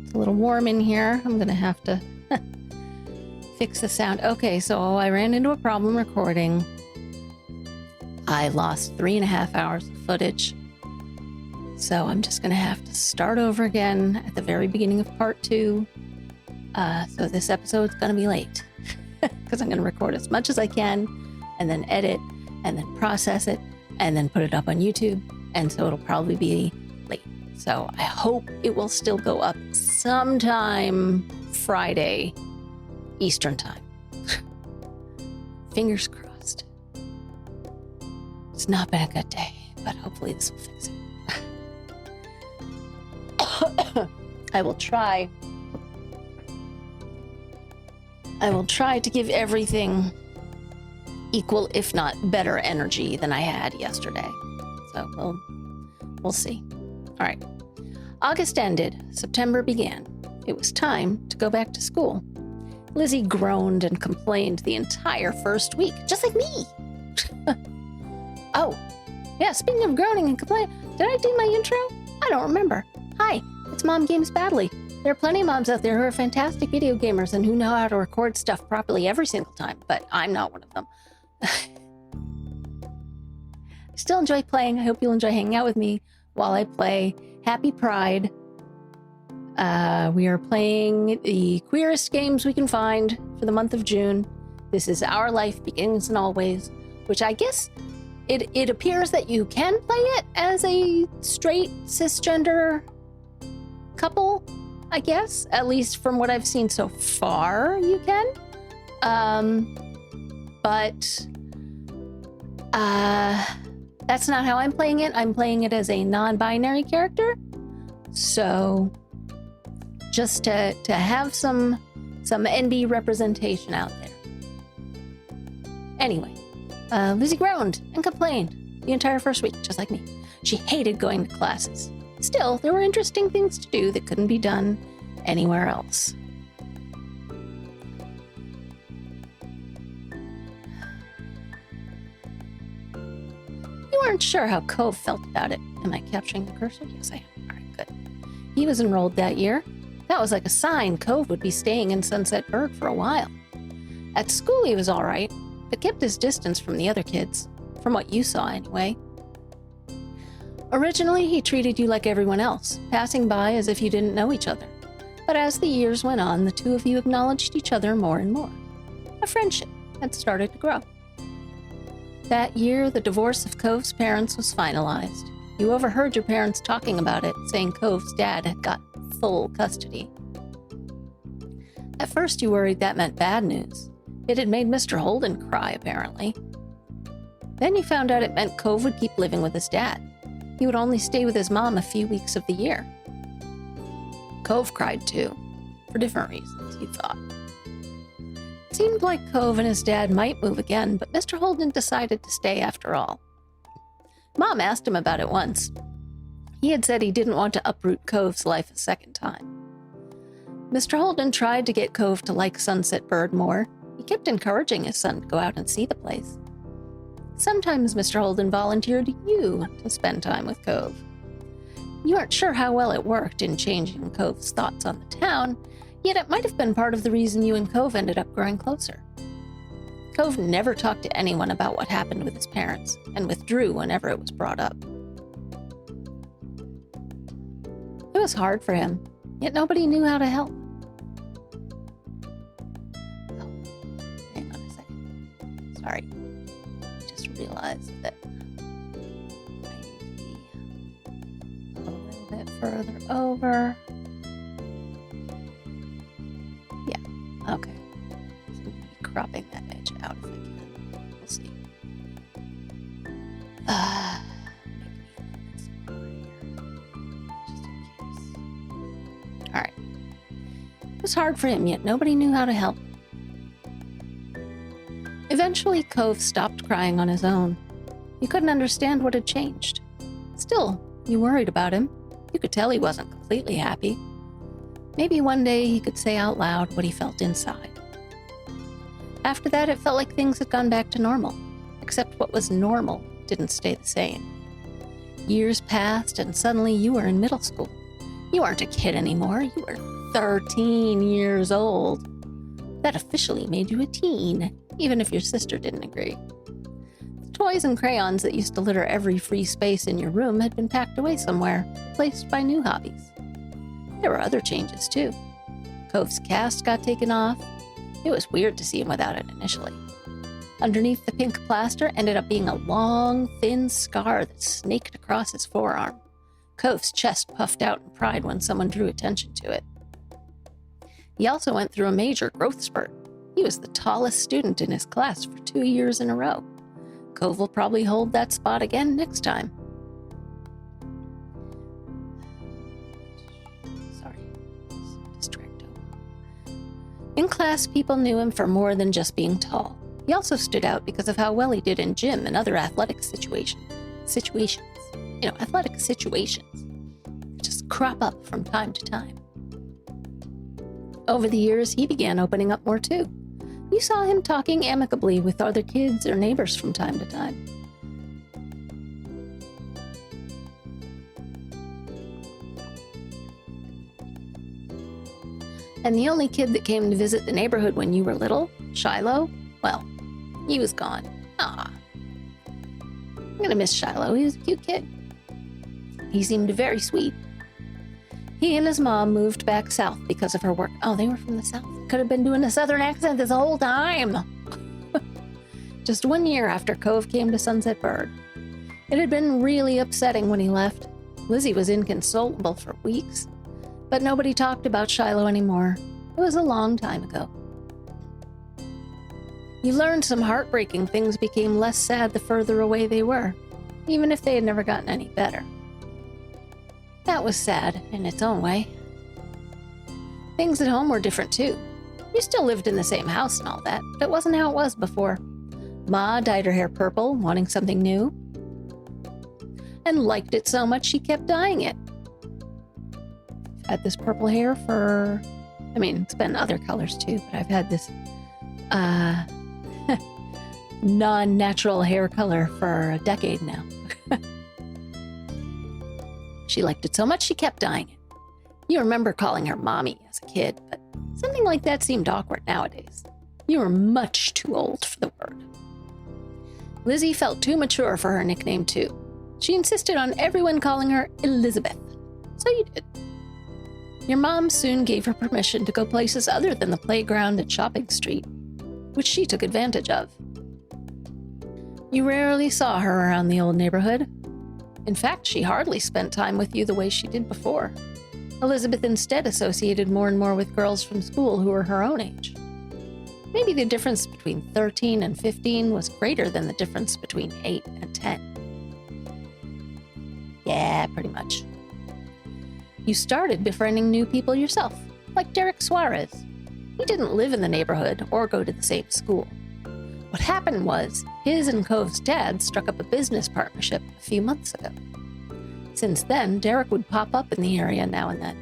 It's a little warm in here. I'm gonna have to fix the sound. Okay, so I ran into a problem recording. I lost 3.5 hours of footage. So I'm just gonna have to start over again at the very beginning of part 2. So this episode's gonna be late because I'm gonna record as much as I can and then edit and then process it and then put it up on YouTube. And so it'll probably be late. So I hope it will still go up sometime Friday, Eastern time. Fingers crossed. It's not been a good day, but hopefully this will fix it. I will try to give everything equal, if not better energy than I had yesterday. So we'll see. All right. August ended. September began. It was time to go back to school. Lizzie groaned and complained the entire first week, just like me. Oh, yeah, speaking of groaning and complaining, did I do my intro? I don't remember. Hi, it's Mom Games Badly. There are plenty of moms out there who are fantastic video gamers and who know how to record stuff properly every single time, but I'm not one of them. I still enjoy playing. I hope you'll enjoy hanging out with me while I play Happy Pride. We are playing the queerest games we can find for the month of June. This is Our Life Begins and Always, which I guess it appears that you can play it as a straight cisgender couple, I guess. At least from what I've seen so far, you can. But that's not how I'm playing it. I'm playing it as a non-binary character. So just to have some NB representation out there. Anyway, Lizzie groaned and complained the entire first week, just like me. She hated going to classes. Still, there were interesting things to do that couldn't be done anywhere else. You weren't sure how Cove felt about it. Am I capturing the cursor? Yes, I am. All right, good. He was enrolled that year. That was like a sign Cove would be staying in Sunset Berg for a while. At school, he was all right, but kept his distance from the other kids, from what you saw anyway. Originally, he treated you like everyone else, passing by as if you didn't know each other. But as the years went on, the two of you acknowledged each other more and more. A friendship had started to grow. That year, the divorce of Cove's parents was finalized. You overheard your parents talking about it, saying Cove's dad had got full custody. At first, you worried that meant bad news. It had made Mr. Holden cry, apparently. Then you found out it meant Cove would keep living with his dad. He would only stay with his mom a few weeks of the year. Cove cried too, for different reasons, you thought. It seemed like Cove and his dad might move again, but Mr. Holden decided to stay after all. Mom asked him about it once. He had said he didn't want to uproot Cove's life a second time. Mr. Holden tried to get Cove to like Sunset Bird more. He kept encouraging his son to go out and see the place. Sometimes Mr. Holden volunteered you to spend time with Cove. You aren't sure how well it worked in changing Cove's thoughts on the town, yet it might have been part of the reason you and Cove ended up growing closer. Cove never talked to anyone about what happened with his parents, and withdrew whenever it was brought up. It was hard for him, yet nobody knew how to help. Oh, hang on a second. Sorry. Just realized that I need to be a little bit further over. Yeah, okay. So I'm going to be cropping that edge out if I can. We'll see. Alright. It was hard for him, yet nobody knew how to help. Eventually, Cove stopped crying on his own. You couldn't understand what had changed. Still, you worried about him. You could tell he wasn't completely happy. Maybe one day he could say out loud what he felt inside. After that, it felt like things had gone back to normal, except what was normal didn't stay the same. Years passed, and suddenly you were in middle school. You weren't a kid anymore, you were 13 years old. That officially made you a teen, even if your sister didn't agree. The toys and crayons that used to litter every free space in your room had been packed away somewhere, replaced by new hobbies. There were other changes, too. Cove's cast got taken off. It was weird to see him without it initially. Underneath the pink plaster ended up being a long, thin scar that snaked across his forearm. Cove's chest puffed out in pride when someone drew attention to it. He also went through a major growth spurt. He was the tallest student in his class for 2 years in a row. Cove will probably hold that spot again next time. Sorry, distracto. In class, people knew him for more than just being tall. He also stood out because of how well he did in gym and other athletic situations. Athletic situations just crop up from time to time. Over the years, he began opening up more too. You saw him talking amicably with other kids or neighbors from time to time. And the only kid that came to visit the neighborhood when you were little, Shiloh, well, he was gone. Ah, I'm gonna miss Shiloh. He was a cute kid. He seemed very sweet. He and his mom moved back south because of her work. Oh, they were from the south. Could have been doing a southern accent this whole time. Just 1 year after Cove came to Sunset Bird. It had been really upsetting when he left. Lizzie was inconsolable for weeks, but nobody talked about Shiloh anymore. It was a long time ago. You learned some heartbreaking things became less sad the further away they were, even if they had never gotten any better. That was sad in its own way. Things at home were different too. You still lived in the same house and all that, but it wasn't how it was before. Ma dyed her hair purple, wanting something new, and liked it so much she kept dyeing it. I've had this purple hair for, it's been other colors too, but I've had this non-natural hair color for a decade now. She liked it so much she kept dyeing it. You remember calling her Mommy as a kid, but something like that seemed awkward nowadays. You were much too old for the word. Lizzie felt too mature for her nickname too. She insisted on everyone calling her Elizabeth. So you did. Your mom soon gave her permission to go places other than the playground at Shopping Street, which she took advantage of. You rarely saw her around the old neighborhood. In fact, she hardly spent time with you the way she did before. Elizabeth instead associated more and more with girls from school who were her own age. Maybe the difference between 13 and 15 was greater than the difference between 8 and 10. Yeah, pretty much. You started befriending new people yourself, like Derek Suarez. He didn't live in the neighborhood or go to the same school. What happened was, his and Cove's dad struck up a business partnership a few months ago. Since then, Derek would pop up in the area now and then.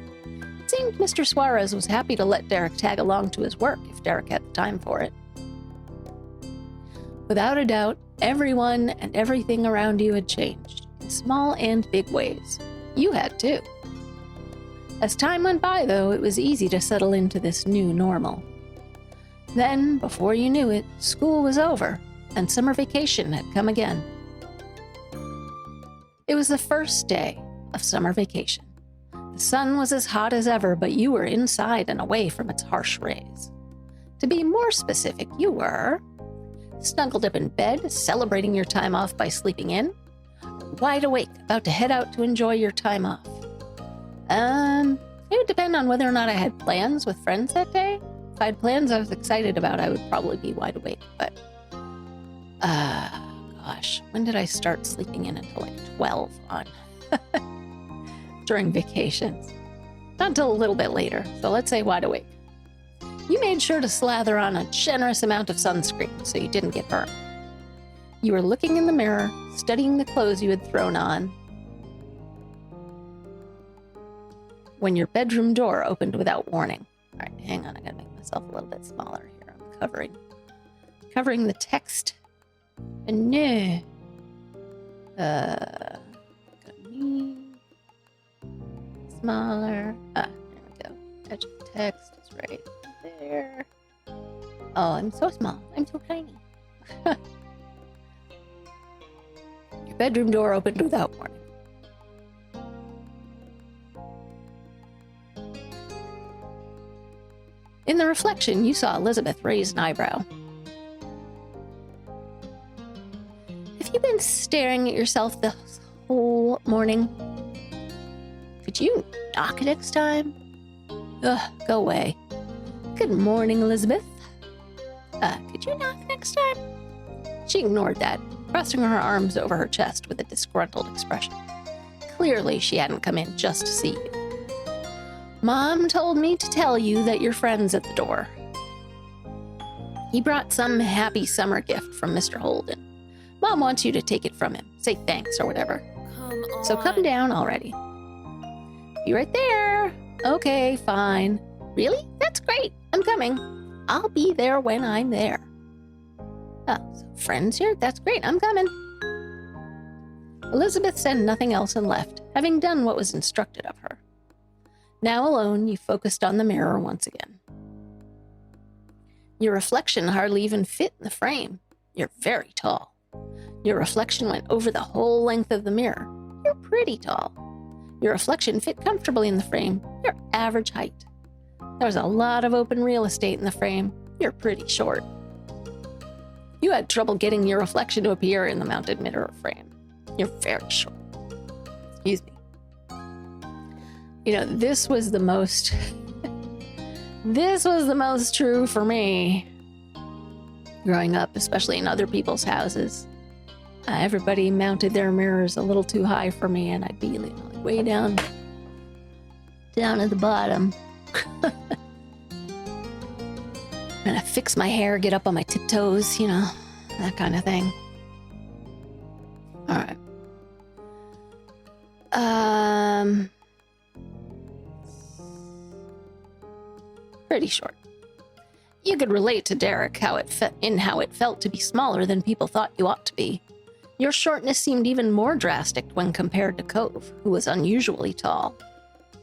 It seemed Mr. Suarez was happy to let Derek tag along to his work if Derek had the time for it. Without a doubt, everyone and everything around you had changed, in small and big ways. You had too. As time went by, though, it was easy to settle into this new normal. Then, before you knew it, school was over, and summer vacation had come again. It was the first day of summer vacation. The sun was as hot as ever, but you were inside and away from its harsh rays. To be more specific, you were snuggled up in bed, celebrating your time off by sleeping in, wide awake, about to head out to enjoy your time off. It would depend on whether or not I had plans with friends that day. If I had plans I was excited about, I would probably be wide awake, but when did I start sleeping in until like 12 on during vacations? Not until a little bit later, so let's say wide awake. You made sure to slather on a generous amount of sunscreen so you didn't get burned. You were looking in the mirror, studying the clothes you had thrown on, when your bedroom door opened without warning. All right, hang on, I gotta make myself a little bit smaller here. I'm covering the text. And no. Smaller. There we go. Edge of text is right there. Oh, I'm so small. I'm so tiny. Your bedroom door opened without warning. In the reflection, you saw Elizabeth raise an eyebrow. Have you been staring at yourself this whole morning? Could you knock next time? Ugh, go away. Good morning, Elizabeth. Could you knock next time? She ignored that, crossing her arms over her chest with a disgruntled expression. Clearly, she hadn't come in just to see you. Mom told me to tell you that your friend's at the door. He brought some happy summer gift from Mr. Holden. Mom wants you to take it from him. Say thanks or whatever. Come on. So come down already. Be right there. Okay, fine. Really? That's great. I'm coming. I'll be there when I'm there. Oh, so friends here? That's great. I'm coming. Elizabeth said nothing else and left, having done what was instructed of her. Now alone, you focused on the mirror once again. Your reflection hardly even fit in the frame. You're very tall. Your reflection went over the whole length of the mirror. You're pretty tall. Your reflection fit comfortably in the frame. You're average height. There was a lot of open real estate in the frame. You're pretty short. You had trouble getting your reflection to appear in the mounted mirror frame. You're very short. Excuse me. You know, this was the most true for me growing up, especially in other people's houses. Everybody mounted their mirrors a little too high for me, and I'd be way down at the bottom. And I fix my hair, get up on my tiptoes, that kind of thing. All right. Pretty short. You could relate to Derek how it felt to be smaller than people thought you ought to be. Your shortness seemed even more drastic when compared to Cove, who was unusually tall.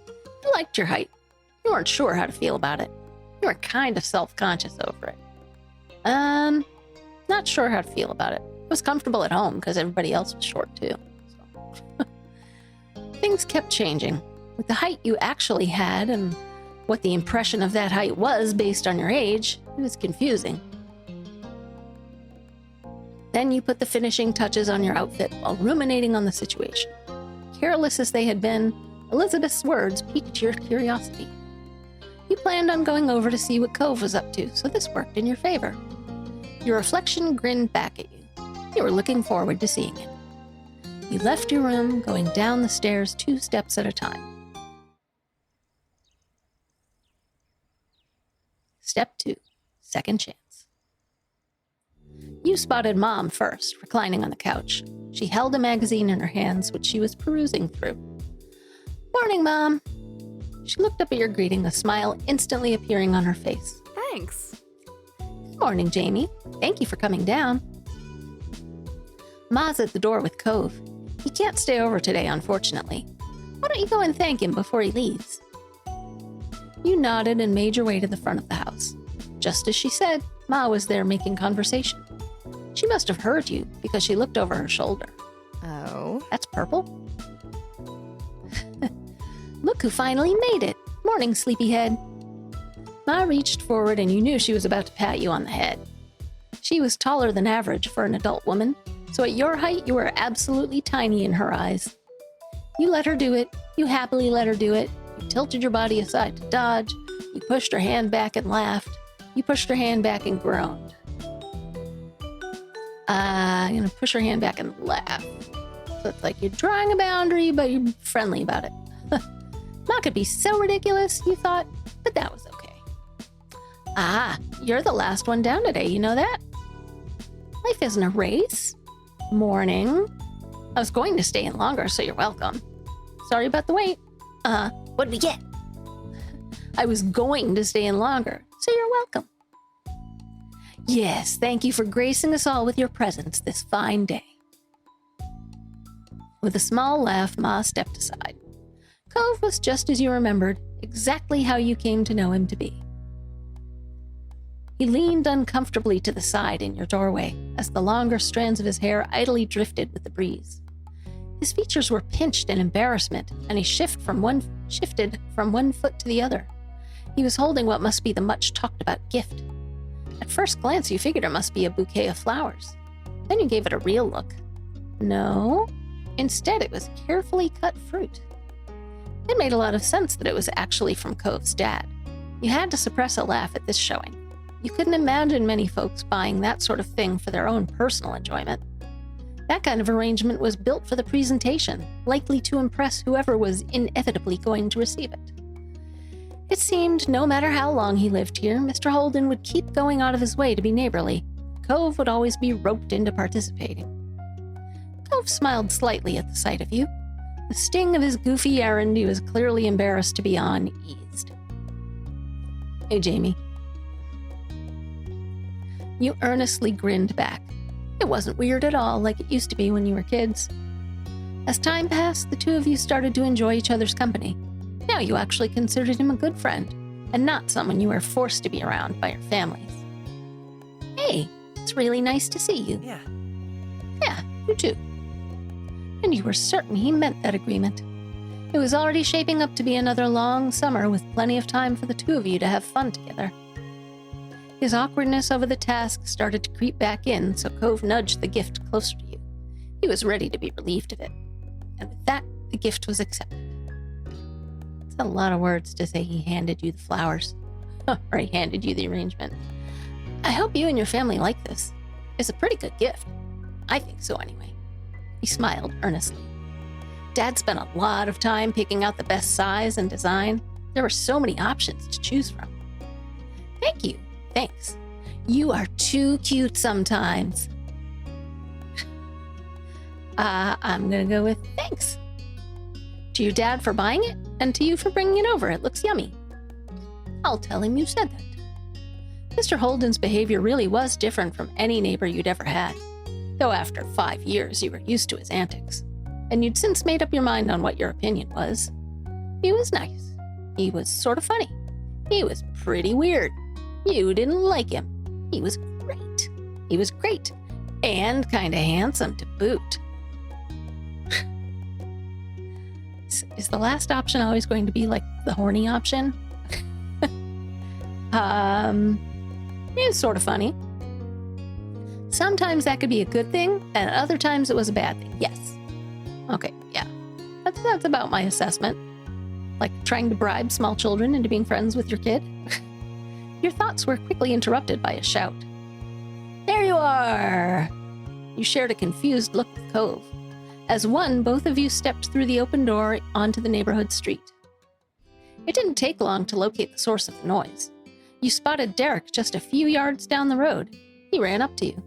You liked your height. You weren't sure how to feel about it. You were kind of self-conscious over it. Not sure how to feel about it. I was comfortable at home because everybody else was short too. So. Things kept changing. With the height you actually had and what the impression of that height was based on your age, it was confusing. Then you put the finishing touches on your outfit while ruminating on the situation. Careless as they had been, Elizabeth's words piqued your curiosity. You planned on going over to see what Cove was up to, so this worked in your favor. Your reflection grinned back at you. You were looking forward to seeing it. You left your room, going down the stairs 2 steps at a time. Step 2, second chance. You spotted Mom first, reclining on the couch. She held a magazine in her hands, which she was perusing through. Morning, Mom. She looked up at your greeting, a smile instantly appearing on her face. Thanks. Good morning, Jamie. Thank you for coming down. Ma's at the door with Cove. He can't stay over today, unfortunately. Why don't you go and thank him before he leaves? You nodded and made your way to the front of the house. Just as she said, Ma was there making conversation. She must have heard you because she looked over her shoulder. Oh? That's purple? Look who finally made it. Morning, sleepyhead. Ma reached forward and you knew she was about to pat you on the head. She was taller than average for an adult woman, so at your height you were absolutely tiny in her eyes. You let her do it. You happily let her do it. You tilted your body aside to dodge. You pushed her hand back and laughed. You pushed her hand back and groaned. I'm going to push her hand back and laugh. So it's like you're drawing a boundary, but you're friendly about it. Ma could be so ridiculous, you thought, but that was okay. You're the last one down today, you know that? Life isn't a race. Morning. I was going to stay in longer, so you're welcome. Sorry about the wait. What'd we get? I was going to stay in longer, so you're welcome. Yes, thank you for gracing us all with your presence this fine day. With a small laugh, Ma stepped aside. Cove was just as you remembered, exactly how you came to know him to be. He leaned uncomfortably to the side in your doorway as the longer strands of his hair idly drifted with the breeze. His features were pinched in embarrassment, and he shifted from one foot to the other. He was holding what must be the much-talked-about gift. At first glance, you figured it must be a bouquet of flowers. Then you gave it a real look. No, instead it was carefully cut fruit. It made a lot of sense that it was actually from Cove's dad. You had to suppress a laugh at this showing. You couldn't imagine many folks buying that sort of thing for their own personal enjoyment. That kind of arrangement was built for the presentation, likely to impress whoever was inevitably going to receive it. It seemed no matter how long he lived here, Mr. Holden would keep going out of his way to be neighborly. Cove would always be roped into participating. Cove smiled slightly at the sight of you. The sting of his goofy errand he was clearly embarrassed to be on eased. Hey, Jamie. You earnestly grinned back. It wasn't weird at all like it used to be when you were kids. As time passed, the two of you started to enjoy each other's company. Now you actually considered him a good friend, and not someone you were forced to be around by your families. Hey, it's really nice to see you. Yeah. Yeah, you too. And you were certain he meant that agreement. It was already shaping up to be another long summer with plenty of time for the two of you to have fun together. His awkwardness over the task started to creep back in, so Cove nudged the gift closer to you. He was ready to be relieved of it. And with that, the gift was accepted. It's a lot of words to say he handed you the flowers. Or he handed you the arrangement. I hope you and your family like this. It's a pretty good gift. I think so anyway. He smiled earnestly. Dad spent a lot of time picking out the best size and design. There were so many options to choose from. Thank you. Thanks. You are too cute sometimes. I'm gonna go with thanks. To your dad for buying it, and to you for bringing it over. It looks yummy. I'll tell him you said that. Mr. Holden's behavior really was different from any neighbor you'd ever had, though after 5 years you were used to his antics, and you'd since made up your mind on what your opinion was. He was nice. He was sort of funny. He was pretty weird. You didn't like him. He was great. He was great. And kinda handsome to boot. Is the last option always going to be like the horny option? It's sort of funny. Sometimes that could be a good thing, and other times it was a bad thing. Yes. Okay, yeah. That's about my assessment. Like trying to bribe small children into being friends with your kid. Your thoughts were quickly interrupted by a shout. There you are! You shared a confused look with Cove. As one, both of you stepped through the open door onto the neighborhood street. It didn't take long to locate the source of the noise. You spotted Derek just a few yards down the road. He ran up to you.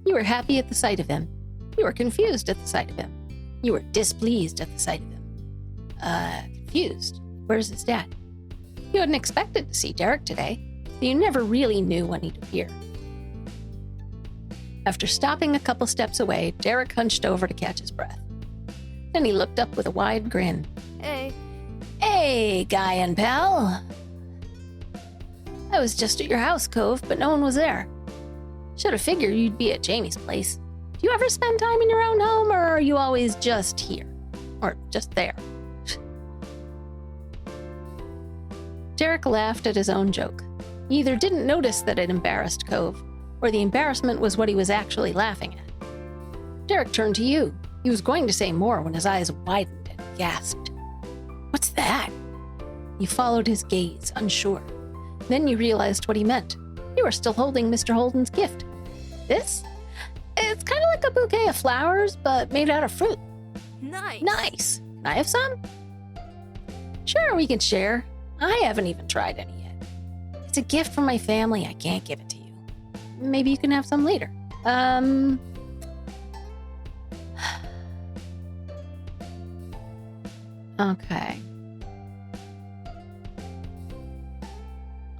You were happy at the sight of him. You were confused at the sight of him. You were displeased at the sight of him. Confused. Where's his dad? You hadn't expected to see Derek today, but you never really knew when he'd appear. After stopping a couple steps away, Derek hunched over to catch his breath. Then he looked up with a wide grin. Hey. Hey, guy and pal. I was just at your house, Cove, but no one was there. Should have figured you'd be at Jamie's place. Do you ever spend time in your own home, or are you always just here? Or just there? Derek laughed at his own joke. He either didn't notice that it embarrassed Cove, or the embarrassment was what he was actually laughing at. Derek turned to you. He was going to say more when his eyes widened and gasped. What's that? You followed his gaze, unsure. Then you realized what he meant. You were still holding Mr. Holden's gift. This? It's kind of like a bouquet of flowers, but made out of fruit. Nice. Nice. Can I have some? Sure, we can share. I haven't even tried any yet. It's a gift from my family. I can't give it to you. Maybe you can have some later. Okay.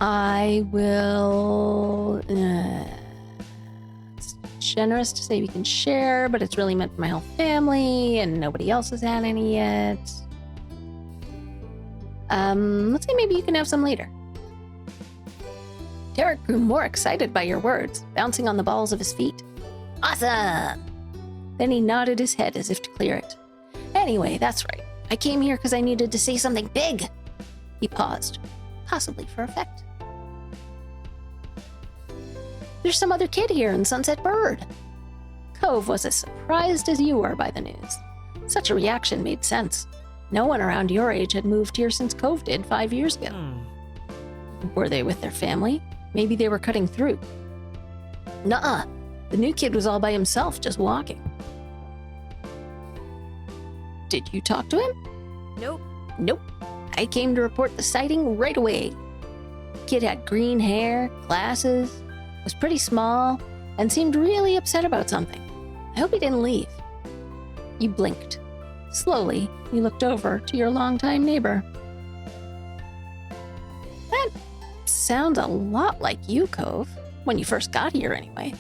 I will... it's generous to say we can share, but it's really meant for my whole family, and nobody else has had any yet. Let's say maybe you can have some later. Derek grew more excited by your words, bouncing on the balls of his feet. Awesome! Then he nodded his head as if to clear it. Anyway, that's right. I came here because I needed to say something big. He paused, possibly for effect. There's some other kid here in Sunset Bird. Cove was as surprised as you were by the news. Such a reaction made sense. No one around your age had moved here since Cove did 5 years ago. Were they with their family? Maybe they were cutting through. Nuh-uh. The new kid was all by himself, just walking. Did you talk to him? Nope. I came to report the sighting right away. Kid had green hair, glasses, was pretty small, and seemed really upset about something. I hope he didn't leave. You blinked. Slowly, you looked over to your longtime neighbor. That sounds a lot like you, Cove. When you first got here, anyway.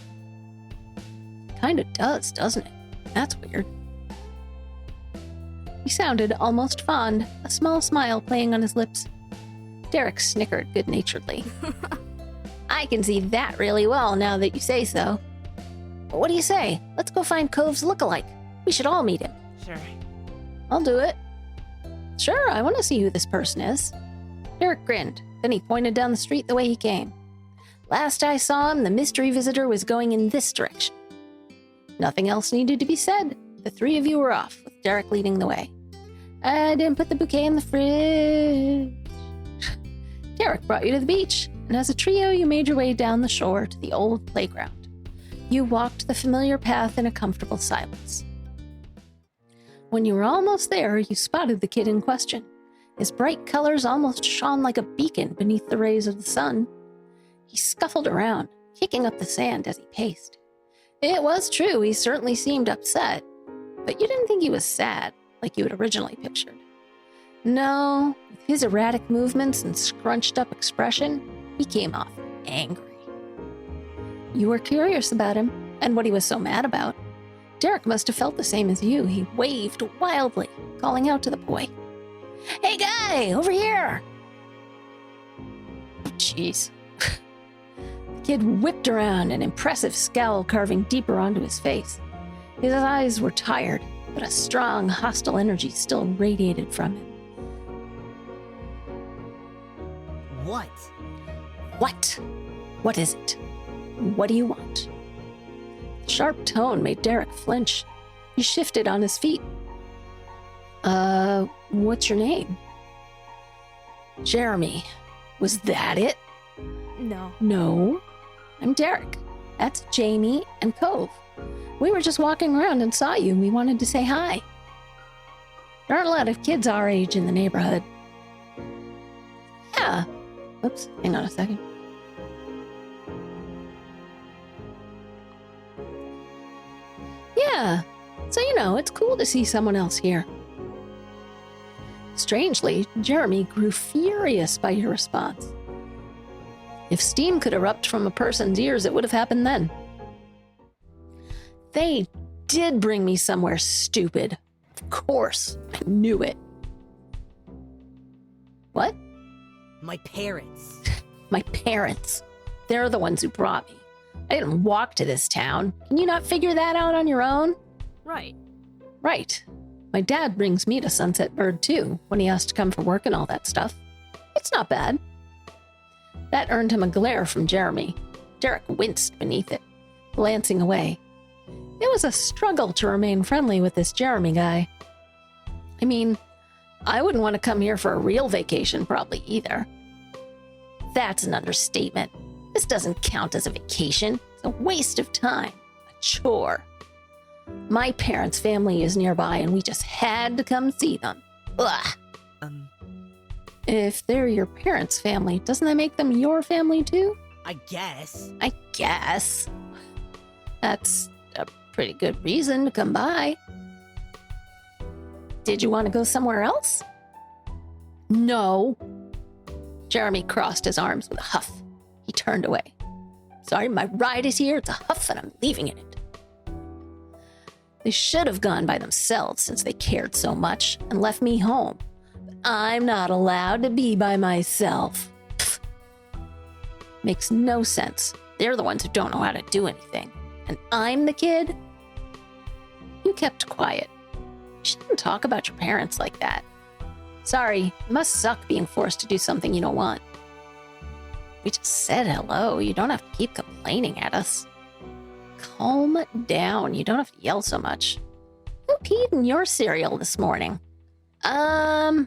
Kinda does, doesn't it? That's weird. He sounded almost fond, a small smile playing on his lips. Derek snickered good-naturedly. I can see that really well now that you say so. But what do you say? Let's go find Cove's look-alike. We should all meet him. Sure. I'll do it. Sure, I want to see who this person is. Derek grinned, then he pointed down the street the way he came. Last I saw him, the mystery visitor was going in this direction. Nothing else needed to be said. The three of you were off, with Derek leading the way. I didn't put the bouquet in the fridge. Derek brought you to the beach, and as a trio, you made your way down the shore to the old playground. You walked the familiar path in a comfortable silence. When you were almost there, you spotted the kid in question. His bright colors almost shone like a beacon beneath the rays of the sun. He scuffled around, kicking up the sand as he paced. It was true, he certainly seemed upset, but you didn't think he was sad, like you had originally pictured. No, with his erratic movements and scrunched-up expression, he came off angry. You were curious about him, and what he was so mad about. Derek must have felt the same as you. He waved wildly, calling out to the boy. Hey, guy, over here! Jeez. The kid whipped around, an impressive scowl carving deeper onto his face. His eyes were tired, but a strong, hostile energy still radiated from him. What? What? What is it? What do you want? The sharp tone made Derek flinch. He shifted on his feet. What's your name? Jeremy. Was that it? No. I'm Derek. That's Jamie and Cove. We were just walking around and saw you, and we wanted to say hi. There aren't a lot of kids our age in the neighborhood. Yeah. Oops, hang on a second. Yeah. So, it's cool to see someone else here. Strangely, Jeremy grew furious by your response. If steam could erupt from a person's ears, it would have happened then. They did bring me somewhere stupid. Of course, I knew it. What? My parents. My parents. They're the ones who brought me. I didn't walk to this town. Can you not figure that out on your own? Right. Right. My dad brings me to Sunset Bird, too, when he has to come for work and all that stuff. It's not bad. That earned him a glare from Jeremy. Derek winced beneath it, glancing away. It was a struggle to remain friendly with this Jeremy guy. I mean, I wouldn't want to come here for a real vacation probably either. That's an understatement. This doesn't count as a vacation. It's a waste of time. A chore. My parents' family is nearby and we just had to come see them. Ugh. If they're your parents' family, doesn't that make them your family too? I guess. That's a pretty good reason to come by. Did you want to go somewhere else? No. Jeremy crossed his arms with a huff. He turned away. Sorry, my ride is here. It's a huff and I'm leaving in it. They should have gone by themselves since they cared so much and left me home. But I'm not allowed to be by myself. Pfft. Makes no sense. They're the ones who don't know how to do anything. And I'm the kid? You kept quiet. You shouldn't talk about your parents like that. Sorry, it must suck being forced to do something you don't want. We just said hello. You don't have to keep complaining at us. Calm down. You don't have to yell so much. Who peed in your cereal this morning? All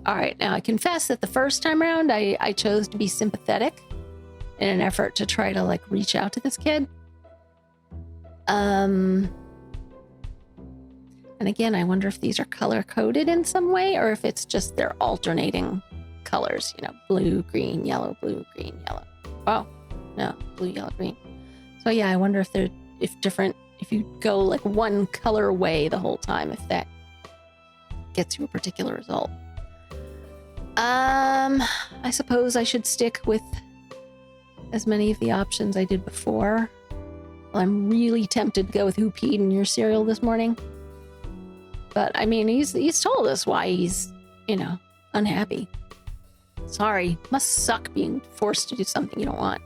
right, now I confess that the first time around, I chose to be sympathetic in an effort to try to, like, reach out to this kid. And again, I wonder if these are color-coded in some way, or if it's just they're alternating colors, you know, blue, green, yellow, blue, green, yellow. Oh, no, blue, yellow, green. So yeah, I wonder if if you go like one color way the whole time, if that gets you a particular result. I suppose I should stick with as many of the options I did before. Well, I'm really tempted to go with who peed in your cereal this morning. But I mean, he's told us why he's, you know, unhappy. Sorry, must suck being forced to do something you don't want.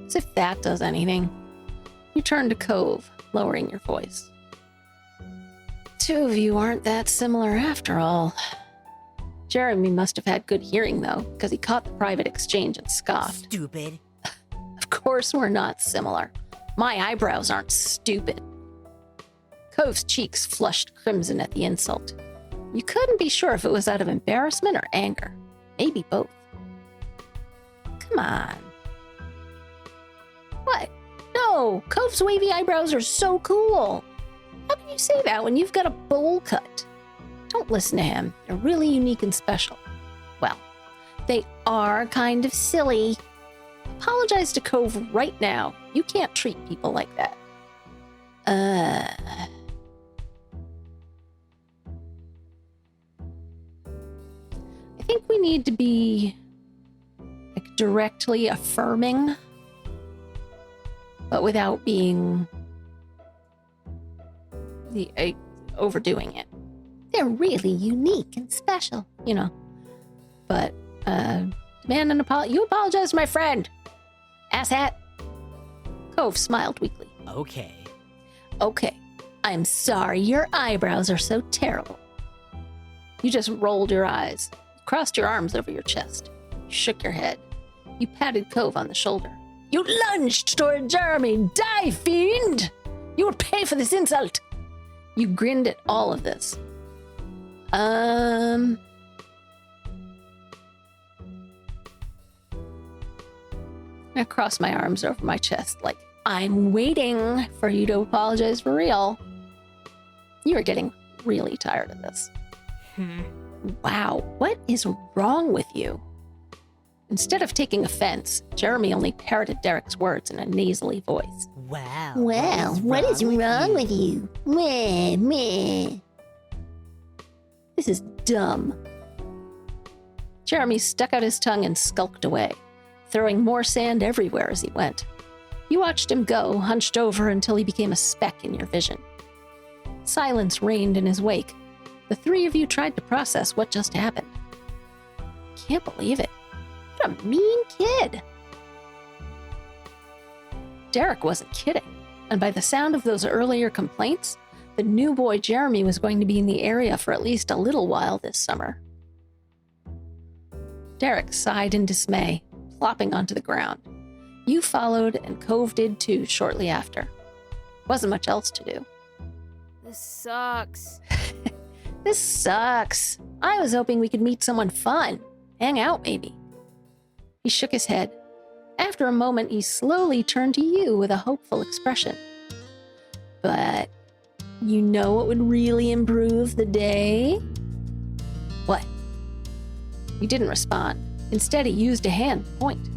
As if that does anything. You turn to Cove, lowering your voice. Two of you aren't that similar after all. Jeremy must have had good hearing, though, because he caught the private exchange and scoffed. Stupid. Of course we're not similar. My eyebrows aren't stupid. Cove's cheeks flushed crimson at the insult. You couldn't be sure if it was out of embarrassment or anger. Maybe both. Come on. What? No, Cove's wavy eyebrows are so cool. How can you say that when you've got a bowl cut? Don't listen to him. They're really unique and special. Well, they are kind of silly. Apologize to Cove right now. You can't treat people like that. I think we need to be like directly affirming, but without being overdoing it. They're really unique and special, you know. But demand an apology. You apologize to my friend, asshat. Cove smiled weakly. Okay. I'm sorry. Your eyebrows are so terrible. You just rolled your eyes, crossed your arms over your chest, you shook your head. You patted Cove on the shoulder. You lunged toward Jeremy. Die, fiend! You will pay for this insult. You grinned at all of this. I crossed my arms over my chest like, I'm waiting for you to apologize for real. You are getting really tired of this. Wow, what is wrong with you? Instead of taking offense, Jeremy only parroted Derek's words in a nasally voice. Wow, what is wrong with you? Meh. This is dumb. Jeremy stuck out his tongue and skulked away, throwing more sand everywhere as he went. You watched him go, hunched over until he became a speck in your vision. Silence reigned in his wake. The three of you tried to process what just happened. Can't believe it. What a mean kid. Derek wasn't kidding, and by the sound of those earlier complaints, the new boy Jeremy was going to be in the area for at least a little while this summer. Derek sighed in dismay, plopping onto the ground. You followed, and Cove did too shortly after. Wasn't much else to do. This sucks. This sucks. I was hoping we could meet someone fun. Hang out, maybe. He shook his head. After a moment, he slowly turned to you with a hopeful expression. But you know what would really improve the day? What? You didn't respond. Instead, he used a hand to point,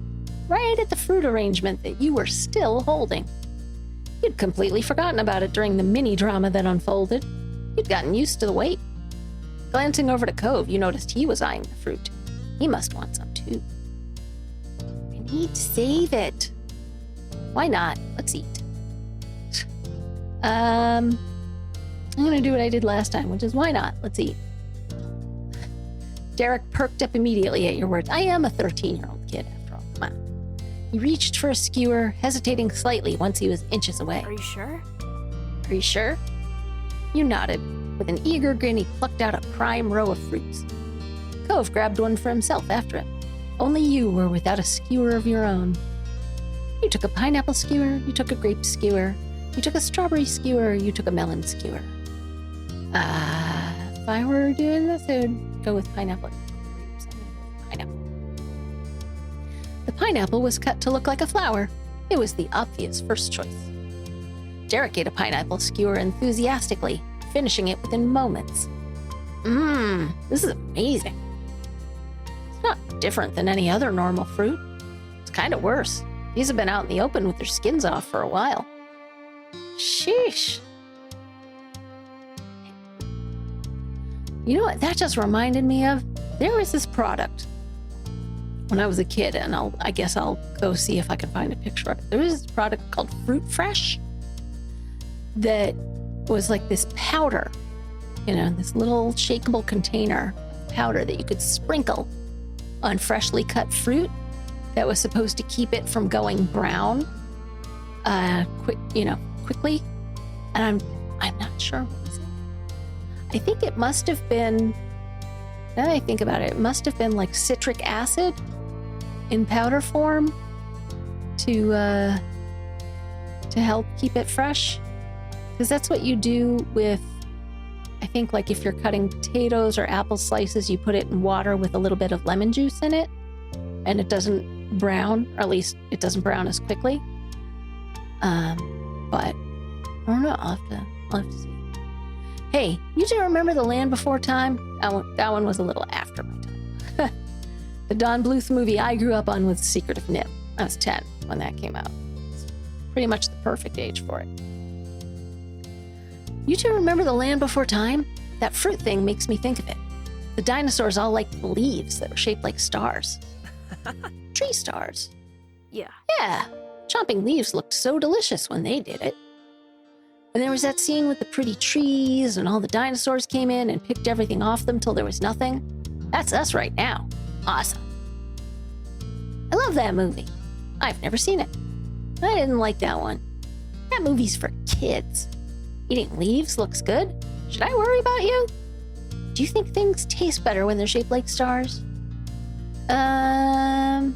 right at the fruit arrangement that you were still holding. You'd completely forgotten about it during the mini-drama that unfolded. You'd gotten used to the wait. Glancing over to Cove, you noticed he was eyeing the fruit. He must want some too. I need to save it. Why not? Let's eat. I'm going to do what I did last time, which is why not? Let's eat. Derek perked up immediately at your words. I am a 13-year-old kid, after all. Come on. He reached for a skewer, hesitating slightly once he was inches away. Are you sure? Are you sure? You nodded. With an eager grin, he plucked out a prime row of fruits. Cove grabbed one for himself after him. Only you were without a skewer of your own. You took a pineapple skewer, you took a grape skewer, you took a strawberry skewer, you took a melon skewer. If I were doing this, I would go with pineapple. Grapes. I'm gonna go with pineapple. The pineapple was cut to look like a flower. It was the obvious first choice. Derek ate a pineapple skewer enthusiastically, finishing it within moments. This is amazing. It's not different than any other normal fruit. It's kind of worse. These have been out in the open with their skins off for a while. Sheesh. You know what that just reminded me of? There was this product when I was a kid, and I guess I'll go see if I can find a picture of it. There was this product called Fruit Fresh that was like this powder, this little shakeable container of powder that you could sprinkle on freshly cut fruit that was supposed to keep it from going brown quickly. And I'm not sure what was in it. I think it must have been, now that I think about it, it must have been like citric acid in powder form to help keep it fresh. Because that's what you do with, I think, like if you're cutting potatoes or apple slices, you put it in water with a little bit of lemon juice in it, and it doesn't brown, or at least it doesn't brown as quickly. But I don't know. I'll have to see. Hey, you two remember The Land Before Time? That one was a little after my time. The Don Bluth movie I grew up on was The Secret of Nim. I was 10 when that came out. It's pretty much the perfect age for it. You two remember The Land Before Time? That fruit thing makes me think of it. The dinosaurs all liked leaves that were shaped like stars. Tree stars. Yeah. Yeah. Chomping leaves looked so delicious when they did it. And there was that scene with the pretty trees and all the dinosaurs came in and picked everything off them till there was nothing. That's us right now. Awesome. I love that movie. I've never seen it. I didn't like that one. That movie's for kids. Eating leaves looks good. Should I worry about you? Do you think things taste better when they're shaped like stars? Well,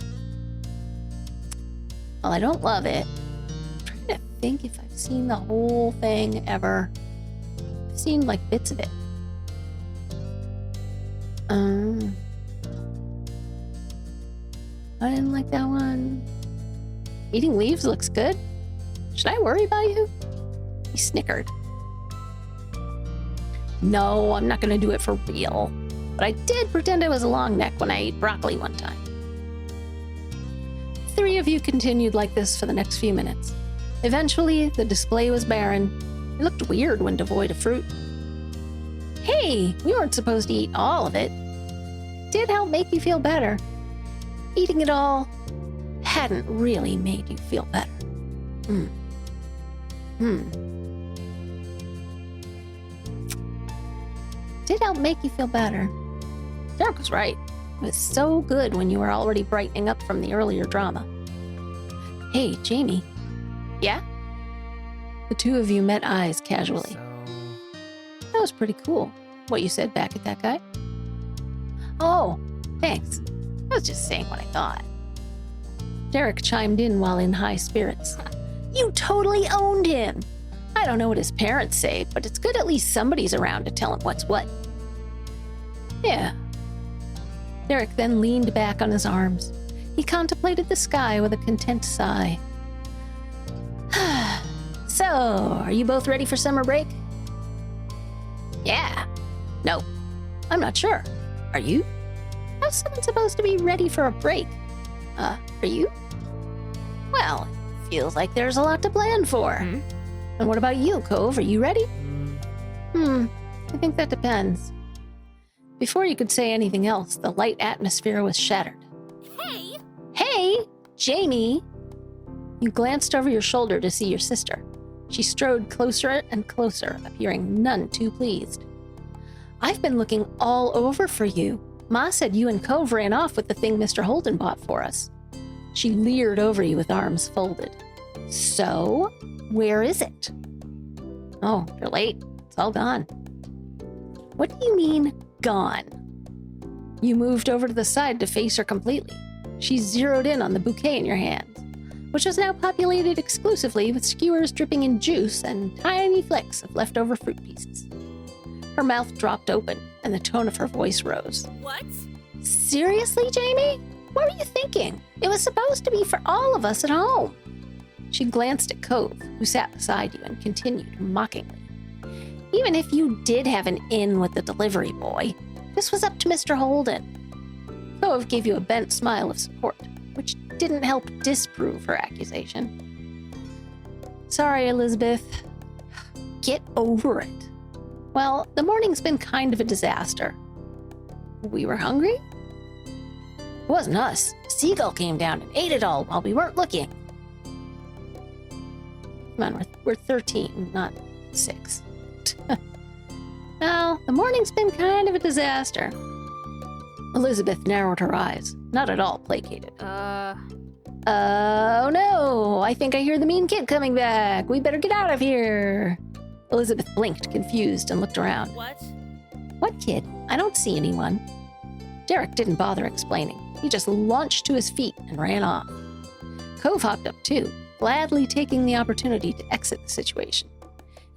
I don't love it. I'm trying to think if I've seen the whole thing ever. I've seen like bits of it. I didn't like that one. Eating leaves looks good. Should I worry about you? He snickered. No, I'm not going to do it for real. But I did pretend I was a long neck when I ate broccoli one time. The three of you continued like this for the next few minutes. Eventually, the display was barren. It looked weird when devoid of fruit. Hey, we weren't supposed to eat all of it. It did help make you feel better. Eating it all hadn't really made you feel better. Did help make you feel better. Derek was right. It was so good when you were already brightening up from the earlier drama. Hey, Jamie. Yeah? The two of you met eyes casually. That was pretty cool, what you said back at that guy. Oh, thanks. I was just saying what I thought. Derek chimed in while in high spirits. You totally owned him. I don't know what his parents say, but it's good at least somebody's around to tell him what's what. Yeah. Derek then leaned back on his arms. He contemplated the sky with a content sigh. So, are you both ready for summer break? Yeah. No. I'm not sure. Are you? How's someone supposed to be ready for a break? Are you? Well, it feels like there's a lot to plan for. And what about you, Cove? Are you ready? I think that depends. Before you could say anything else, the light atmosphere was shattered. Hey! Hey, Jamie! You glanced over your shoulder to see your sister. She strode closer and closer, appearing none too pleased. I've been looking all over for you. Ma said you and Cove ran off with the thing Mr. Holden bought for us. She leered over you with arms folded. So, where is it? Oh, you're late. It's all gone. What do you mean, gone? You moved over to the side to face her completely. She zeroed in on the bouquet in your hands, which was now populated exclusively with skewers dripping in juice and tiny flecks of leftover fruit pieces. Her mouth dropped open, and the tone of her voice rose. What? Seriously, Jamie? What were you thinking? It was supposed to be for all of us at home. She glanced at Cove, who sat beside you, and continued mockingly. Even if you did have an in with the delivery boy, this was up to Mr. Holden. Cove gave you a bent smile of support, which didn't help disprove her accusation. Sorry, Elizabeth. Get over it. Well, the morning's been kind of a disaster. We were hungry? It wasn't us. A seagull came down and ate it all while we weren't looking. Come on, we're 13, not 6. Well, the morning's been kind of a disaster. Elizabeth narrowed her eyes, not at all placated. Oh no, I think I hear the mean kid coming back. We better get out of here. Elizabeth blinked, confused, and looked around. What? What kid? I don't see anyone. Derek didn't bother explaining. He just launched to his feet and ran off. Cove hopped up too, gladly taking the opportunity to exit the situation.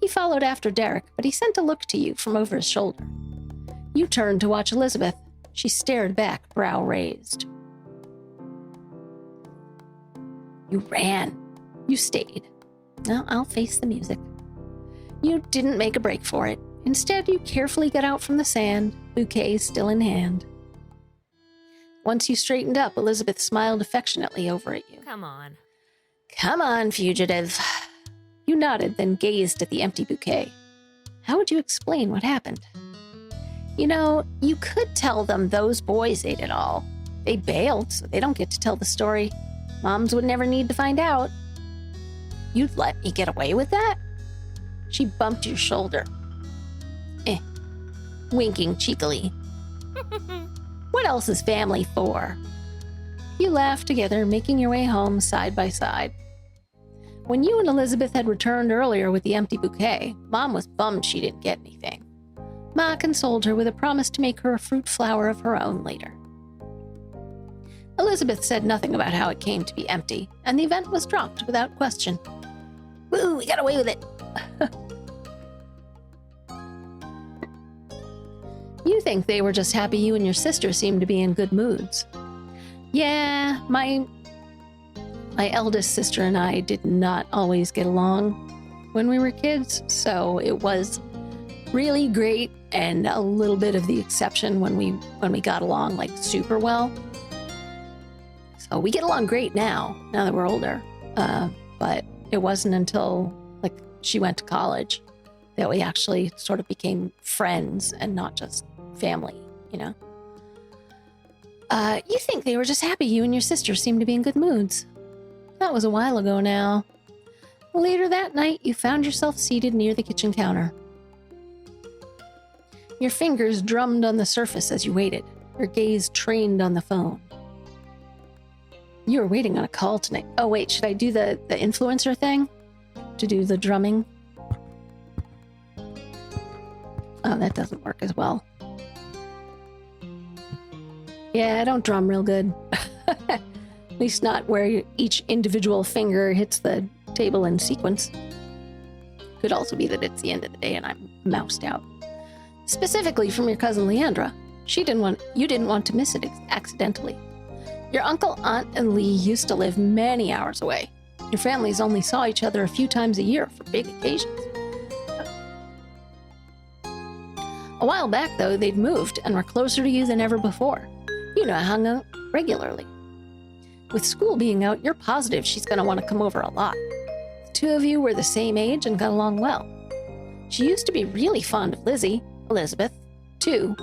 He followed after Derek, but he sent a look to you from over his shoulder. You turned to watch Elizabeth. She stared back, brow raised. You ran. You stayed. Now I'll face the music. You didn't make a break for it. Instead, you carefully got out from the sand, bouquet still in hand. Once you straightened up, Elizabeth smiled affectionately over at you. Come on. Come on, fugitive. You nodded, then gazed at the empty bouquet. How would you explain what happened? You know, you could tell them those boys ate it all. They bailed, so they don't get to tell the story. Moms would never need to find out. You'd let me get away with that? She bumped your shoulder. Winking cheekily. What else is family for? You laughed together, making your way home side by side. When you and Elizabeth had returned earlier with the empty bouquet, Mom was bummed she didn't get anything. Ma consoled her with a promise to make her a fruit flower of her own later. Elizabeth said nothing about how it came to be empty, and the event was dropped without question. Woo, we got away with it! You think they were just happy you and your sister seemed to be in good moods. Yeah, my eldest sister and I did not always get along when we were kids, so it was really great and a little bit of the exception when we got along like super well. So we get along great now that we're older, but it wasn't until like she went to college that we actually sort of became friends and not just family, you know. You think they were just happy you and your sister seemed to be in good moods. That was a while ago now. Later that night, you found yourself seated near the kitchen counter. Your fingers drummed on the surface as you waited, your gaze trained on the phone. You were waiting on a call tonight. Oh wait, should I do the influencer thing? To do the drumming? Oh, that doesn't work as well. Yeah, I don't drum real good. At least not where each individual finger hits the table in sequence. Could also be that it's the end of the day and I'm moused out. Specifically from your cousin Leandra. You didn't want to miss it accidentally. Your uncle, aunt, and Lee used to live many hours away. Your families only saw each other a few times a year for big occasions. A while back, though, they'd moved and were closer to you than ever before. You know, hung out regularly. With school being out, you're positive she's going to want to come over a lot. The two of you were the same age and got along well. She used to be really fond of Lizzie, Elizabeth, too.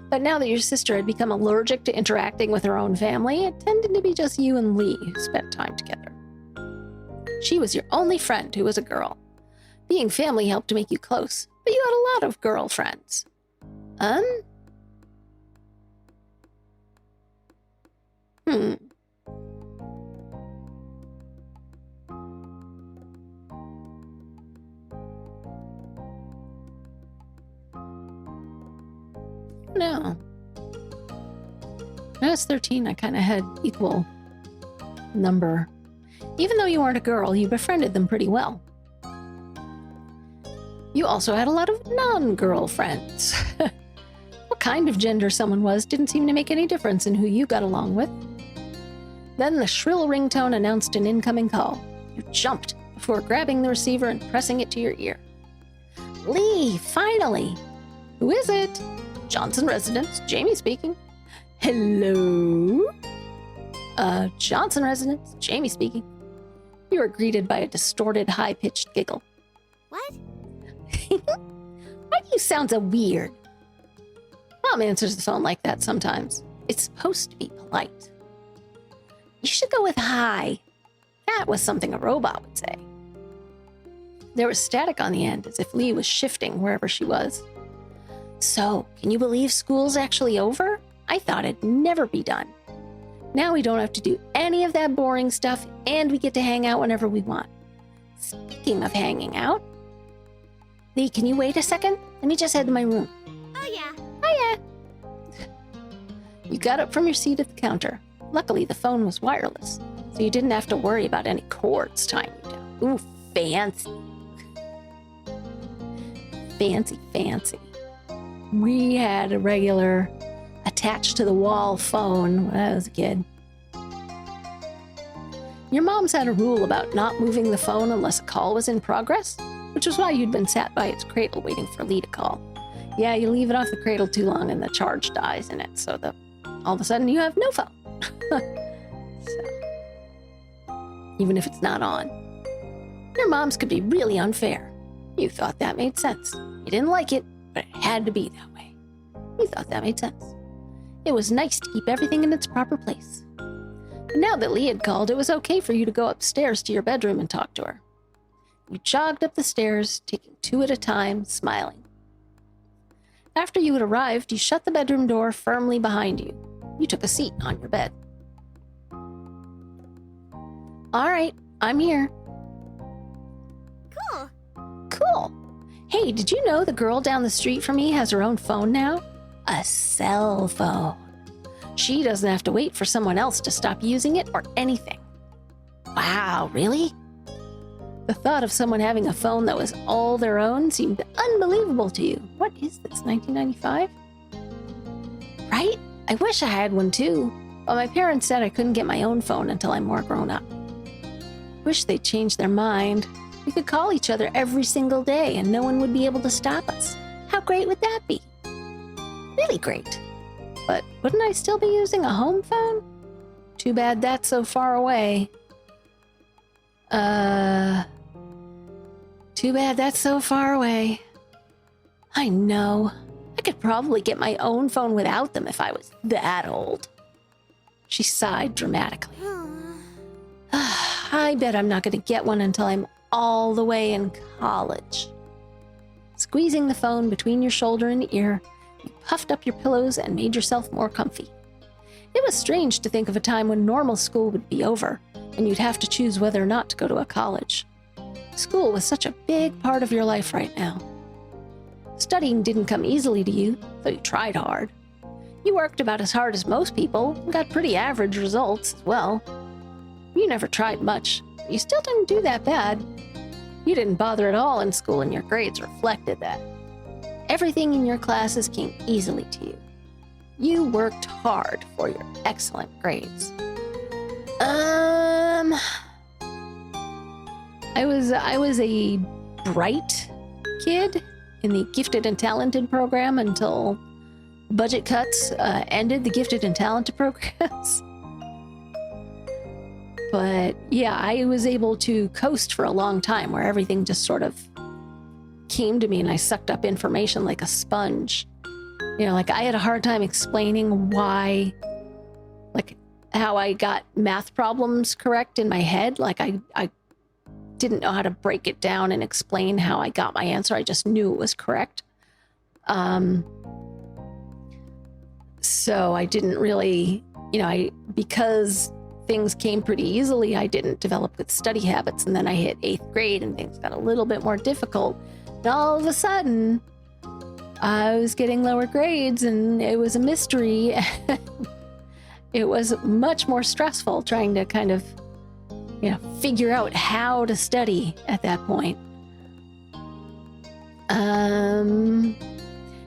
But now that your sister had become allergic to interacting with her own family, it tended to be just you and Lee who spent time together. She was your only friend who was a girl. Being family helped to make you close, but you had a lot of girlfriends. Hmm. No. When I was 13, I kind of had equal number. Even though you weren't a girl, you befriended them pretty well. You also had a lot of non-girl friends. What kind of gender someone was didn't seem to make any difference in who you got along with. Then the shrill ringtone announced an incoming call. You jumped before grabbing the receiver and pressing it to your ear. Lee, finally! Who is it? Johnson Residence, Jamie speaking. Hello? Johnson Residence, Jamie speaking. You were greeted by a distorted, high-pitched giggle. What? Why do you sound so weird? Mom answers the phone like that sometimes. It's supposed to be polite. You should go with hi. That was something a robot would say. There was static on the end, as if Lee was shifting wherever she was. So, can you believe school's actually over? I thought it'd never be done. Now we don't have to do any of that boring stuff, and we get to hang out whenever we want. Speaking of hanging out, Lee, can you wait a second? Let me just head to my room. Oh, yeah. Hiya! You got up from your seat at the counter. Luckily, the phone was wireless, so you didn't have to worry about any cords tying you down. Ooh, fancy. Fancy. We had a regular attached to the wall phone when I was a kid. Your mom's had a rule about not moving the phone unless a call was in progress, which was why you'd been sat by its cradle waiting for Lee to call. Yeah, you leave it off the cradle too long and the charge dies in it, so all of a sudden you have no phone. So, even if it's not on. Your mom's could be really unfair. You thought that made sense. You didn't like it, but it had to be that way. You thought that made sense. It was nice to keep everything in its proper place. But now that Lee had called, it was okay for you to go upstairs to your bedroom and talk to her. You jogged up the stairs, taking 2 at a time, smiling. After you had arrived, you shut the bedroom door firmly behind you. You took a seat on your bed. All right, I'm here. Cool. Hey, did you know the girl down the street from me has her own phone now? A cell phone. She doesn't have to wait for someone else to stop using it or anything. Wow, really? The thought of someone having a phone that was all their own seemed unbelievable to you. What is this, 1995? Right? I wish I had one too, but my parents said I couldn't get my own phone until I'm more grown up. Wish they'd changed their mind. We could call each other every single day and no one would be able to stop us. How great would that be? Really great. But wouldn't I still be using a home phone? Too bad that's so far away. Too bad that's so far away. I know. I could probably get my own phone without them if I was that old. She sighed dramatically. I bet I'm not going to get one until I'm all the way in college. Squeezing the phone between your shoulder and ear, you puffed up your pillows and made yourself more comfy. It was strange to think of a time when normal school would be over, and you'd have to choose whether or not to go to a college. School was such a big part of your life right now. Studying didn't come easily to you, though you tried hard. You worked about as hard as most people and got pretty average results as well. You never tried much, but you still didn't do that bad. You didn't bother at all in school, and your grades reflected that. Everything in your classes came easily to you. You worked hard for your excellent grades. I was a bright kid in the gifted and talented program until budget cuts ended the gifted and talented programs. But yeah, I was able to coast for a long time where everything just sort of came to me and I sucked up information like a sponge. You know, like I had a hard time explaining why, like how I got math problems correct in my head. Like I didn't know how to break it down and explain how I got my answer. I just knew it was correct. So I didn't really, because things came pretty easily, I didn't develop good study habits. And then I hit 8th grade and things got a little bit more difficult. And all of a sudden, I was getting lower grades and it was a mystery. It was much more stressful trying to kind of, figure out how to study at that point.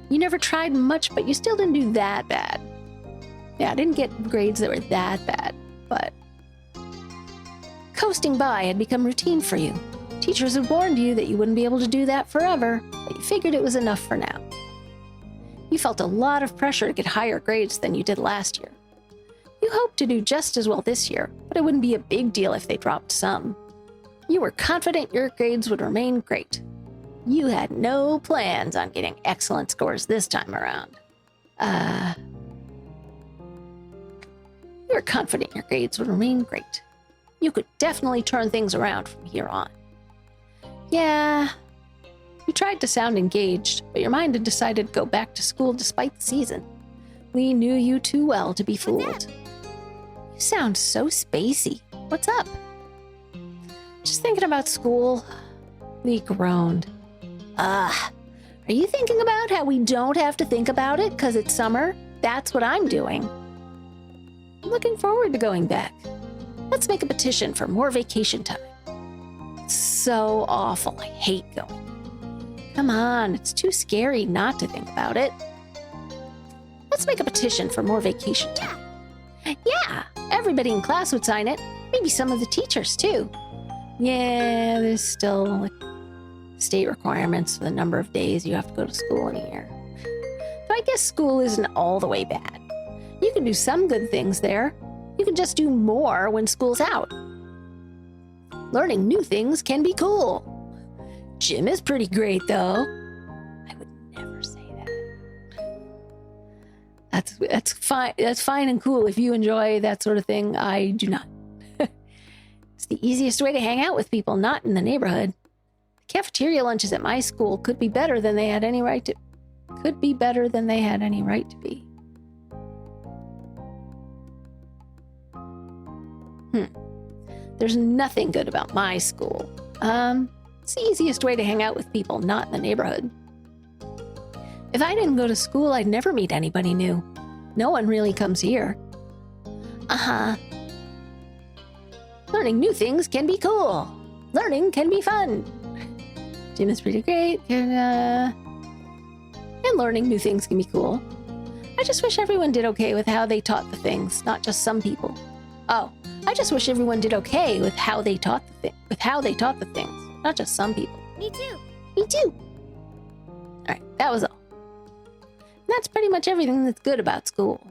You never tried much, but you still didn't do that bad. Yeah, I didn't get grades that were that bad, but coasting by had become routine for you. Teachers had warned you that you wouldn't be able to do that forever, but you figured it was enough for now. You felt a lot of pressure to get higher grades than you did last year. You hoped to do just as well this year, but it wouldn't be a big deal if they dropped some. You were confident your grades would remain great. You had no plans on getting excellent scores this time around. You were confident your grades would remain great. You could definitely turn things around from here on. Yeah, you tried to sound engaged, but your mind had decided to go back to school despite the season. We knew you too well to be fooled. You sound so spacey. What's up? Just thinking about school. Lee groaned. Are you thinking about how we don't have to think about it because it's summer? That's what I'm doing. I'm looking forward to going back. Let's make a petition for more vacation time. It's so awful. I hate going. Come on, it's too scary not to think about it. Let's make a petition for more vacation time. Yeah, everybody in class would sign it. Maybe some of the teachers too. Yeah, there's still state requirements for the number of days you have to go to school in a year. But I guess school isn't all the way bad. You can do some good things there. You can just do more when school's out. Learning new things can be cool. Gym is pretty great, though. I would never say that. That's fine. That's fine and cool if you enjoy that sort of thing. I do not. It's the easiest way to hang out with people not in the neighborhood. The cafeteria lunches at my school could be better than they had any right to. Could be better than they had any right to be. There's nothing good about my school. It's the easiest way to hang out with people not in the neighborhood. If I didn't go to school, I'd never meet anybody new. No one really comes here. Learning new things can be cool. Learning can be fun. Gym is pretty great. And learning new things can be cool. I just wish everyone did okay with how they taught the things, not just some people. I just wish everyone did okay with how they taught the things, not just some people. Me too. Me too. All right, that was all. And that's pretty much everything that's good about school.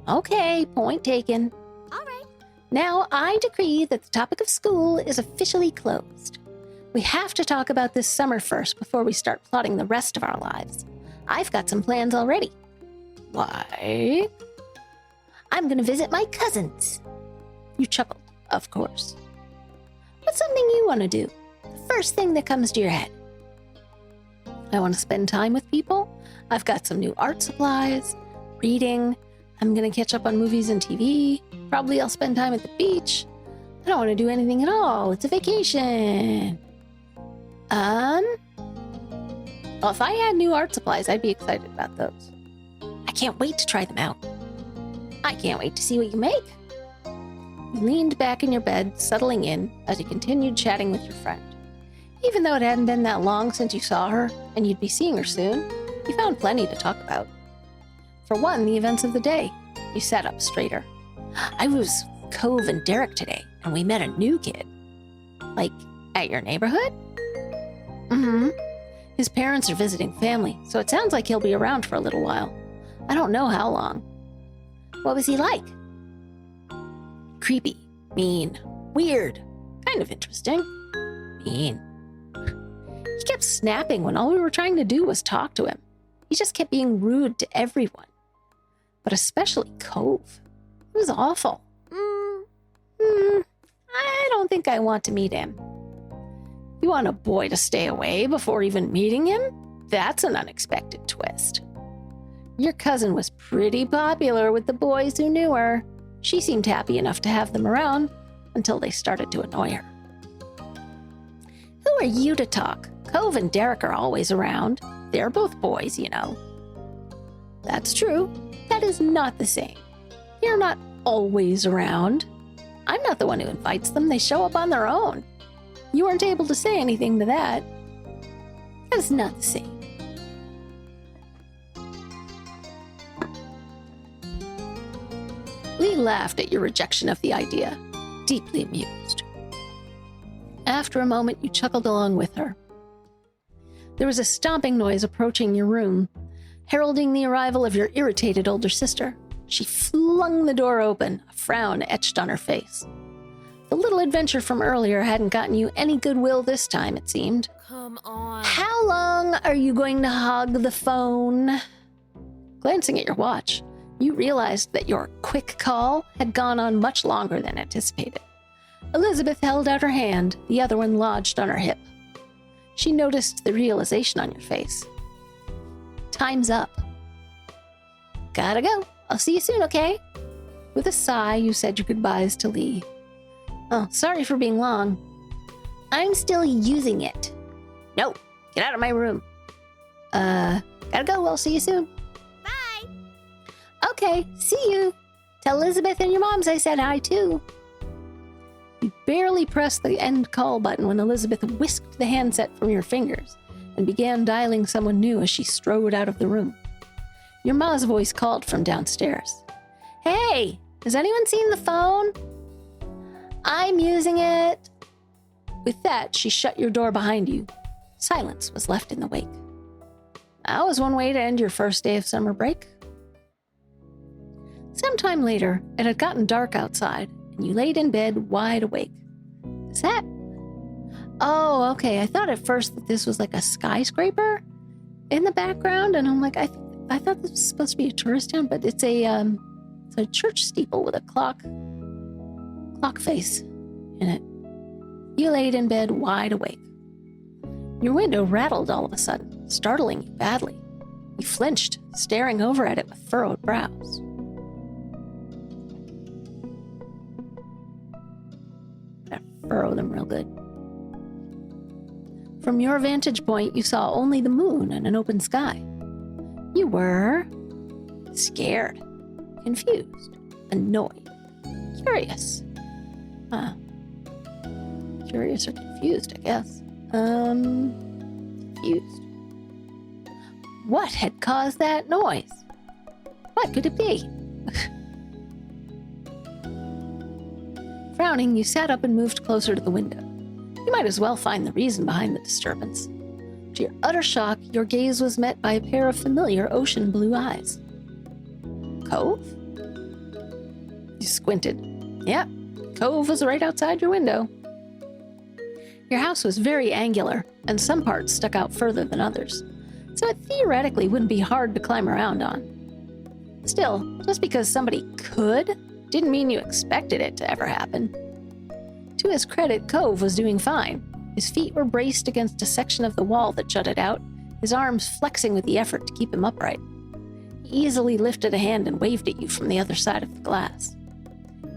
Okay, point taken. All right. Now I decree that the topic of school is officially closed. We have to talk about this summer first before we start plotting the rest of our lives. I've got some plans already. Why? I'm going to visit my cousins. You chuckled, of course. What's something you want to do? The first thing that comes to your head. I want to spend time with people. I've got some new art supplies, reading. I'm going to catch up on movies and TV. Probably I'll spend time at the beach. I don't want to do anything at all. It's a vacation. Well, if I had new art supplies, I'd be excited about those. I can't wait to try them out. I can't wait to see what you make. You leaned back in your bed, settling in as you continued chatting with your friend. Even though it hadn't been that long since you saw her, and you'd be seeing her soon, you found plenty to talk about. For one, the events of the day. You sat up straighter. I was with Cove and Derek today, and we met a new kid. Like, at your neighborhood? Mm-hmm. His parents are visiting family, so it sounds like he'll be around for a little while. I don't know how long. What was he like? Creepy, mean, weird, kind of interesting. Mean. He kept snapping when all we were trying to do was talk to him. He just kept being rude to everyone. But especially Cove. It was awful. I don't think I want to meet him. You want a boy to stay away before even meeting him? That's an unexpected twist. Your cousin was pretty popular with the boys who knew her. She seemed happy enough to have them around until they started to annoy her. Who are you to talk? Cove and Derek are always around. They're both boys, you know. That's true. That is not the same. You're not always around. I'm not the one who invites them. They show up on their own. You weren't able to say anything to that. That's not the same. Lee laughed at your rejection of the idea, deeply amused. After a moment, you chuckled along with her. There was a stomping noise approaching your room, heralding the arrival of your irritated older sister. She flung the door open, a frown etched on her face. The little adventure from earlier hadn't gotten you any goodwill this time, it seemed. Come on. How long are you going to hog the phone? Glancing at your watch, you realized that your quick call had gone on much longer than anticipated. Elizabeth held out her hand, the other one lodged on her hip. She noticed the realization on your face. Time's up. Gotta go. I'll see you soon, okay? With a sigh, you said your goodbyes to Lee. Oh, sorry for being long. I'm still using it. No, get out of my room. Gotta go. I'll see you soon. Bye. Okay, see you. Tell Elizabeth and your moms I said hi too. You barely pressed the end call button when Elizabeth whisked the handset from your fingers and began dialing someone new as she strode out of the room. Your ma's voice called from downstairs. Hey, has anyone seen the phone? I'm using it. With that, she shut your door behind you. Silence was left in the wake. That was one way to end your first day of summer break. Sometime later, it had gotten dark outside, and you laid in bed wide awake. Is that... Oh, okay. I thought at first that this was like a skyscraper in the background, and I'm like, I thought this was supposed to be a tourist town, but it's a church steeple with a clock face in it. You laid in bed wide awake. Your window rattled all of a sudden, startling you badly. You flinched, staring over at it with furrowed brows. Gotta furrow them real good. From your vantage point, you saw only the moon and an open sky. You were scared, confused, annoyed, curious. Curious or confused, I guess. Confused. What had caused that noise? What could it be? Frowning, you sat up and moved closer to the window. You might as well find the reason behind the disturbance. To your utter shock, your gaze was met by a pair of familiar ocean blue eyes. Cove? You squinted. Yeah, Cove was right outside your window. Your house was very angular, and some parts stuck out further than others, so it theoretically wouldn't be hard to climb around on. Still, just because somebody could, didn't mean you expected it to ever happen. To his credit, Cove was doing fine. His feet were braced against a section of the wall that jutted out, his arms flexing with the effort to keep him upright. He easily lifted a hand and waved at you from the other side of the glass.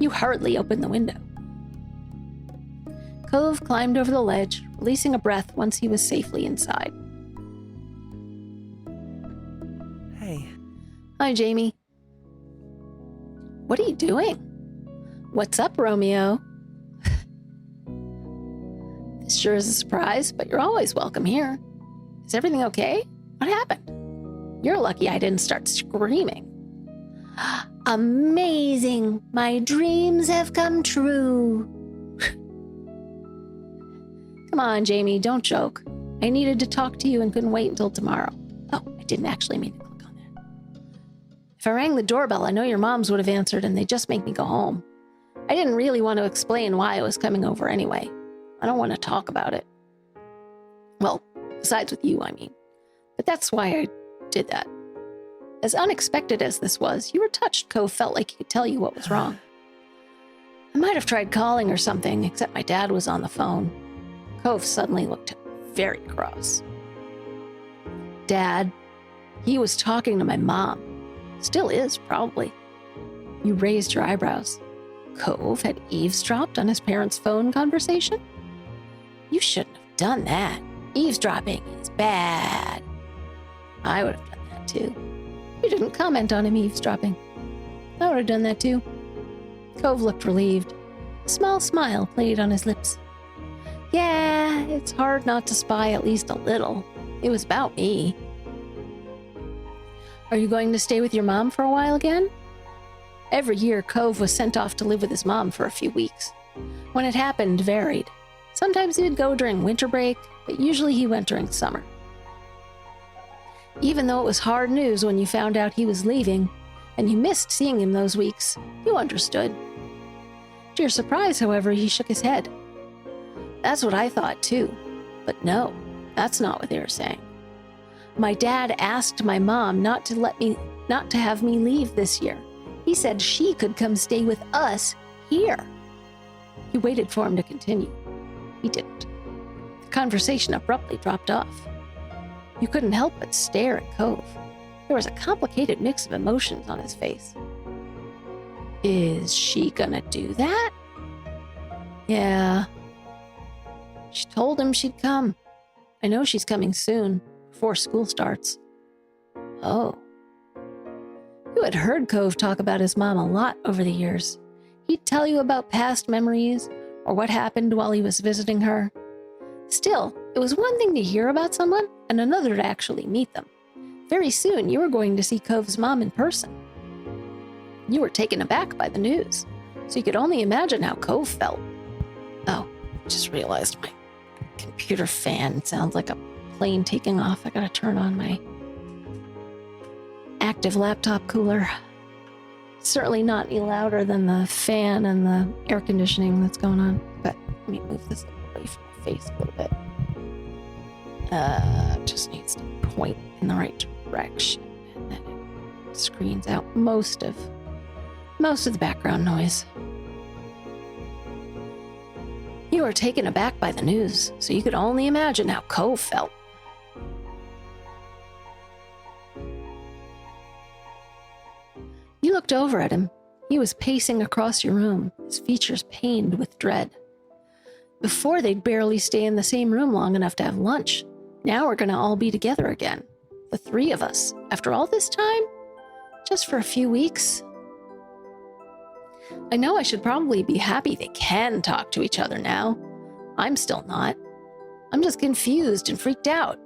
You hurriedly opened the window. Cove climbed over the ledge, releasing a breath once he was safely inside. Hey. Hi, Jamie. What are you doing? What's up, Romeo? This sure is a surprise, but you're always welcome here. Is everything okay? What happened? You're lucky I didn't start screaming. Amazing! My dreams have come true. Come on, Jamie, don't joke. I needed to talk to you and couldn't wait until tomorrow. Oh, I didn't actually mean to click on that. If I rang the doorbell, I know your moms would have answered and they'd just make me go home. I didn't really want to explain why I was coming over anyway. I don't want to talk about it. Well, besides with you, I mean. But that's why I did that. As unexpected as this was, you were touched Cove felt like he could tell you what was wrong. I might have tried calling or something, except my dad was on the phone. Cove suddenly looked very cross. Dad, he was talking to my mom. Still is, probably. You raised your eyebrows. Cove had eavesdropped on his parents' phone conversation? You shouldn't have done that. Eavesdropping is bad. I would have done that too. You didn't comment on him eavesdropping. I would have done that too. Cove looked relieved. A small smile played on his lips. Yeah, it's hard not to spy at least a little. It was about me. Are you going to stay with your mom for a while again? Every year, Cove was sent off to live with his mom for a few weeks. When it happened, varied. Sometimes he would go during winter break, but usually he went during summer. Even though it was hard news when you found out he was leaving, and you missed seeing him those weeks, you understood. To your surprise, however, he shook his head. That's what I thought too. But no, that's not what they were saying. My dad asked my mom not to have me leave this year. He said she could come stay with us here. He waited for him to continue. He didn't. The conversation abruptly dropped off. You couldn't help but stare at Cove. There was a complicated mix of emotions on his face. Is she gonna do that? Yeah. She told him she'd come. I know she's coming soon, before school starts. Oh. You had heard Cove talk about his mom a lot over the years. He'd tell you about past memories or what happened while he was visiting her. Still, it was one thing to hear about someone and another to actually meet them. Very soon, you were going to see Cove's mom in person. You were taken aback by the news, so you could only imagine how Cove felt. Oh, just realized my computer fan sounds like a plane taking off. I gotta turn on my active laptop cooler. It's certainly not any louder than the fan and the air conditioning that's going on. But let me move this away from my face a little bit. Just needs to point in the right direction, and then it screens out most of the background noise. You were taken aback by the news, so you could only imagine how Cove felt. You looked over at him. He was pacing across your room, his features pained with dread. Before, they'd barely stay in the same room long enough to have lunch. Now we're gonna all be together again. The three of us. After all this time? Just for a few weeks? I know I should probably be happy they can talk to each other now. I'm still not. I'm just confused and freaked out.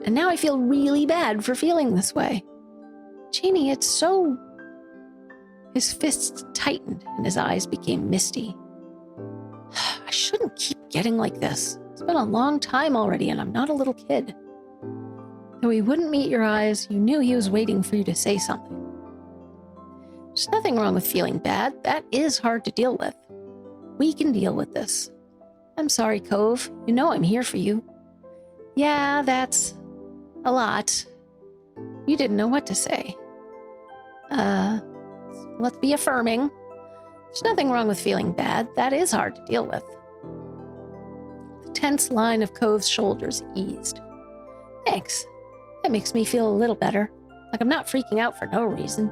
And now I feel really bad for feeling this way. Janie, it's so... His fists tightened and his eyes became misty. I shouldn't keep getting like this. It's been a long time already and I'm not a little kid. Though he wouldn't meet your eyes, you knew he was waiting for you to say something. There's nothing wrong with feeling bad. That is hard to deal with. We can deal with this. I'm sorry, Cove. You know I'm here for you. Yeah, that's a lot. You didn't know what to say. Let's be affirming. There's nothing wrong with feeling bad. That is hard to deal with. The tense line of Cove's shoulders eased. Thanks. That makes me feel a little better. Like I'm not freaking out for no reason.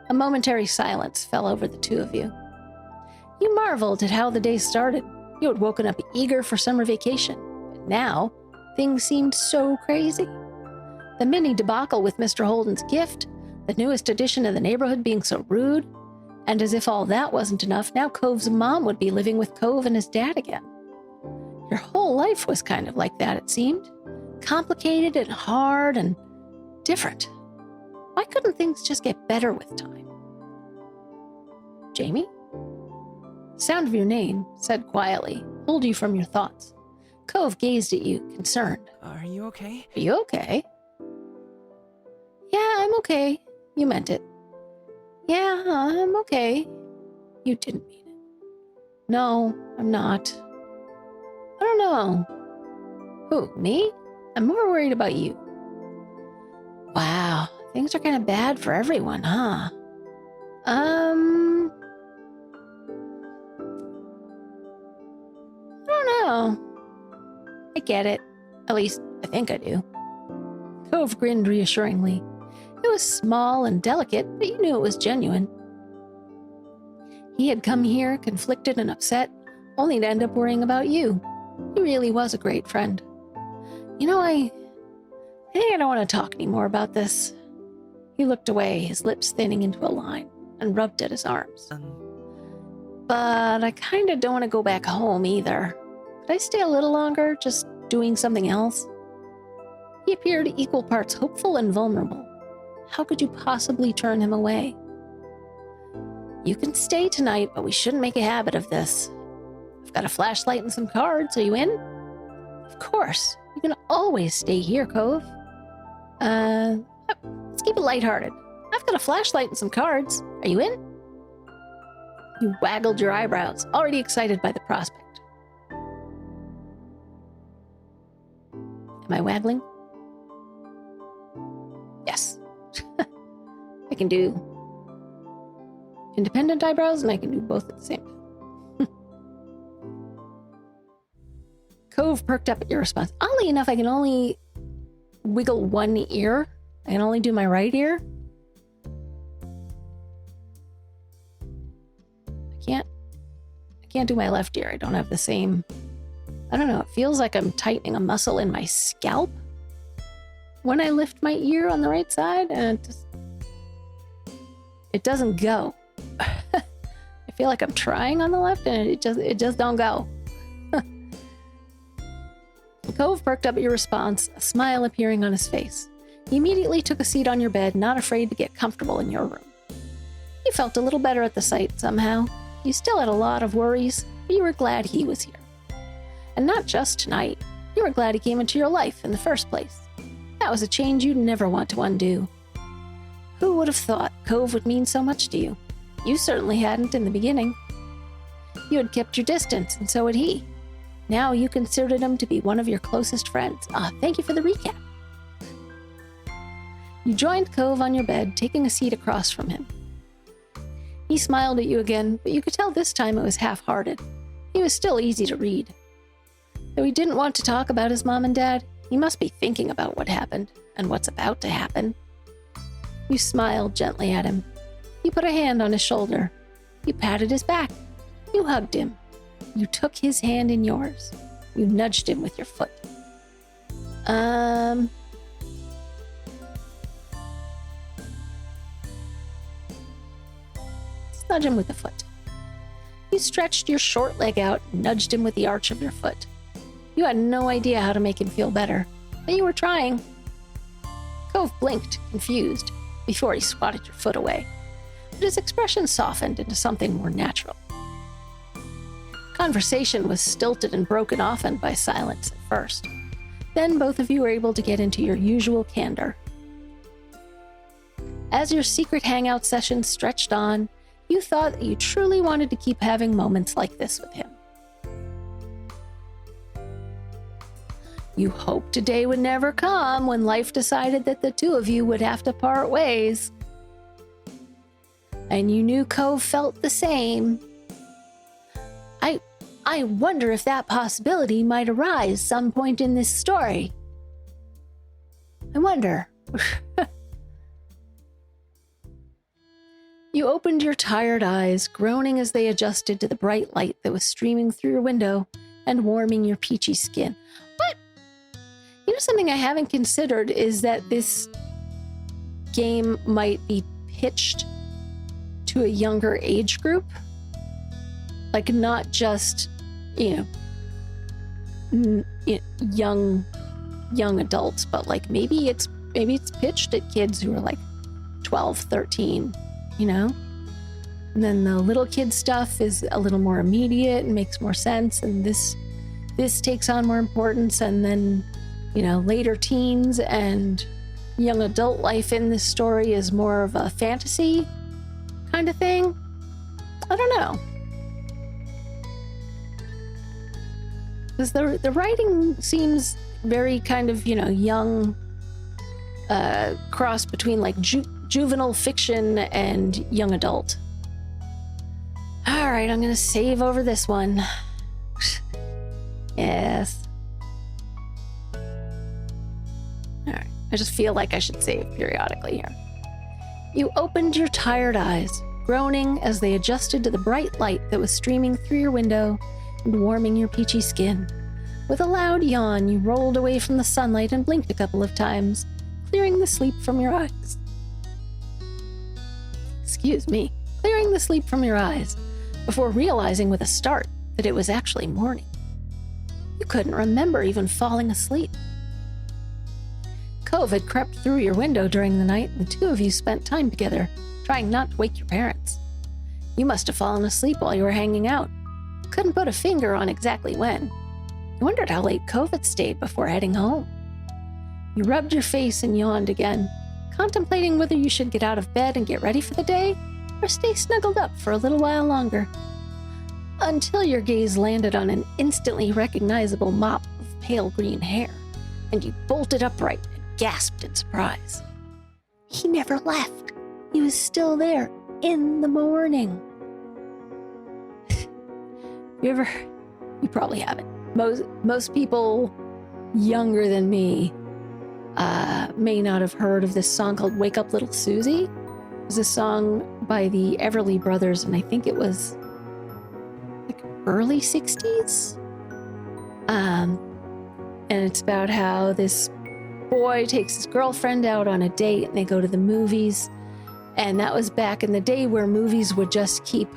A momentary silence fell over the two of you. You marveled at how the day started. You had woken up eager for summer vacation. But now, things seemed so crazy. The mini debacle with Mr. Holden's gift, the newest addition of the neighborhood being so rude, and as if all that wasn't enough, now Cove's mom would be living with Cove and his dad again. Your whole life was kind of like that, it seemed. Complicated and hard and different. Why couldn't things just get better with time? Jamie? The sound of your name, said quietly, pulled you from your thoughts. Cove gazed at you, concerned. Are you okay? Are you okay? Yeah, I'm okay. You meant it. Yeah, I'm okay. You didn't mean it. No, I'm not. I don't know. Who, me? I'm more worried about you. Wow, things are kind of bad for everyone, huh? I don't know. I get it. At least, I think I do. Cove grinned reassuringly. It was small and delicate, but you knew it was genuine. He had come here, conflicted and upset, only to end up worrying about you. He really was a great friend. You know, I think I don't want to talk anymore about this. He looked away, his lips thinning into a line, and rubbed at his arms. But I kind of don't want to go back home either. Could I stay a little longer, just doing something else? He appeared equal parts hopeful and vulnerable. How could you possibly turn him away? You can stay tonight, but we shouldn't make a habit of this. I've got a flashlight and some cards. Are you in? Of course. You can always stay here, Cove. Let's keep it lighthearted. I've got a flashlight and some cards. Are you in? You waggled your eyebrows, already excited by the prospect. Am I waggling? Yes. I can do independent eyebrows, and I can do both at the same time. Cove perked up at your response. Oddly enough, I can only wiggle one ear. I can only do my right ear. I can't do my left ear. I don't have the same... I don't know. It feels like I'm tightening a muscle in my scalp when I lift my ear on the right side, and it doesn't go. I feel like I'm trying on the left, and it just don't go. Cove perked up at your response, a smile appearing on his face. He immediately took a seat on your bed, not afraid to get comfortable in your room. You felt a little better at the sight somehow. You still had a lot of worries, but you were glad he was here. And not just tonight. You were glad he came into your life in the first place. That was a change you'd never want to undo. Who would have thought Cove would mean so much to you? You certainly hadn't in the beginning. You had kept your distance, and so had he. Now you considered him to be one of your closest friends. Thank you for the recap. You joined Cove on your bed, taking a seat across from him. He smiled at you again, but you could tell this time it was half-hearted. He was still easy to read. Though he didn't want to talk about his mom and dad, he must be thinking about what happened, and what's about to happen. You smiled gently at him. You put a hand on his shoulder. You patted his back. You hugged him. You took his hand in yours. You nudged him with your foot. Nudge him with the foot. You stretched your short leg out and nudged him with the arch of your foot. You had no idea how to make him feel better, but you were trying. Cove blinked, confused, before he swatted your foot away, but his expression softened into something more natural. Conversation was stilted and broken often by silence at first. Then both of you were able to get into your usual candor. As your secret hangout session stretched on, you thought that you truly wanted to keep having moments like this with him. You hoped a day would never come when life decided that the two of you would have to part ways. And you knew Cove felt the same. I wonder if that possibility might arise some point in this story. I wonder. You opened your tired eyes, groaning as they adjusted to the bright light that was streaming through your window and warming your peachy skin. But, you know, something I haven't considered is that this game might be pitched to a younger age group. Like, not just, young adults, but like maybe it's pitched at kids who are like 12, 13. And then the little kid stuff is a little more immediate and makes more sense, and this takes on more importance, and then later teens and young adult life in this story is more of a fantasy kind of thing. I don't know, because the writing seems very kind of young, cross between like juvenile fiction and young adult. All right, I'm gonna save over this one. Yes. I just feel like I should save periodically here. You opened your tired eyes, groaning as they adjusted to the bright light that was streaming through your window and warming your peachy skin. With a loud yawn, you rolled away from the sunlight and blinked a couple of times, clearing the sleep from your eyes. Clearing the sleep from your eyes, before realizing with a start that it was actually morning. You couldn't remember even falling asleep. Cove had crept through your window during the night, and the two of you spent time together, trying not to wake your parents. You must have fallen asleep while you were hanging out. Couldn't put a finger on exactly when. You wondered how late Cove had stayed before heading home. You rubbed your face and yawned again, contemplating whether you should get out of bed and get ready for the day, or stay snuggled up for a little while longer. Until your gaze landed on an instantly recognizable mop of pale green hair, and you bolted upright and gasped in surprise. He never left. He was still there in the morning. You probably haven't. Most people younger than me may not have heard of this song called Wake Up Little Susie. It was a song by the Everly Brothers, and I think it was like early 60s. And it's about how this boy takes his girlfriend out on a date and they go to the movies. And that was back in the day where movies would just keep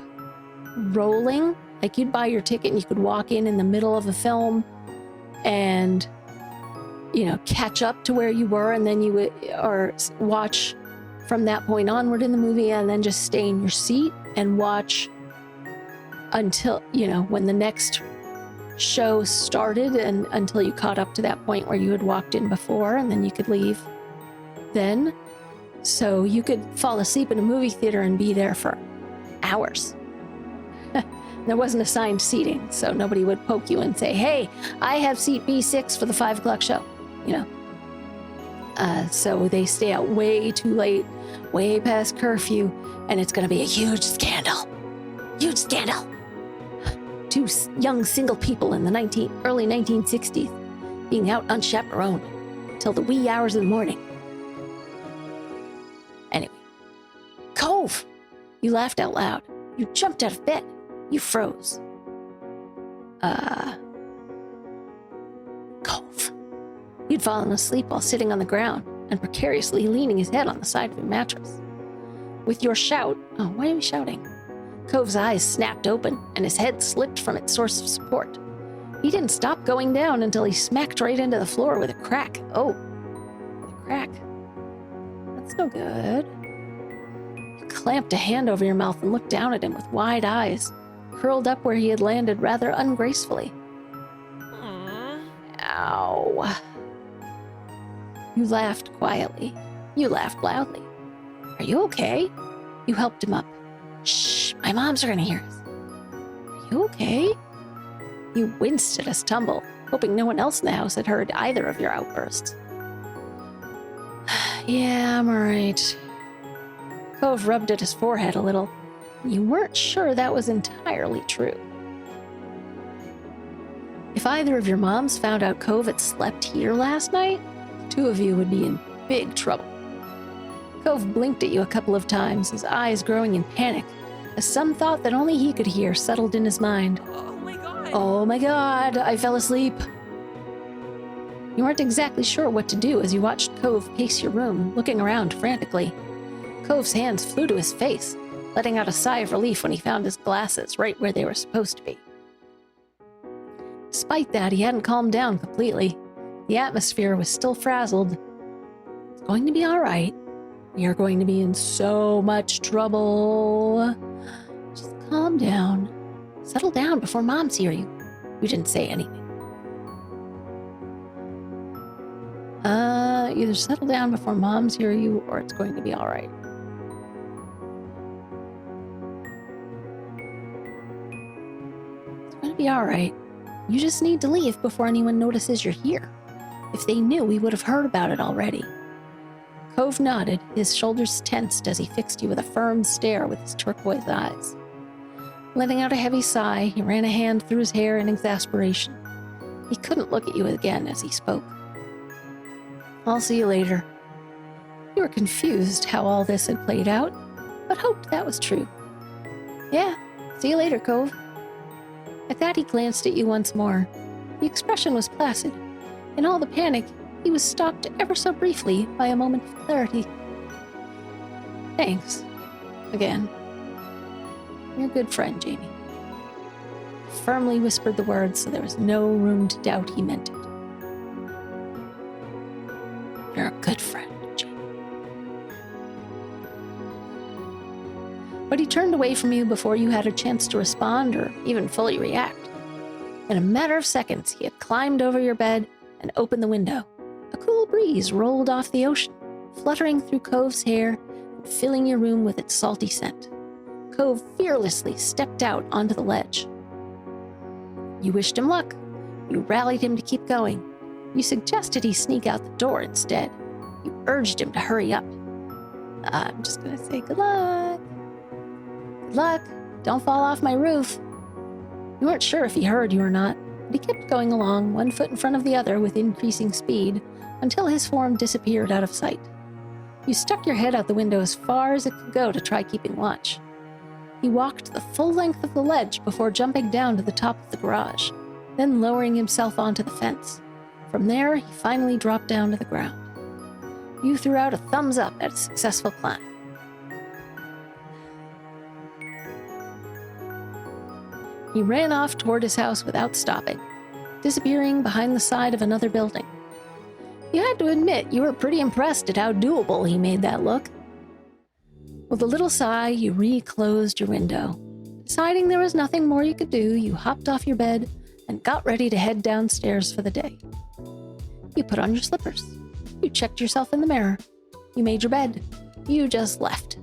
rolling. Like you'd buy your ticket and you could walk in the middle of a film and, catch up to where you were, and then you would, or watch from that point onward in the movie, and then just stay in your seat and watch until, when the next show started, and until you caught up to that point where you had walked in before, and then you could leave then. So you could fall asleep in a movie theater and be there for hours. There wasn't assigned seating, so nobody would poke you and say, hey, I have seat B6 for the 5 o'clock show, So they stay out way too late, way past curfew, and it's going to be a huge scandal. Huge scandal. Two young single people in the early 1960s being out unchaperoned till the wee hours of the morning. Anyway, Cove! You laughed out loud. You jumped out of bed. You froze. Cove. You'd fallen asleep while sitting on the ground and precariously leaning his head on the side of your mattress. With your shout, why are we shouting? Cove's eyes snapped open and his head slipped from its source of support. He didn't stop going down until he smacked right into the floor with a crack. Oh, the crack. That's no good. You clamped a hand over your mouth and looked down at him with wide eyes, curled up where he had landed rather ungracefully. Ow. You laughed quietly. You laughed loudly. Are you okay? You helped him up. Shh, my moms are gonna hear us. Are you okay? You winced at his tumble, hoping no one else in the house had heard either of your outbursts. Yeah, I'm alright. Cove rubbed at his forehead a little. You weren't sure that was entirely true. If either of your moms found out Cove had slept here last night, the two of you would be in big trouble. Cove blinked at you a couple of times, his eyes growing in panic, as some thought that only he could hear settled in his mind. Oh my god! Oh my god, I fell asleep. You weren't exactly sure what to do as you watched Cove pace your room, looking around frantically. Cove's hands flew to his face, letting out a sigh of relief when he found his glasses right where they were supposed to be. Despite that, he hadn't calmed down completely. The atmosphere was still frazzled. It's going to be all right. We are going to be in so much trouble. Just calm down. Settle down before moms hear you. You didn't say anything. Either settle down before moms hear you, or it's going to be all right. It's going to be all right. You just need to leave before anyone notices you're here. If they knew, we would have heard about it already. Cove nodded, his shoulders tensed as he fixed you with a firm stare with his turquoise eyes. Letting out a heavy sigh, he ran a hand through his hair in exasperation. He couldn't look at you again as he spoke. I'll see you later. You were confused how all this had played out, but hoped that was true. Yeah, see you later, Cove. At that, he glanced at you once more. The expression was placid. In all the panic, he was stopped ever so briefly by a moment of clarity. Thanks. Again. You're a good friend, Jamie. He firmly whispered the words so there was no room to doubt he meant it. You're a good friend, Jamie. But he turned away from you before you had a chance to respond or even fully react. In a matter of seconds, he had climbed over your bed and opened the window. A cool breeze rolled off the ocean, fluttering through Cove's hair and filling your room with its salty scent. Cove fearlessly stepped out onto the ledge. You wished him luck. You rallied him to keep going. You suggested he sneak out the door instead. You urged him to hurry up. I'm just going to say good luck. Good luck. Don't fall off my roof. You weren't sure if he heard you or not, but he kept going along, one foot in front of the other with increasing speed, until his form disappeared out of sight. You stuck your head out the window as far as it could go to try keeping watch. He walked the full length of the ledge before jumping down to the top of the garage, then lowering himself onto the fence. From there, he finally dropped down to the ground. You threw out a thumbs up at a successful climb. He ran off toward his house without stopping, disappearing behind the side of another building. You had to admit you were pretty impressed at how doable he made that look. With a little sigh, you reclosed your window. Deciding there was nothing more you could do, you hopped off your bed and got ready to head downstairs for the day. You put on your slippers. You checked yourself in the mirror. You made your bed. You just left.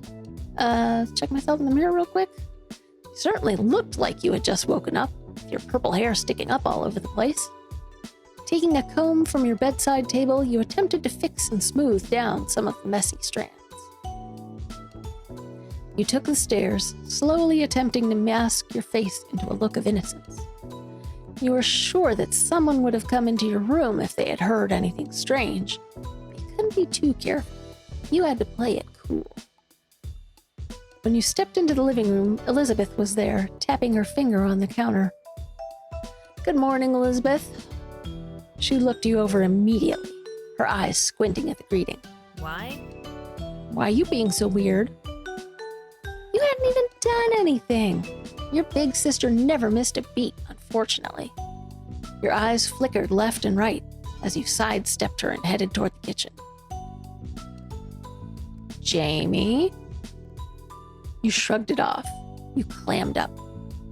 Check myself in the mirror real quick. You certainly looked like you had just woken up, with your purple hair sticking up all over the place. Taking a comb from your bedside table, you attempted to fix and smooth down some of the messy strands. You took the stairs, slowly attempting to mask your face into a look of innocence. You were sure that someone would have come into your room if they had heard anything strange. You couldn't be too careful. You had to play it cool. When you stepped into the living room, Elizabeth was there, tapping her finger on the counter. Good morning, Elizabeth. She looked you over immediately, her eyes squinting at the greeting. Why? Why are you being so weird? You hadn't even done anything. Your big sister never missed a beat, unfortunately. Your eyes flickered left and right as you sidestepped her and headed toward the kitchen. Jamie? You shrugged it off. You clammed up.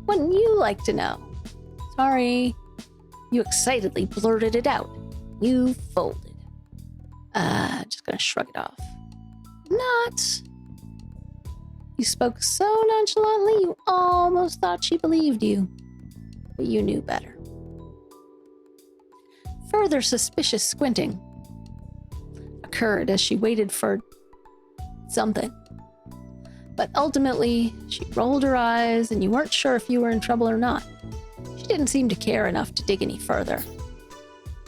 Wouldn't you like to know? Sorry. You excitedly blurted it out. You folded. Just gonna shrug it off. Not. You spoke so nonchalantly you almost thought she believed you. But you knew better. Further suspicious squinting occurred as she waited for something. But ultimately, she rolled her eyes and you weren't sure if you were in trouble or not. She didn't seem to care enough to dig any further.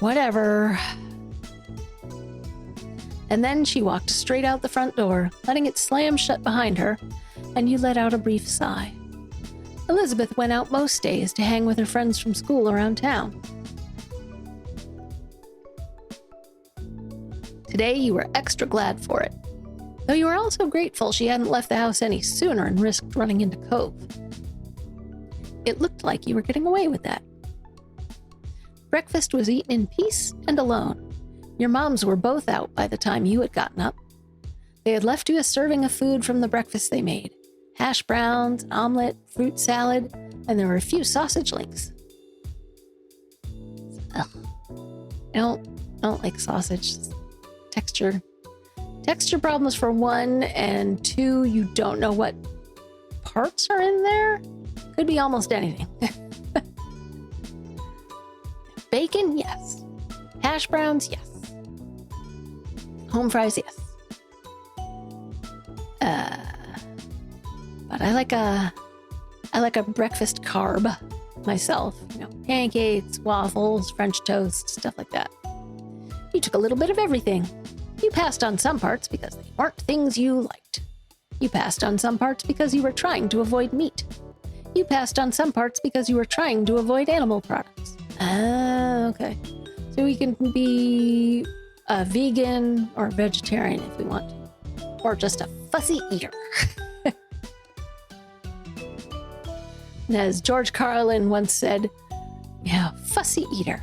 Whatever. And then she walked straight out the front door, letting it slam shut behind her, and you let out a brief sigh. Elizabeth went out most days to hang with her friends from school around town. Today you were extra glad for it, though you were also grateful she hadn't left the house any sooner and risked running into Cove. It looked like you were getting away with that. Breakfast was eaten in peace and alone. Your moms were both out by the time you had gotten up. They had left you a serving of food from the breakfast they made. Hash browns, an omelet, fruit salad, and there were a few sausage links. Ugh. I don't like sausage. Texture problems for one, and two, you don't know what parts are in there. Could be almost anything. Bacon, yes. Hash browns, yes. Home fries, yes. But I like a breakfast carb myself. Pancakes, waffles, French toast, stuff like that. You took a little bit of everything. You passed on some parts because they weren't things you liked. You passed on some parts because you were trying to avoid meat. You passed on some parts because you were trying to avoid animal products. Ah, okay. So we can be a vegan or vegetarian if we want to. Or just a fussy eater. And as George Carlin once said, yeah, fussy eater.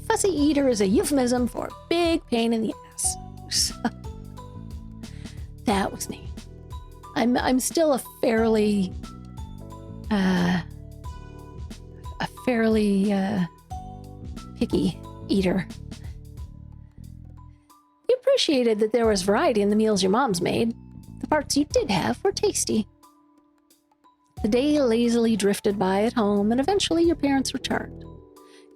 Fussy eater is a euphemism for a big pain in the ass. That was me. I'm still a fairly picky eater. You appreciated that there was variety in the meals your moms made. The parts you did have were tasty. The day lazily drifted by at home, and eventually your parents returned.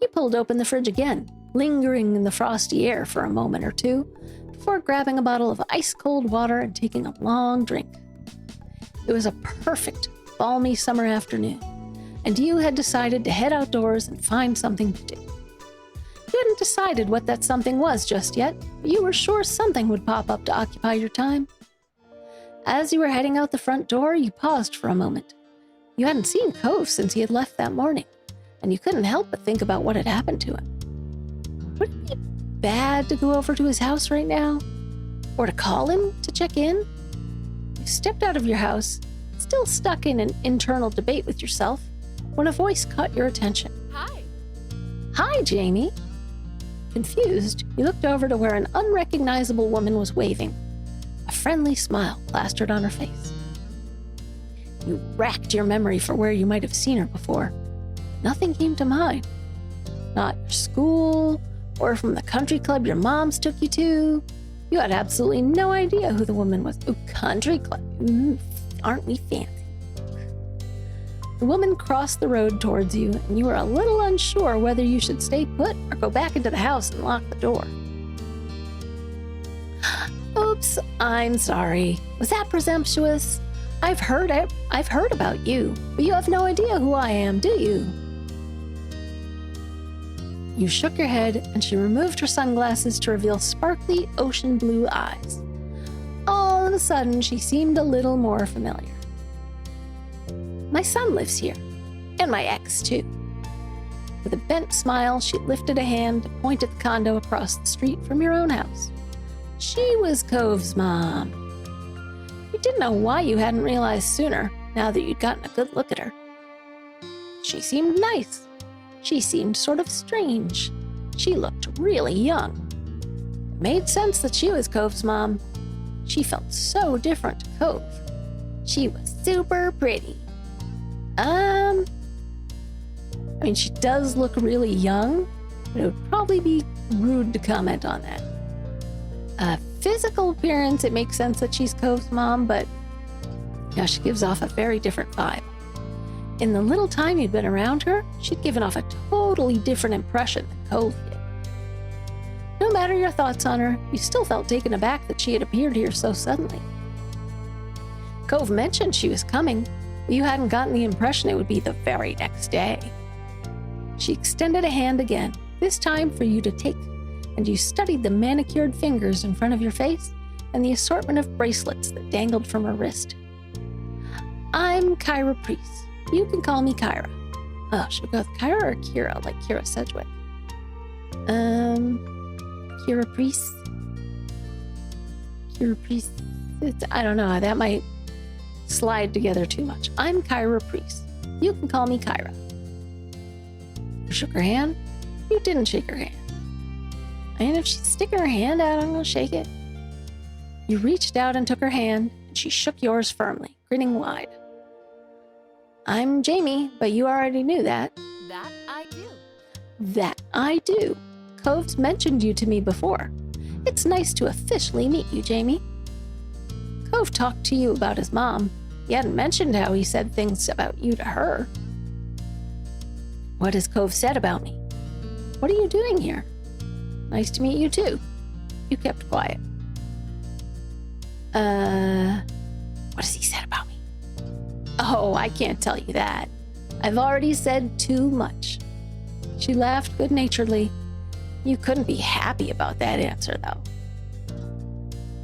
You pulled open the fridge again, lingering in the frosty air for a moment or two, before grabbing a bottle of ice-cold water and taking a long drink. It was a perfect, balmy summer afternoon, and you had decided to head outdoors and find something to do. You hadn't decided what that something was just yet, but you were sure something would pop up to occupy your time. As you were heading out the front door, you paused for a moment. You hadn't seen Cove since he had left that morning, and you couldn't help but think about what had happened to him. Would it be bad to go over to his house right now? Or to call him to check in? You stepped out of your house, still stuck in an internal debate with yourself, when a voice caught your attention. Hi. Hi, Jamie. Confused, you looked over to where an unrecognizable woman was waving. A friendly smile plastered on her face. You racked your memory for where you might have seen her before. Nothing came to mind. Not your school, or from the country club your moms took you to. You had absolutely no idea who the woman was. Ooh, country club. Ooh, aren't we fancy? The woman crossed the road towards you, and you were a little unsure whether you should stay put or go back into the house and lock the door. Oops, I'm sorry. Was that presumptuous? I've heard about you, but you have no idea who I am, do you? You shook your head, and she removed her sunglasses to reveal sparkly ocean blue eyes. All of a sudden, she seemed a little more familiar. My son lives here, and my ex, too. With a bent smile, she lifted a hand to point at the condo across the street from your own house. She was Cove's mom. You didn't know why you hadn't realized sooner, now that you'd gotten a good look at her. She seemed nice. She seemed sort of strange. She looked really young. It made sense that she was Cove's mom. She felt so different to Cove. She was super pretty. She does look really young, but it would probably be rude to comment on that. Physical appearance, it makes sense that she's Cove's mom, but she gives off a very different vibe. In the little time you'd been around her, she'd given off a totally different impression than Cove did. No matter your thoughts on her, you still felt taken aback that she had appeared here so suddenly. Cove mentioned she was coming, but you hadn't gotten the impression it would be the very next day. She extended a hand again, this time for you to take, and you studied the manicured fingers in front of your face and the assortment of bracelets that dangled from her wrist. I'm Kyra Priest. You can call me Kyra. Oh, should we go with Kyra or Kira, like Kira Sedgwick? Kira Priest? Kira Priest? I don't know, that might slide together too much. I'm Kyra Priest. You can call me Kyra. You shook her hand? You didn't shake her hand. And if she's sticking her hand out, I'm gonna shake it. You reached out and took her hand, and she shook yours firmly, grinning wide. I'm Jamie, but you already knew that. That I do. That I do. Cove's mentioned you to me before. It's nice to officially meet you, Jamie. Cove talked to you about his mom. He hadn't mentioned how he said things about you to her. What has Cove said about me? What are you doing here? Nice to meet you too. You kept quiet. What has he said about me? Oh, I can't tell you that. I've already said too much. She laughed good-naturedly. You couldn't be happy about that answer, though.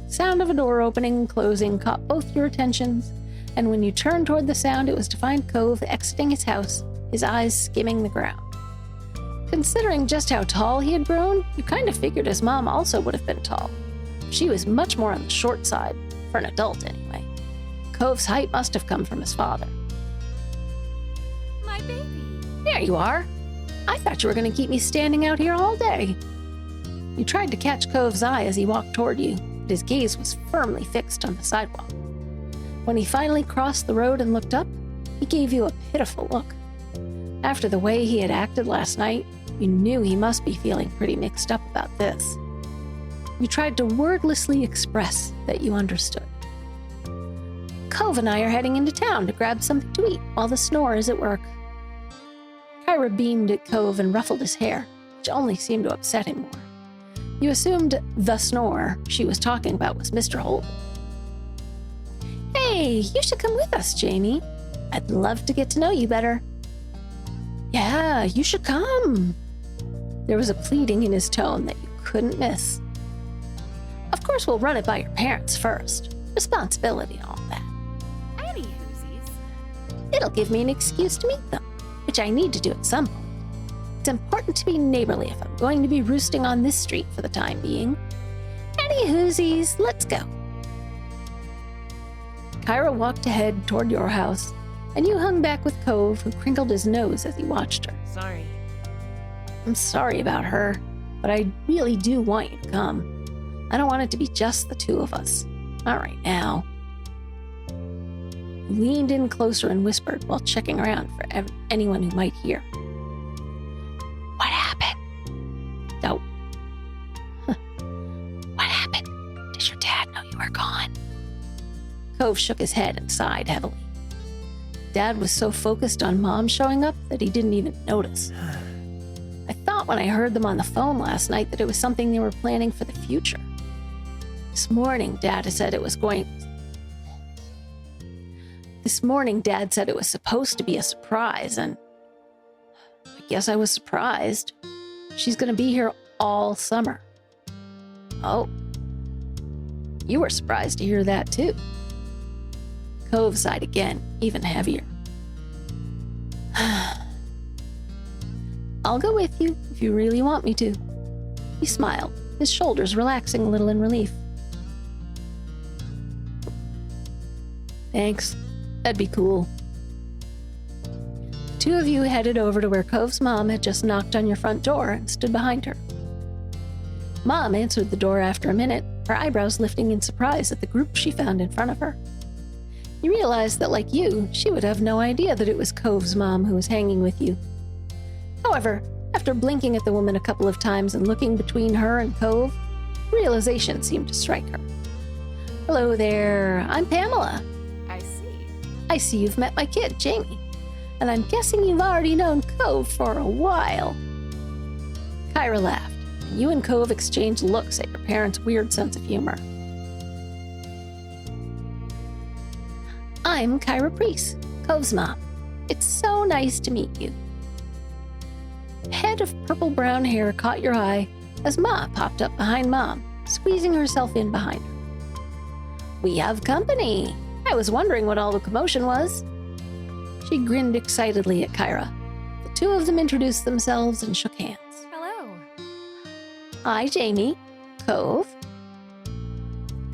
Sound of a door opening and closing caught both your attentions, and when you turned toward the sound, it was to find Cove exiting his house, his eyes skimming the ground. Considering just how tall he had grown, you kind of figured his mom also would have been tall. She was much more on the short side, for an adult anyway. Cove's height must have come from his father. My baby. There you are. I thought you were going to keep me standing out here all day. You tried to catch Cove's eye as he walked toward you, but his gaze was firmly fixed on the sidewalk. When he finally crossed the road and looked up, he gave you a pitiful look. After the way he had acted last night, you knew he must be feeling pretty mixed up about this. You tried to wordlessly express that you understood. Cove and I are heading into town to grab something to eat while the snore is at work. Kyra beamed at Cove and ruffled his hair, which only seemed to upset him more. You assumed the snore she was talking about was Mr. Holt. Hey, you should come with us, Jamie. I'd love to get to know you better. Yeah, you should come. There was a pleading in his tone that you couldn't miss. Of course, we'll run it by your parents first. Responsibility and all that. Any whoosies. It'll give me an excuse to meet them, which I need to do at some point. It's important to be neighborly if I'm going to be roosting on this street for the time being. Any whoosies, let's go. Kyra walked ahead toward your house, and you hung back with Cove, who crinkled his nose as he watched her. Sorry. I'm sorry about her, but I really do want you to come. I don't want it to be just the two of us. Not right now. He leaned in closer and whispered while checking around for anyone who might hear. What happened? Oh. What happened? Did your dad know you were gone? Cove shook his head and sighed heavily. Dad was so focused on Mom showing up that he didn't even notice. I thought when I heard them on the phone last night that it was something they were planning for the future. This morning, Dad said it was supposed to be a surprise, and I guess I was surprised. She's going to be here all summer. Oh. You were surprised to hear that, too. Cove sighed again, even heavier. I'll go with you if you really want me to. He smiled, his shoulders relaxing a little in relief. Thanks. That'd be cool. The two of you headed over to where Cove's mom had just knocked on your front door and stood behind her. Mom answered the door after a minute, her eyebrows lifting in surprise at the group she found in front of her. You realized that, like you, she would have no idea that it was Cove's mom who was hanging with you. However, after blinking at the woman a couple of times and looking between her and Cove, realization seemed to strike her. Hello there, I'm Pamela. I see you've met my kid, Jamie, and I'm guessing you've already known Cove for a while. Kyra laughed, and you and Cove exchanged looks at your parents' weird sense of humor. I'm Kyra Priest, Cove's mom. It's so nice to meet you. A head of purple-brown hair caught your eye as Ma popped up behind Mom, squeezing herself in behind her. We have company. I was wondering what all the commotion was. She grinned excitedly at Kyra. The two of them introduced themselves and shook hands. Hello. Hi, Jamie. Cove.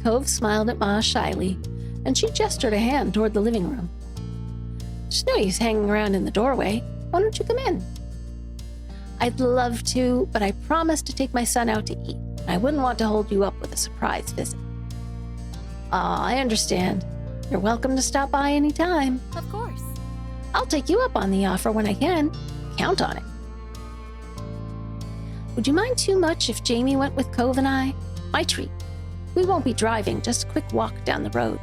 Cove smiled at Ma shyly, and she gestured a hand toward the living room. There's no use hanging around in the doorway. Why don't you come in? I'd love to, but I promised to take my son out to eat. I wouldn't want to hold you up with a surprise visit. I understand. You're welcome to stop by any time. Of course. I'll take you up on the offer when I can. Count on it. Would you mind too much if Jamie went with Cove and I? My treat. We won't be driving, just a quick walk down the road.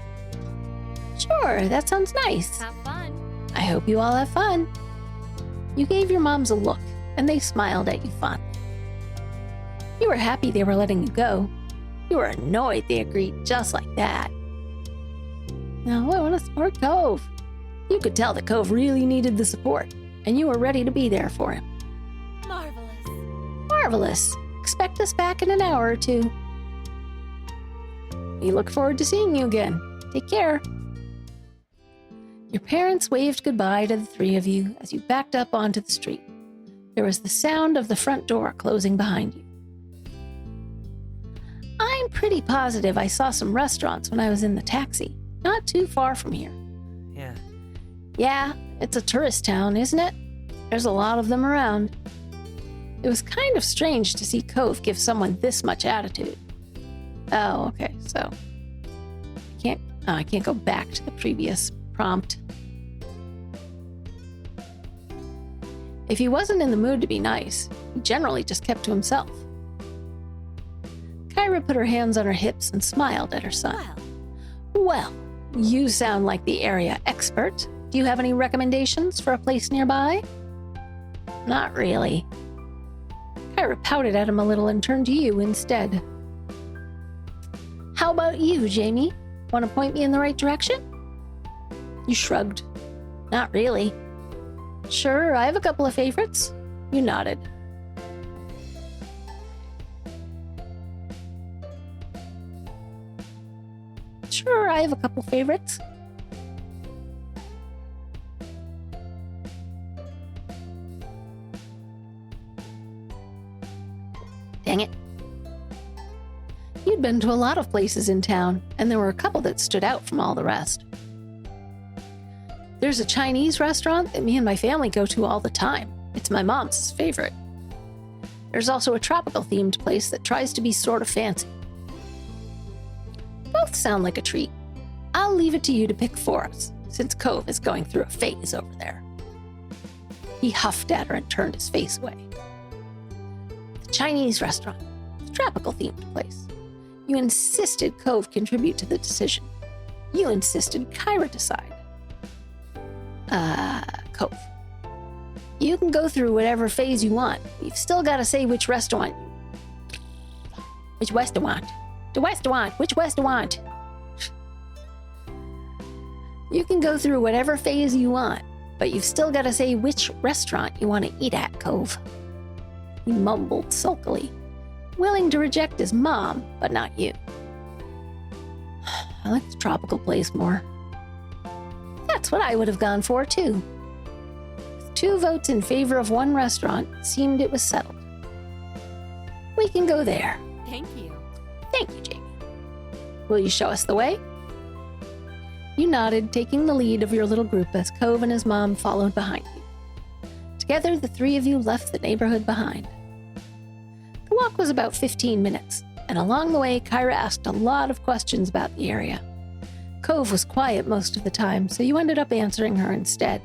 Sure, that sounds nice. Have fun. I hope you all have fun. You gave your moms a look, and they smiled at you fondly. You were happy they were letting you go. You were annoyed they agreed just like that. Now, I want to support Cove. You could tell that Cove really needed the support, and you were ready to be there for him. Marvelous. Marvelous. expect us back in an hour or two. We look forward to seeing you again. Take care. Your parents waved goodbye to the three of you as you backed up onto the street. There was the sound of the front door closing behind you. I'm pretty positive I saw some restaurants when I was in the taxi, not too far from here. Yeah. Yeah, it's a tourist town, isn't it? There's a lot of them around. It was kind of strange to see Cove give someone this much attitude. Oh, okay, so I can't go back to the previous prompt. If he wasn't in the mood to be nice, he generally just kept to himself. Kyra put her hands on her hips and smiled at her son. Well, you sound like the area expert. Do you have any recommendations for a place nearby? Not really. Kyra pouted at him a little and turned to you instead. How about you, Jamie? Want to point me in the right direction? You shrugged. Not really. Sure, I have a couple of favorites. You nodded. Sure, I have a couple favorites. Dang it. You'd been to a lot of places in town, and there were a couple that stood out from all the rest. There's a Chinese restaurant that me and my family go to all the time. It's my mom's favorite. There's also a tropical-themed place that tries to be sort of fancy. Both sound like a treat. I'll leave it to you to pick for us, since Cove is going through a phase over there. He huffed at her and turned his face away. The Chinese restaurant, the tropical-themed place. You insisted Cove contribute to the decision. You insisted Kyra decide. Cove. You can go through whatever phase you want. You've still got to say which restaurant. Which restaurant? The restaurant. Which restaurant? You can go through whatever phase you want, but you've still got to say which restaurant you want to eat at, Cove. He mumbled sulkily, willing to reject his mom, but not you. I like the tropical place more. That's what I would have gone for, too. With 2 votes in favor of one restaurant, it seemed it was settled. We can go there. Thank you. Thank you, Jamie. Will you show us the way? You nodded, taking the lead of your little group as Cove and his mom followed behind you. Together, the 3 of you left the neighborhood behind. The walk was about 15 minutes, and along the way, Kyra asked a lot of questions about the area. Cove was quiet most of the time, so you ended up answering her instead.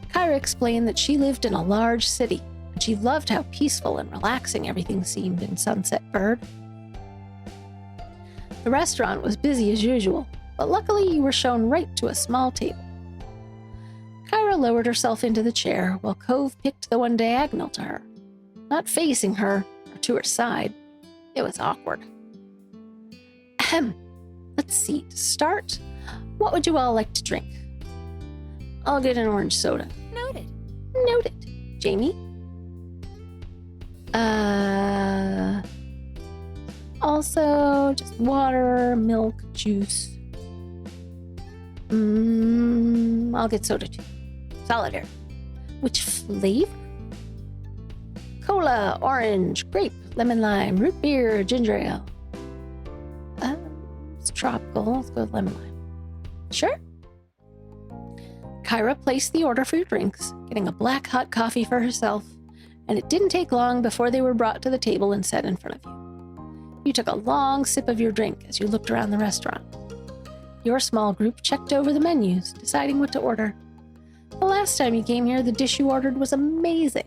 Kyra explained that she lived in a large city, and she loved how peaceful and relaxing everything seemed in Sunset Bird. The restaurant was busy as usual, but luckily you were shown right to a small table. Kyra lowered herself into the chair while Cove picked the one diagonal to her. Not facing her or to her side. It was awkward. Ahem. Let's see, to start, what would you all like to drink? I'll get an orange soda. Noted. Noted. Jamie? Also, just water, milk, juice. I'll get soda too. Solitaire. Which flavor? Cola, orange, grape, lemon lime, root beer, ginger ale. It's tropical. Let's go with lemon lime. Sure. Kyra placed the order for your drinks, getting a black hot coffee for herself, and it didn't take long before they were brought to the table and set in front of you. You took a long sip of your drink as you looked around the restaurant. Your small group checked over the menus, deciding what to order. The last time you came here, the dish you ordered was amazing.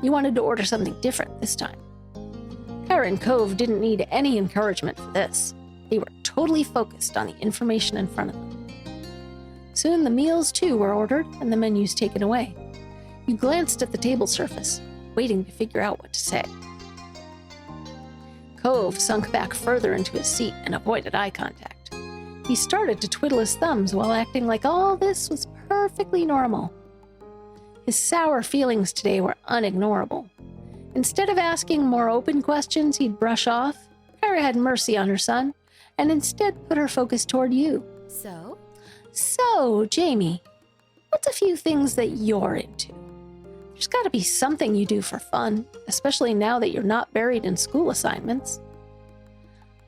You wanted to order something different this time. Kyra and Cove didn't need any encouragement for this. They were totally focused on the information in front of them. Soon the meals, too, were ordered and the menus taken away. You glanced at the table surface, waiting to figure out what to say. Cove sunk back further into his seat and avoided eye contact. He started to twiddle his thumbs while acting like all this was perfectly normal. His sour feelings today were unignorable. Instead of asking more open questions he'd brush off, Kyra had mercy on her son and instead put her focus toward you. So, Jamie, what's a few things that you're into? There's got to be something you do for fun, especially now that you're not buried in school assignments.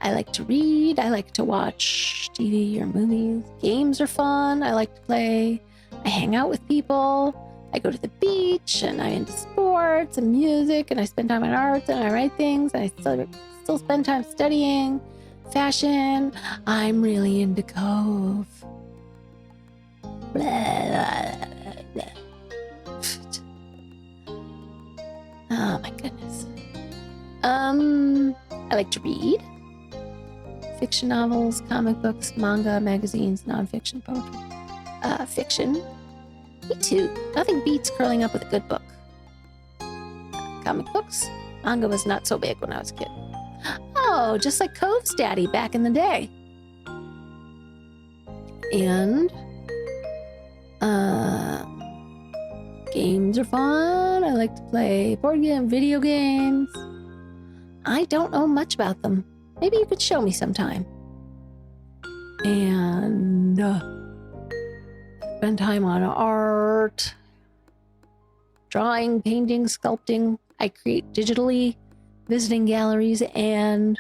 I like to read, I like to watch TV or movies. Games are fun, I like to play. I hang out with people. I go to the beach, and I'm into sports and music, and I spend time on art, and I write things, and I still spend time studying. Fashion, I'm really into Cove. Blah, blah, blah, blah. Oh my goodness. I like to read. Fiction novels, comic books, manga, magazines, nonfiction, poetry. Fiction. Me too. Nothing beats curling up with a good book. Comic books. Manga was not so big when I was a kid. Oh, just like Cove's daddy back in the day. And, games are fun. I like to play board game, video games. I don't know much about them. Maybe you could show me sometime. And spend time on art, drawing, painting, sculpting. I create digitally, visiting galleries, and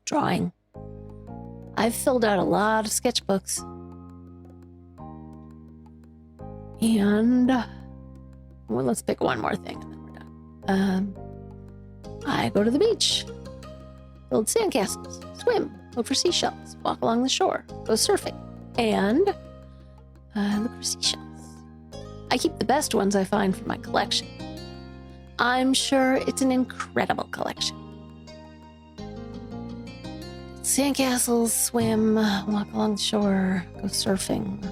drawing. I've filled out a lot of sketchbooks. And, well, let's pick one more thing and then we're done. I go to the beach, build sandcastles, swim, look for seashells, walk along the shore, go surfing, and look for seashells. I keep the best ones I find for my collection. I'm sure it's an incredible collection. Sandcastles, swim, walk along the shore, go surfing.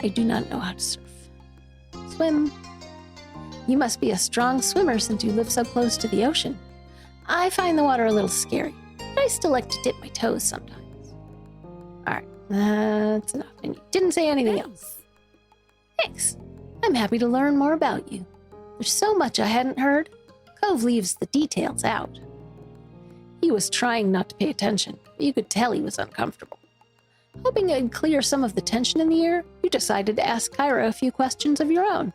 I do not know how to surf. Swim. You must be a strong swimmer since you live so close to the ocean. I find the water a little scary, but I still like to dip my toes sometimes. All right, that's enough. And you didn't say anything else. Thanks. I'm happy to learn more about you. There's so much I hadn't heard. Cove leaves the details out. He was trying not to pay attention, but you could tell he was uncomfortable. Hoping it'd clear some of the tension in the air, you decided to ask Kyra a few questions of your own.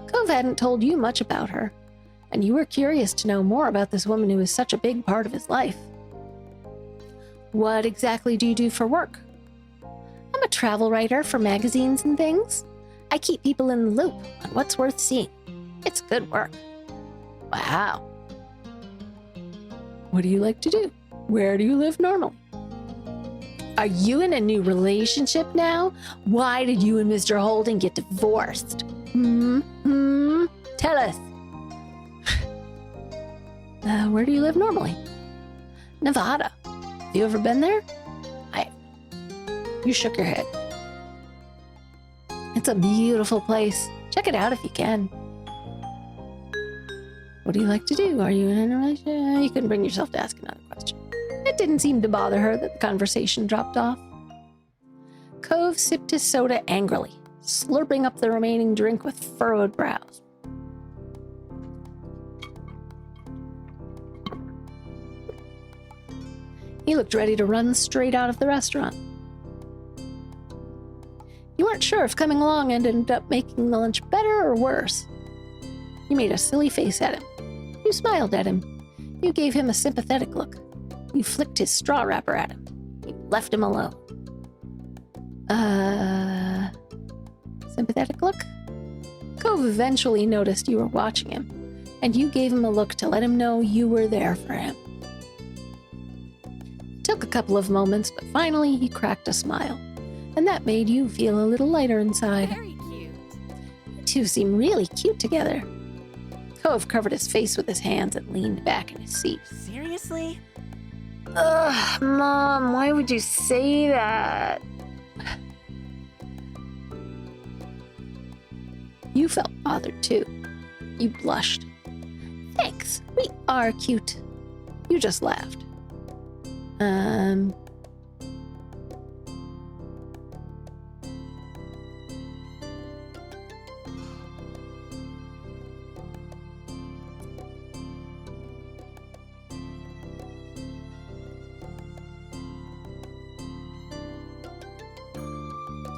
Cove hadn't told you much about her, and you were curious to know more about this woman who was such a big part of his life. What exactly do you do for work? I'm a travel writer for magazines and things. I keep people in the loop on what's worth seeing. It's good work. Wow. What do you like to do? Where do you live normally? Are you in a new relationship now? Why did you and Mr. Holden get divorced? Tell us. Where do you live normally? Nevada. Have you ever been there? You shook your head. It's a beautiful place. Check it out if you can. What do you like to do? Are you in a relationship? You couldn't bring yourself to ask another question. It didn't seem to bother her that the conversation dropped off. Cove sipped his soda angrily, slurping up the remaining drink with furrowed brows. He looked ready to run straight out of the restaurant. You weren't sure if coming along ended up making the lunch better or worse. You made a silly face at him. You smiled at him. You gave him a sympathetic look. You flicked his straw wrapper at him. You left him alone. Sympathetic look? Cove eventually noticed you were watching him, and you gave him a look to let him know you were there for him. It took a couple of moments, but finally he cracked a smile, and that made you feel a little lighter inside. Very cute. You two seem really cute together. Cove covered his face with his hands and leaned back in his seat. Seriously? Ugh, Mom, why would you say that? You felt bothered too. You blushed. Thanks, we are cute. You just laughed.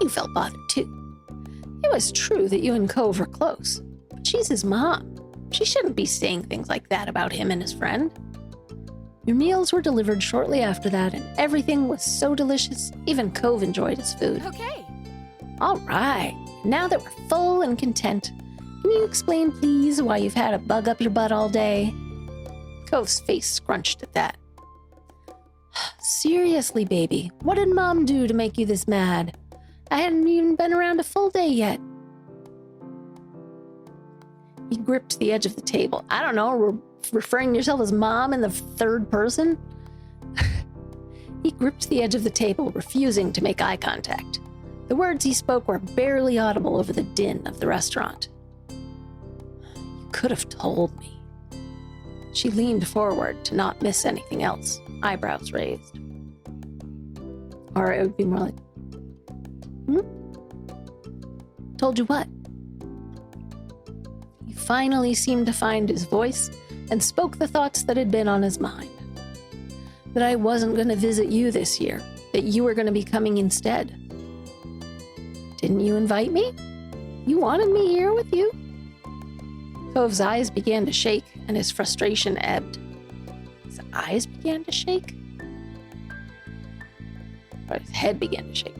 you felt bothered too. It was true that you and Cove were close, but she's his mom. She shouldn't be saying things like that about him and his friend. Your meals were delivered shortly after that, and everything was so delicious, even Cove enjoyed his food. Okay. All right, now that we're full and content, can you explain, please, why you've had a bug up your butt all day? Cove's face scrunched at that. Seriously, baby, what did Mom do to make you this mad? I hadn't even been around a full day yet. He gripped the edge of the table. I don't know, referring to yourself as Mom in the third person? He gripped the edge of the table, refusing to make eye contact. The words he spoke were barely audible over the din of the restaurant. You could have told me. She leaned forward to not miss anything else, eyebrows raised. Or it would be more like, Told you what? He finally seemed to find his voice and spoke the thoughts that had been on his mind. That I wasn't going to visit you this year, that you were going to be coming instead. Didn't you invite me? You wanted me here with you? Cove's eyes began to shake and his frustration ebbed. His eyes began to shake? Or his head began to shake.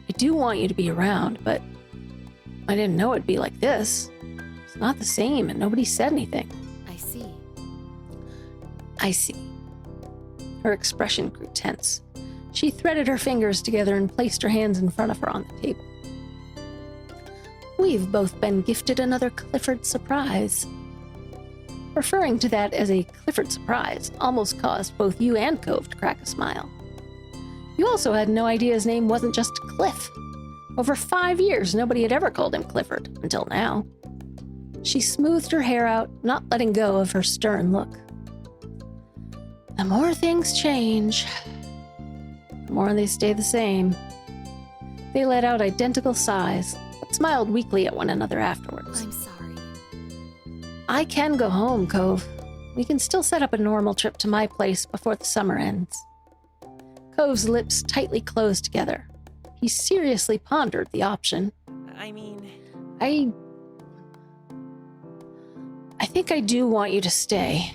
I do want you to be around, but I didn't know it'd be like this. It's not the same, and nobody said anything. I see. I see. Her expression grew tense. She threaded her fingers together and placed her hands in front of her on the table. We've both been gifted another Clifford surprise. Referring to that as a Clifford surprise almost caused both you and Cove to crack a smile. You also had no idea his name wasn't just Cliff. Over 5 years, nobody had ever called him Clifford, until now. She smoothed her hair out, not letting go of her stern look. The more things change, the more they stay the same. They let out identical sighs, but smiled weakly at one another afterwards. I'm sorry. I can go home, Cove. We can still set up a normal trip to my place before the summer ends. Cove's lips tightly closed together. He seriously pondered the option. I mean... I think I do want you to stay.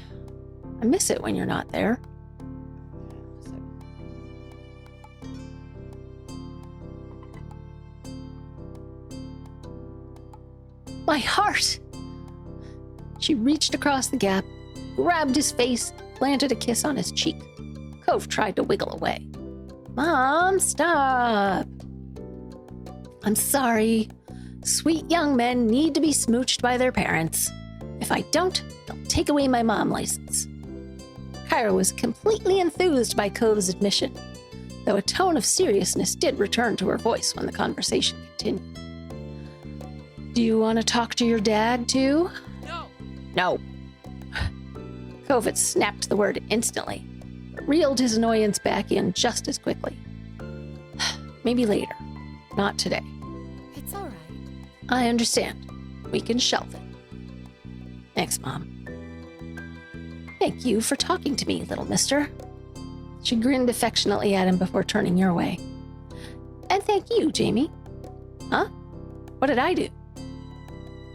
I miss it when you're not there. My heart! She reached across the gap, grabbed his face, planted a kiss on his cheek. Cove tried to wiggle away. Mom, stop! I'm sorry. Sweet young men need to be smooched by their parents. If I don't, they'll take away my mom license. Kyra was completely enthused by Cove's admission, though a tone of seriousness did return to her voice when the conversation continued. Do you want to talk to your dad, too? No. Cove had snapped the word instantly, but reeled his annoyance back in just as quickly. Maybe later. Not today. It's all right. I understand. We can shelve it. Thanks, Mom. Thank you for talking to me, little mister. She grinned affectionately at him before turning your way. And thank you, Jamie. Huh? What did I do?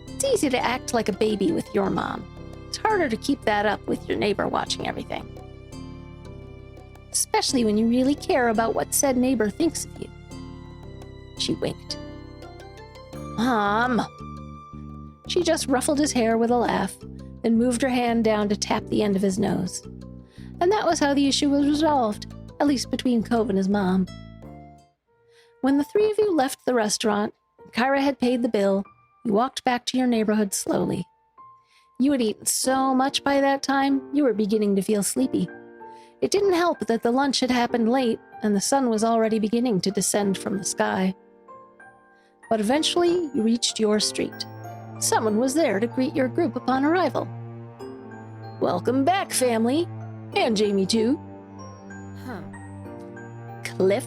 It's easy to act like a baby with your mom. It's harder to keep that up with your neighbor watching everything. Especially when you really care about what said neighbor thinks of you. She winked. Mom! She just ruffled his hair with a laugh, then moved her hand down to tap the end of his nose. And that was how the issue was resolved, at least between Cove and his mom. When the three of you left the restaurant, and Kyra had paid the bill, you walked back to your neighborhood slowly. You had eaten so much by that time, you were beginning to feel sleepy. It didn't help that the lunch had happened late, and the sun was already beginning to descend from the sky. But eventually, you reached your street. Someone was there to greet your group upon arrival. Welcome back, family. And Jamie, too. Huh. Cliff.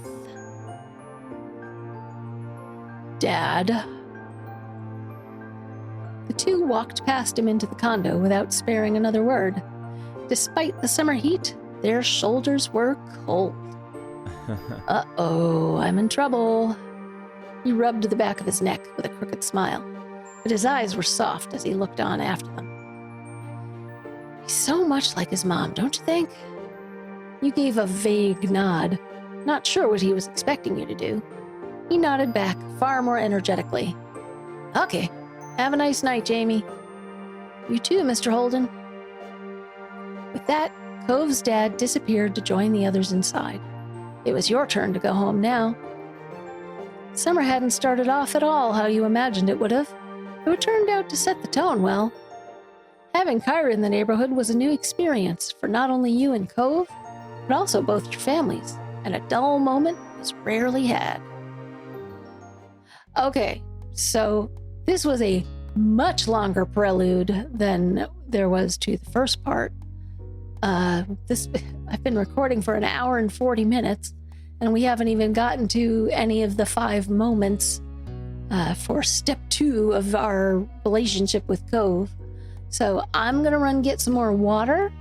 Dad. The two walked past him into the condo without sparing another word. Despite the summer heat, their shoulders were cold. Uh-oh, I'm in trouble. He rubbed the back of his neck with a crooked smile, but his eyes were soft as he looked on after them. He's so much like his mom, don't you think? You gave a vague nod, not sure what he was expecting you to do. He nodded back, far more energetically. Okay, have a nice night, Jamie. You too, Mr. Holden. With that, Cove's dad disappeared to join the others inside. It was your turn to go home now. Summer hadn't started off at all how you imagined it would have, though it turned out to set the tone well. Having Kyra in the neighborhood was a new experience for not only you and Cove, but also both your families, and a dull moment was rarely had. Okay, so this was a much longer prelude than there was to the first part. I've been recording for an hour and 40 minutes, and we haven't even gotten to any of the 5 moments for step 2 of our relationship with Cove. So I'm gonna run get some more water.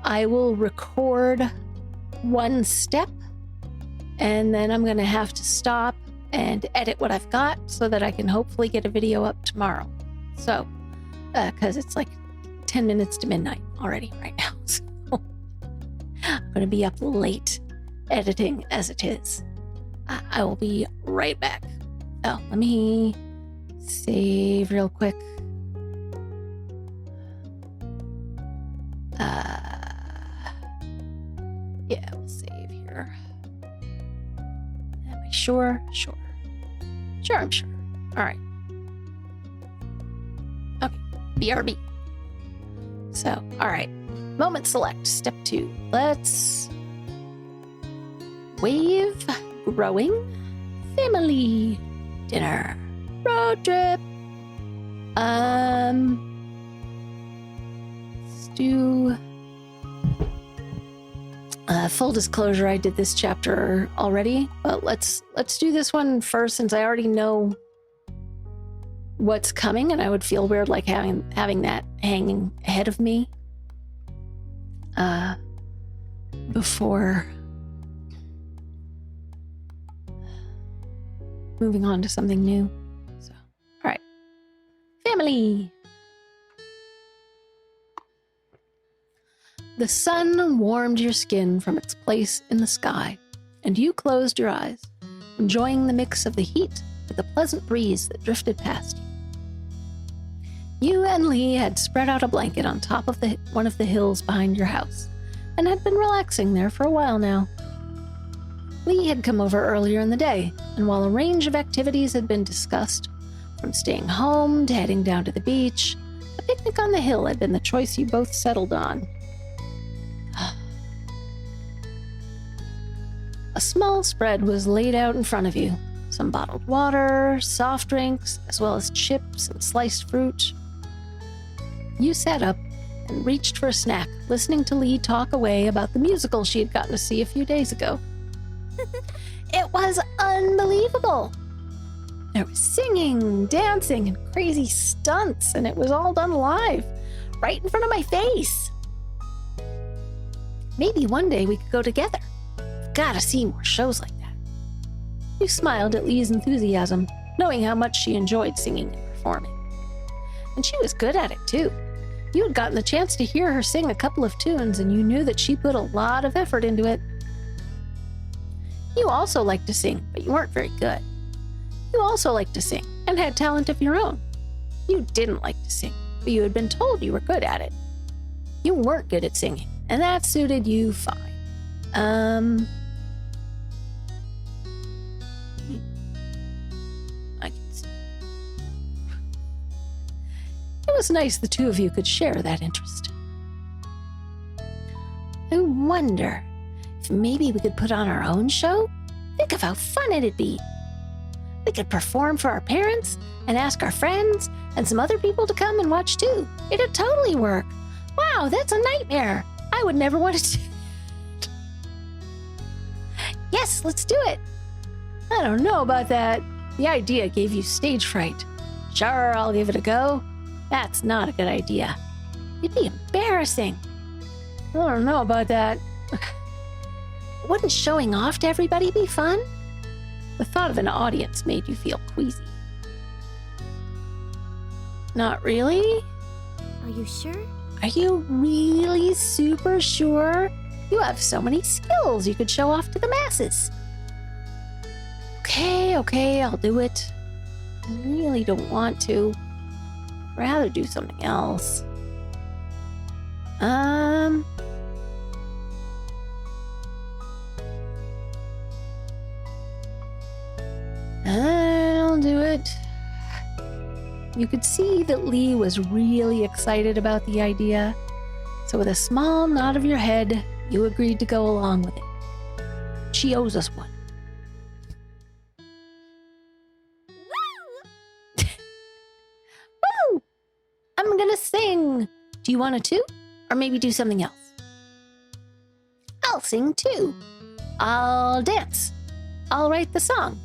I will record 1 step, and then I'm gonna have to stop and edit what I've got so that I can hopefully get a video up tomorrow. So, because it's like 10 minutes to midnight already right now. So I'm going to be up late editing as it is. I will be right back. Oh, let me save real quick. Yeah, we'll save here. Am I sure? Sure. Sure, I'm sure. All right. Okay, BRB. So, all right. Moment select, step 2. Let's wave growing family dinner road trip. Let's do full disclosure, I did this chapter already, but let's do this one first since I already know what's coming, and I would feel weird like having that hanging ahead of me before moving on to something new. So, all right. Family. The sun warmed your skin from its place in the sky, and you closed your eyes, enjoying the mix of the heat with the pleasant breeze that drifted past you. You and Lee had spread out a blanket on top of one of the hills behind your house, and had been relaxing there for a while now. Lee had come over earlier in the day, and while a range of activities had been discussed, from staying home to heading down to the beach, a picnic on the hill had been the choice you both settled on. A small spread was laid out in front of you. Some bottled water, soft drinks, as well as chips and sliced fruit. You sat up and reached for a snack, listening to Lee talk away about the musical she had gotten to see a few days ago. It was unbelievable. There was singing, dancing, and crazy stunts, and it was all done live, right in front of my face. Maybe one day we could go together. I've gotta see more shows like that. You smiled at Lee's enthusiasm, knowing how much she enjoyed singing and performing. And she was good at it, too. You had gotten the chance to hear her sing a couple of tunes, and you knew that she put a lot of effort into it. You also liked to sing, but you weren't very good. You also liked to sing, and had talent of your own. You didn't like to sing, but you had been told you were good at it. You weren't good at singing, and that suited you fine. I can see. It was nice the two of you could share that interest. I wonder if maybe we could put on our own show? Think of how fun it'd be. We could perform for our parents and ask our friends and some other people to come and watch too. It'd totally work. Wow, that's a nightmare. I would never want to do it. Yes, let's do it. I don't know about that. The idea gave you stage fright. Sure, I'll give it a go. That's not a good idea. It'd be embarrassing. I don't know about that. Wouldn't showing off to everybody be fun? The thought of an audience made you feel queasy. Not really? Are you sure? Are you really super sure? You have so many skills you could show off to the masses. Okay, I'll do it. I really don't want to. I'd rather do something else. I'll do it. You could see that Lee was really excited about the idea, so with a small nod of your head, you agreed to go along with it. She owes us one. Woo! I'm gonna sing. Do you want to too? Or maybe do something else? I'll sing too. I'll dance. I'll write the song.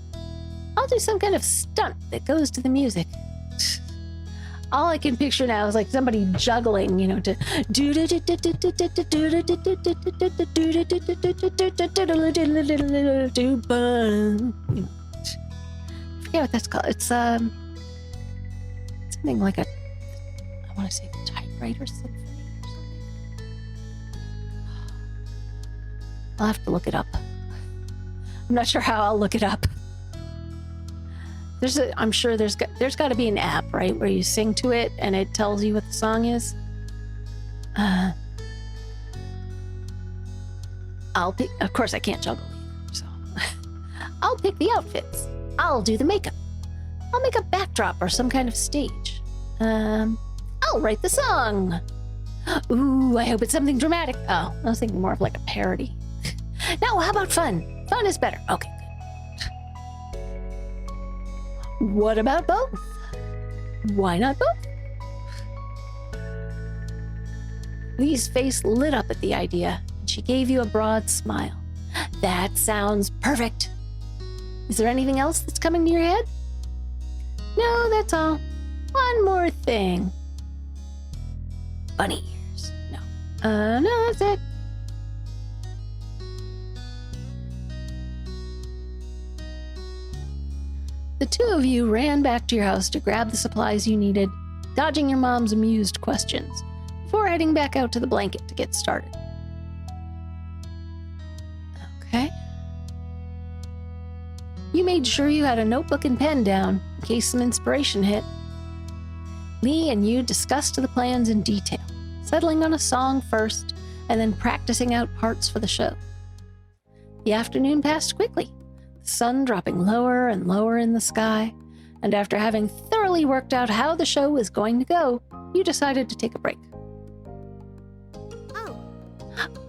I'll do some kind of stunt that goes to the music. All I can picture now is like somebody juggling, to forget what that's called. It's something like I want to say typewriter symphony or something. I'll have to look it up. I'm not sure how I'll look it up. I'm sure there's got to be an app, right, where you sing to it and it tells you what the song is. Of course I can't juggle either, so I'll pick the outfits. I'll do the makeup. I'll make a backdrop or some kind of stage. I'll write the song. Ooh, I hope it's something dramatic. Oh, I was thinking more of like a parody. No, how about fun? Fun is better. Okay. What about both? Why not both? Lee's face lit up at the idea, and she gave you a broad smile. That sounds perfect. Is there anything else that's coming to your head? No, that's all. One more thing. Bunny ears. No. No, that's it. The two of you ran back to your house to grab the supplies you needed, dodging your mom's amused questions, before heading back out to the blanket to get started. Okay. You made sure you had a notebook and pen down, in case some inspiration hit. Lee and you discussed the plans in detail, settling on a song first, and then practicing out parts for the show. The afternoon passed quickly, the sun dropping lower and lower in the sky, and after having thoroughly worked out how the show was going to go, you decided to take a break.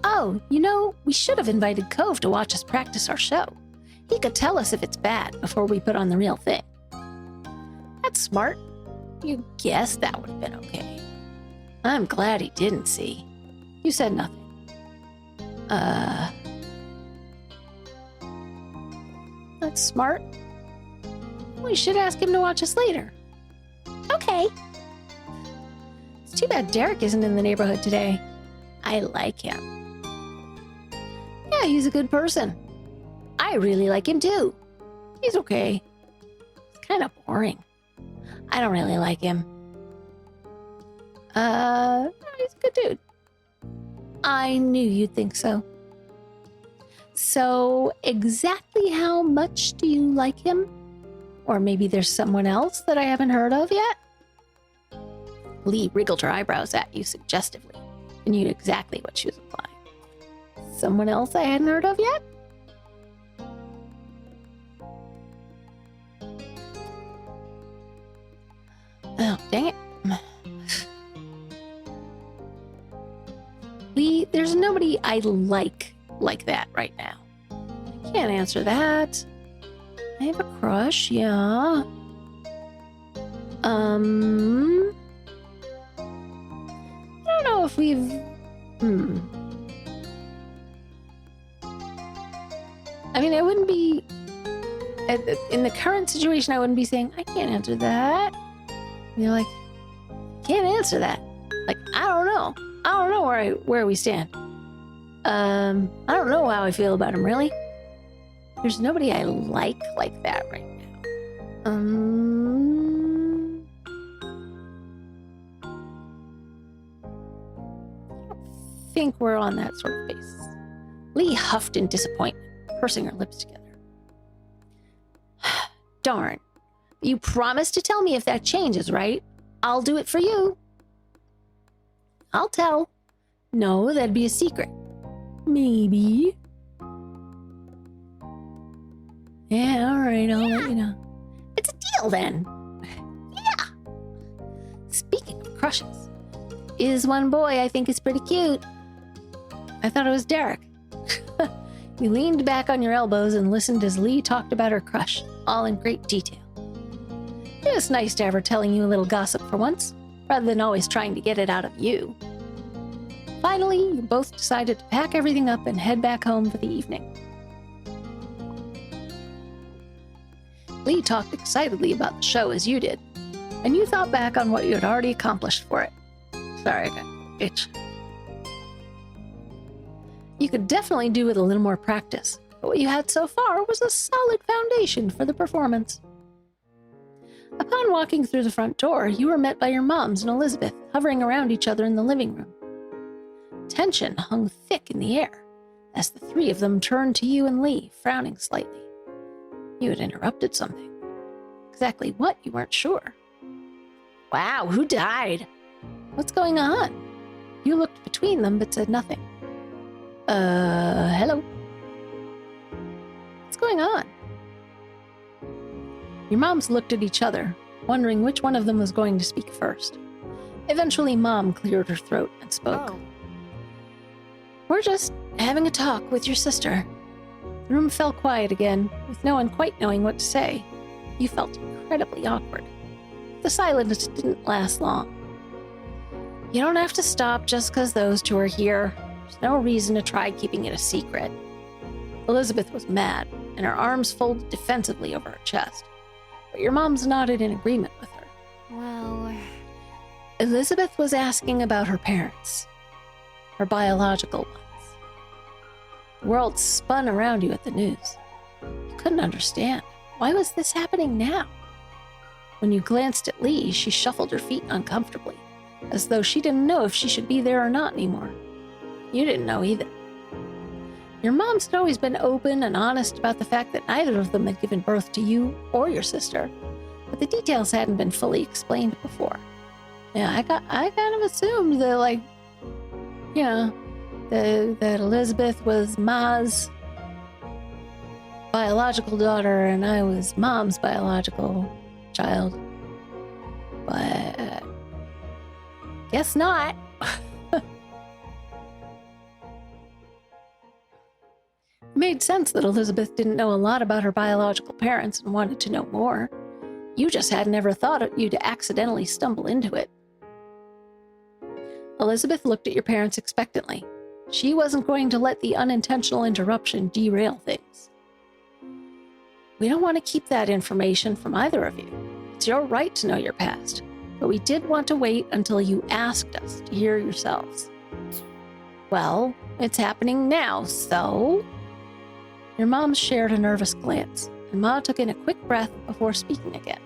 Oh, we should have invited Cove to watch us practice our show. He could tell us if it's bad before we put on the real thing. That's smart. You guessed that would have been okay. I'm glad he didn't see. You said nothing. That's smart. We should ask him to watch us later. Okay. It's too bad Derek isn't in the neighborhood today. I like him. Yeah, he's a good person. I really like him too. He's okay. He's kind of boring. I don't really like him. No, he's a good dude. I knew you'd think so. So, exactly how much do you like him? Or maybe there's someone else that I haven't heard of yet? Lee wriggled her eyebrows at you suggestively, and knew exactly what she was implying. Someone else I hadn't heard of yet? Oh, dang it. Lee, there's nobody I like that right now. I can't answer that. I have a crush, yeah. I don't know if we've... I mean, I wouldn't be... In the current situation, I wouldn't be saying, I can't answer that. You're like, can't answer that. Like, I don't know. I don't know where we stand. I don't know how I feel about him, really. There's nobody I like that right now. I think we're on that sort of basis. Lee huffed in disappointment, pursing her lips together. Darn. You promised to tell me if that changes, right? I'll do it for you. I'll tell. No, that'd be a secret. Maybe. Yeah, all right, I'll let you know. It's a deal then. Yeah. Speaking of crushes, is one boy I think is pretty cute. I thought it was Derek. You leaned back on your elbows and listened as Lee talked about her crush, all in great detail. It was nice to have her telling you a little gossip for once, rather than always trying to get it out of you. Finally, you both decided to pack everything up and head back home for the evening. Lee talked excitedly about the show as you did, and you thought back on what you had already accomplished for it. Sorry, I got itch. You could definitely do with a little more practice, but what you had so far was a solid foundation for the performance. Upon walking through the front door, you were met by your moms and Elizabeth hovering around each other in the living room. Tension hung thick in the air as the three of them turned to you and Lee, frowning slightly. You had interrupted something. Exactly what, you weren't sure. Wow, who died? What's going on? You looked between them but said nothing. Hello? What's going on? Your moms looked at each other, wondering which one of them was going to speak first. Eventually, Mom cleared her throat and spoke. Oh. We're just having a talk with your sister. The room fell quiet again, with no one quite knowing what to say. You felt incredibly awkward. The silence didn't last long. You don't have to stop just because those two are here. There's no reason to try keeping it a secret. Elizabeth was mad, and her arms folded defensively over her chest. But your mom's nodded in agreement with her. Well, Elizabeth was asking about her parents. Her biological ones. The world spun around you at the news. You couldn't understand. Why was this happening now? When you glanced at Lee, she shuffled her feet uncomfortably, as though she didn't know if she should be there or not anymore. You didn't know either. Your moms had always been open and honest about the fact that neither of them had given birth to you or your sister, but the details hadn't been fully explained before. Yeah, I kind of assumed that, that Elizabeth was Ma's biological daughter and I was Mom's biological child. But guess not. It made sense that Elizabeth didn't know a lot about her biological parents and wanted to know more. You just hadn't ever thought you'd accidentally stumble into it. Elizabeth looked at your parents expectantly. She wasn't going to let the unintentional interruption derail things. We don't want to keep that information from either of you. It's your right to know your past, but we did want to wait until you asked us to hear yourselves. Well, it's happening now, so... Your mom shared a nervous glance, and Ma took in a quick breath before speaking again.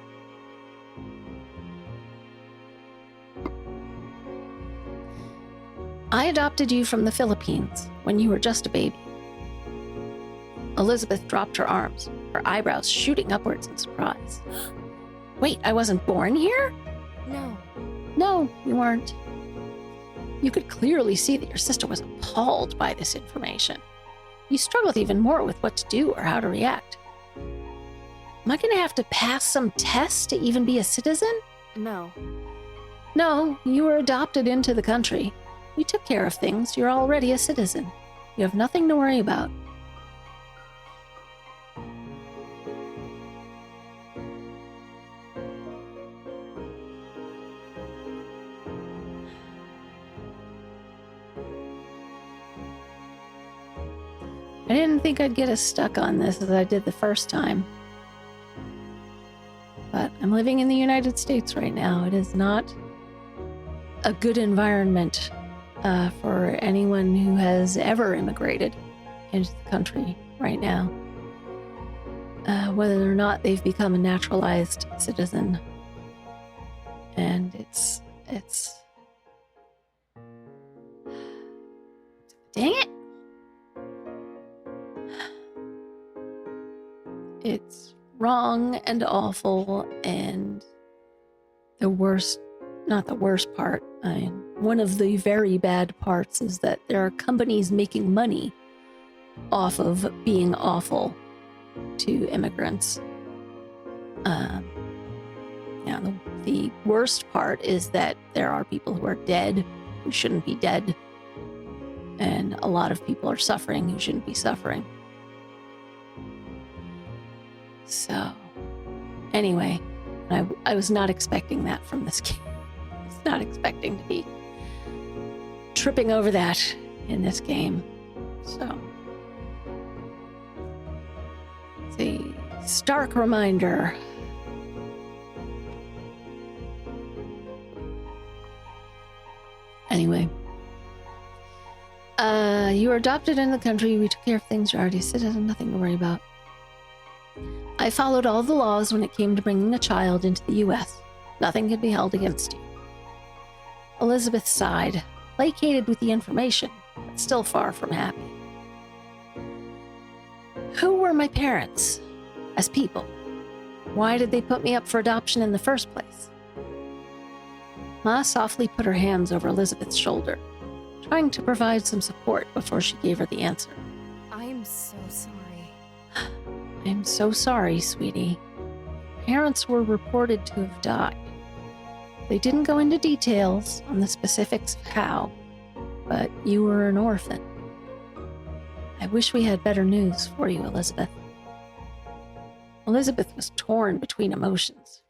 I adopted you from the Philippines when you were just a baby. Elizabeth dropped her arms, her eyebrows shooting upwards in surprise. Wait, I wasn't born here? no. No, you weren't. You could clearly see that your sister was appalled by this information. You struggled even more with what to do or how to react. Am I going to have to pass some tests to even be a citizen? No. No, you were adopted into the country. We took care of things. You're already a citizen. You have nothing to worry about. I didn't think I'd get as stuck on this as I did the first time. But I'm living in the United States right now. It is not a good environment for anyone who has ever immigrated into the country right now, whether or not they've become a naturalized citizen. And it's dang it. It's wrong and awful, and the worst, not the worst part, one of the very bad parts is that there are companies making money off of being awful to immigrants. The worst part is that there are people who are dead who shouldn't be dead, and a lot of people are suffering who shouldn't be suffering. So, anyway, I was not expecting that from this game. I was not expecting to be tripping over that in this game. So, it's a stark reminder. Anyway, you were adopted in the country. We took care of things. You're already a citizen. Nothing to worry about. I followed all the laws when it came to bringing a child into the U.S. Nothing could be held against you. Elizabeth sighed, placated with the information, but still far from happy. Who were my parents as people? Why did they put me up for adoption in the first place? Ma softly put her hands over Elizabeth's shoulder, trying to provide some support before she gave her the answer. I'm so sorry. I'm so sorry, sweetie. Parents were reported to have died. They didn't go into details on the specifics of how, but you were an orphan. I wish we had better news for you, Elizabeth. Elizabeth was torn between emotions.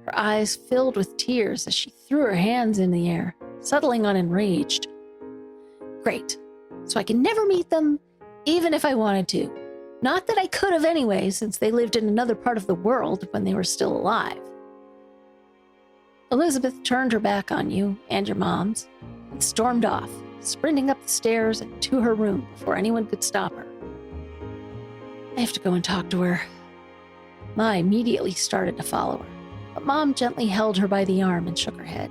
Her eyes filled with tears as she threw her hands in the air, settling on enraged. Great. So I can never meet them, even if I wanted to. Not that I could have anyway, since they lived in another part of the world when they were still alive. Elizabeth turned her back on you and your moms and stormed off, sprinting up the stairs and to her room before anyone could stop her. I have to go and talk to her. Ma immediately started to follow her, but Mom gently held her by the arm and shook her head.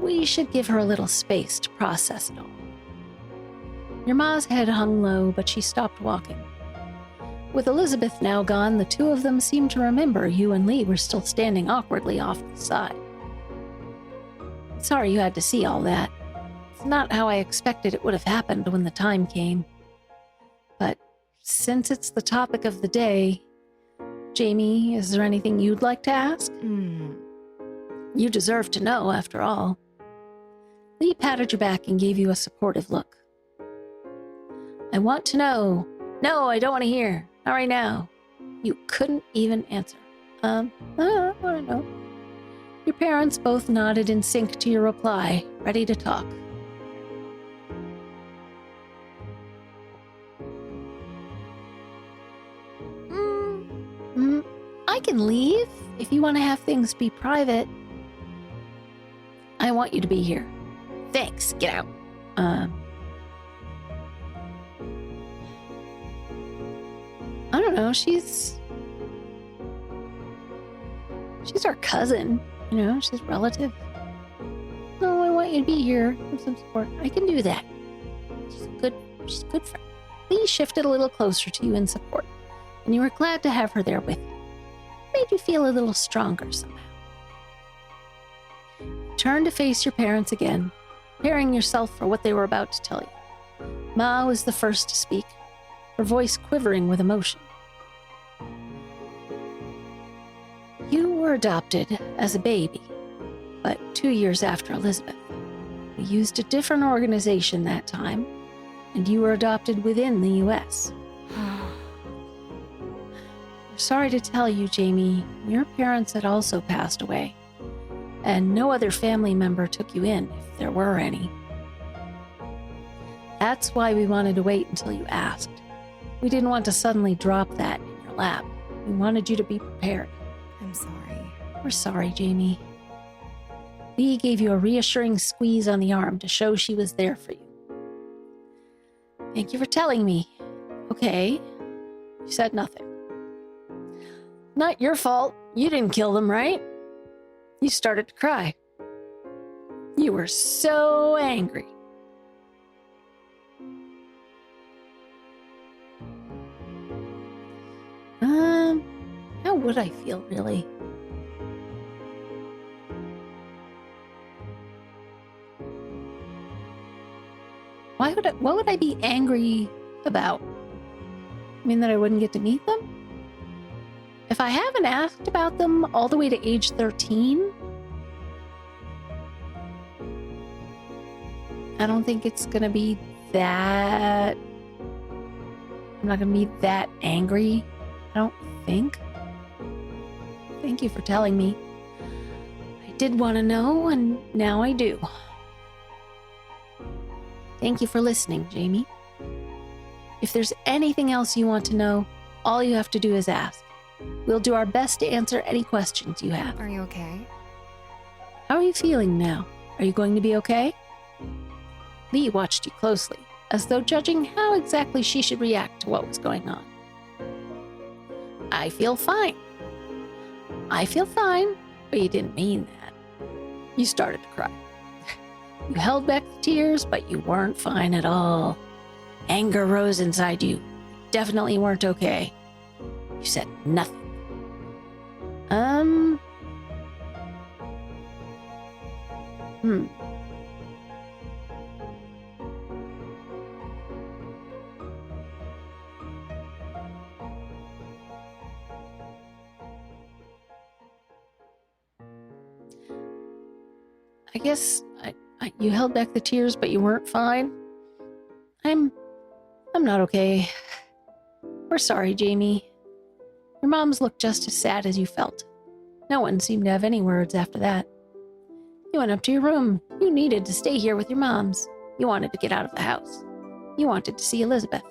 We should give her a little space to process it all. Your ma's head hung low, but she stopped walking. With Elizabeth now gone, the two of them seemed to remember you and Lee were still standing awkwardly off to the side. Sorry you had to see all that. It's not how I expected it would have happened when the time came. But since it's the topic of the day, Jamie, is there anything you'd like to ask? You deserve to know, after all. Lee patted your back and gave you a supportive look. I want to know. No, I don't want to hear. Not right now. You couldn't even answer. I don't know. Your parents both nodded in sync to your reply, ready to talk. I can leave if you want to have things be private. I want you to be here. Thanks. Get out. I don't know. She's our cousin. You know, she's relative. No, I want you to be here. Have some support. I can do that. She's a good friend. Lee shifted a little closer to you in support, and you were glad to have her there with you. Made you feel a little stronger somehow. Turn to face your parents again, preparing yourself for what they were about to tell you. Ma was the first to speak, her voice quivering with emotion. You were adopted as a baby, but 2 years after Elizabeth. We used a different organization that time, and you were adopted within the U.S. We're sorry to tell you, Jamie, your parents had also passed away, and no other family member took you in, if there were any. That's why we wanted to wait until you asked. We didn't want to suddenly drop that in your lap. We wanted you to be prepared. I'm sorry. We're sorry, Jamie. Lee gave you a reassuring squeeze on the arm to show she was there for you. Thank you for telling me. Okay. You said nothing. Not your fault. You didn't kill them, right? You started to cry. You were so angry. How would I feel, really? What would I be angry about? I mean, that I wouldn't get to meet them? If I haven't asked about them all the way to age 13, I don't think it's gonna be that... I'm not gonna be that angry. I don't think. Thank you for telling me. I did want to know, and now I do. Thank you for listening, Jamie. If there's anything else you want to know, all you have to do is ask. We'll do our best to answer any questions you have. Are you okay? How are you feeling now? Are you going to be okay? Lee watched you closely, as though judging how exactly she should react to what was going on. I feel fine. I feel fine, but you didn't mean that. You started to cry. You held back the tears, but you weren't fine at all. Anger rose inside you. You definitely weren't okay. You said nothing. I guess you held back the tears, but you weren't fine. I'm not okay. We're sorry, Jamie. Your moms looked just as sad as you felt. No one seemed to have any words after that. You went up to your room. You needed to stay here with your moms. You wanted to get out of the house. You wanted to see Elizabeth.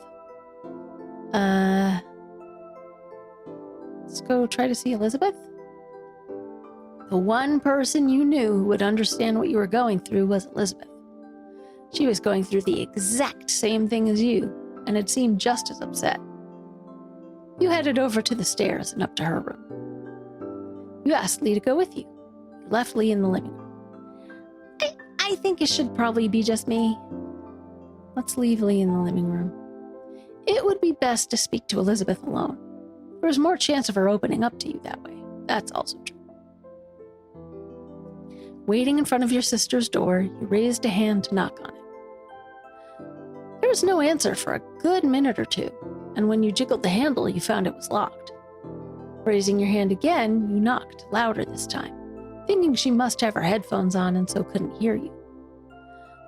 Let's go try to see Elizabeth? The one person you knew who would understand what you were going through was Elizabeth. She was going through the exact same thing as you, and had seemed just as upset. You headed over to the stairs and up to her room. You asked Lee to go with you. You left Lee in the living room. I think it should probably be just me. Let's leave Lee in the living room. It would be best to speak to Elizabeth alone. There's more chance of her opening up to you that way. That's also true. Waiting in front of your sister's door, you raised a hand to knock on it. There was no answer for a good minute or two, and when you jiggled the handle, you found it was locked. Raising your hand again, you knocked, louder this time, thinking she must have her headphones on and so couldn't hear you.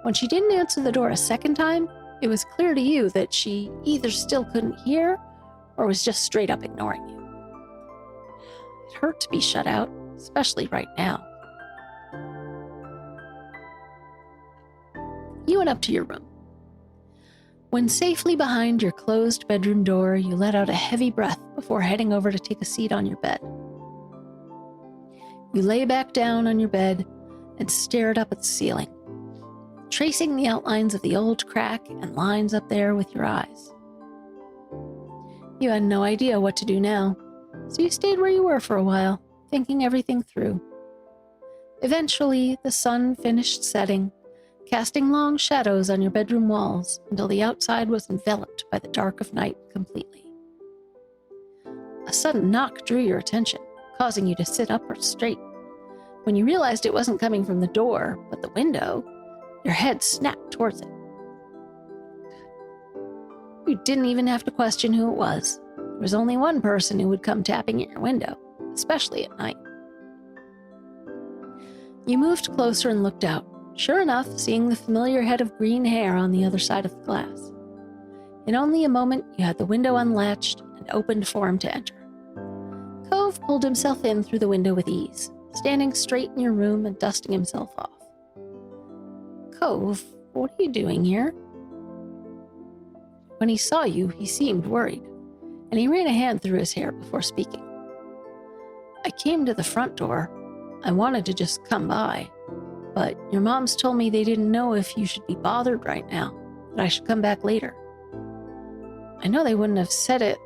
When she didn't answer the door a second time, it was clear to you that she either still couldn't hear or was just straight up ignoring you. It hurt to be shut out, especially right now. You went up to your room. When safely behind your closed bedroom door, you let out a heavy breath before heading over to take a seat on your bed. You lay back down on your bed and stared up at the ceiling, tracing the outlines of the old crack and lines up there with your eyes. You had no idea what to do now, so you stayed where you were for a while, thinking everything through. Eventually, the sun finished setting, casting long shadows on your bedroom walls until the outside was enveloped by the dark of night completely. A sudden knock drew your attention, causing you to sit up straight. When you realized it wasn't coming from the door, but the window, your head snapped towards it. You didn't even have to question who it was. There was only one person who would come tapping at your window, especially at night. You moved closer and looked out, sure enough seeing the familiar head of green hair on the other side of the glass. In only a moment, you had the window unlatched and opened for him to enter. Cove pulled himself in through the window with ease, standing straight in your room and dusting himself off. Cove, what are you doing here? When he saw you, he seemed worried, and he ran a hand through his hair before speaking. I came to the front door. I wanted to just come by. But your moms told me they didn't know if you should be bothered right now, that I should come back later. I know they wouldn't have said it,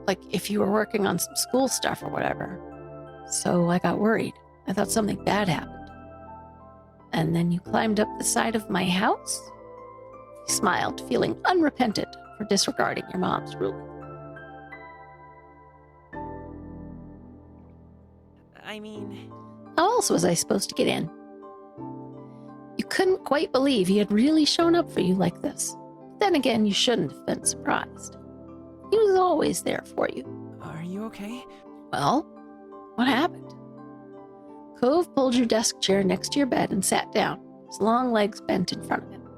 like if you were working on some school stuff or whatever. So I got worried. I thought something bad happened. And then you climbed up the side of my house? He smiled, feeling unrepentant for disregarding your mom's ruling. I mean... How else was I supposed to get in? You couldn't quite believe he had really shown up for you like this. Then again, you shouldn't have been surprised. He was always there for you. Are you okay? Well, what happened? Cove pulled your desk chair next to your bed and sat down, his long legs bent in front of him.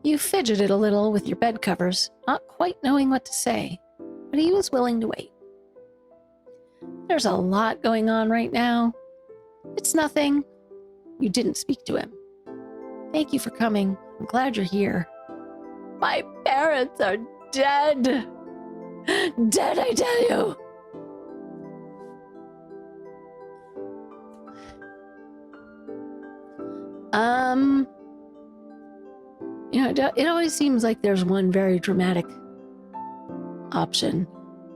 You fidgeted a little with your bed covers, not quite knowing what to say, but he was willing to wait. There's a lot going on right now. It's nothing. You didn't speak to him. Thank you for coming. I'm glad you're here. My parents are dead. Dead, I tell you. It always seems like there's one very dramatic option.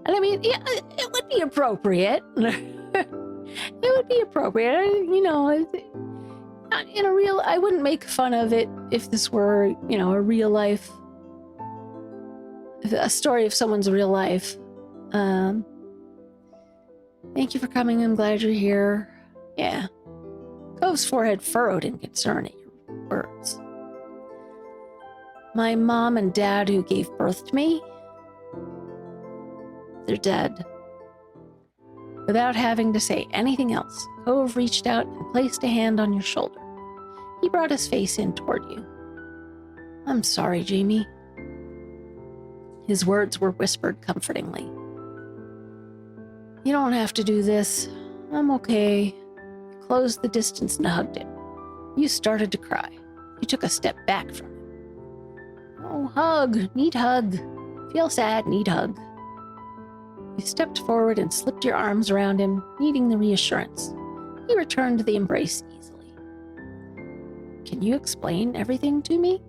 And I mean, yeah, it would be appropriate. It would be appropriate. I wouldn't make fun of it if this were, a real life, a story of someone's real life. Thank you for coming. I'm glad you're here. Yeah. Cove's forehead furrowed in concern at your words. My mom and dad who gave birth to me, they're dead. Without having to say anything else, Cove reached out and placed a hand on your shoulder. He brought his face in toward you. I'm sorry, Jamie. His words were whispered comfortingly. You don't have to do this. I'm okay. You closed the distance and hugged him. You started to cry. You took a step back from him. Oh, hug. Need hug. Feel sad. Need hug. You stepped forward and slipped your arms around him, needing the reassurance. He returned the embrace easily. Can you explain everything to me?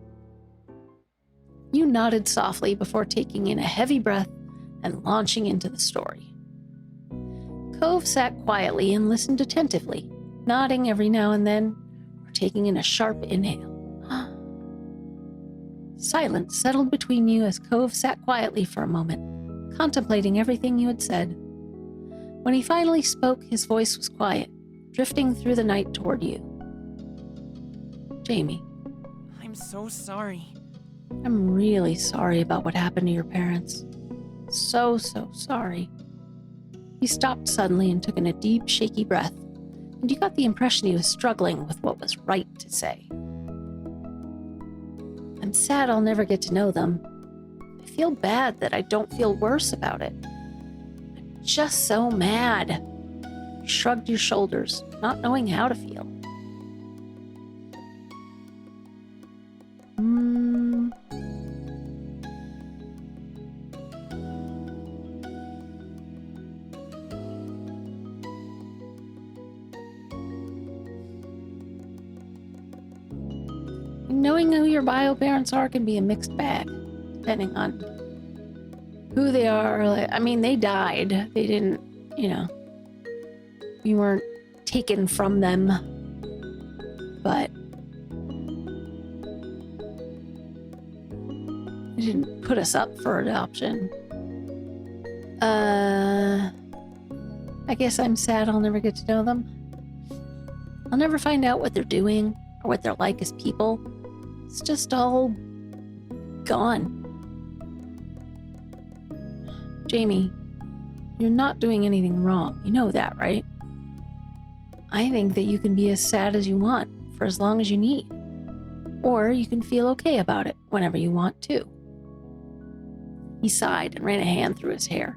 You nodded softly before taking in a heavy breath and launching into the story. Cove sat quietly and listened attentively, nodding every now and then, or taking in a sharp inhale. Silence settled between you as Cove sat quietly for a moment, contemplating everything you had said. When he finally spoke, his voice was quiet, drifting through the night toward you. Jamie. I'm so sorry. I'm really sorry about what happened to your parents. So sorry. He stopped suddenly and took in a deep, shaky breath, and you got the impression he was struggling with what was right to say. I'm sad I'll never get to know them. I feel bad that I don't feel worse about it. I'm just so mad. You shrugged your shoulders, not knowing how to feel. Knowing who your bio parents are can be a mixed bag, depending on who they are. They died. They didn't, you weren't taken from them, but they didn't put us up for adoption. I guess I'm sad I'll never get to know them. I'll never find out what they're doing or what they're like as people. It's just all gone. Jamie, you're not doing anything wrong. You know that, right? I think that you can be as sad as you want for as long as you need. Or you can feel okay about it whenever you want to. He sighed and ran a hand through his hair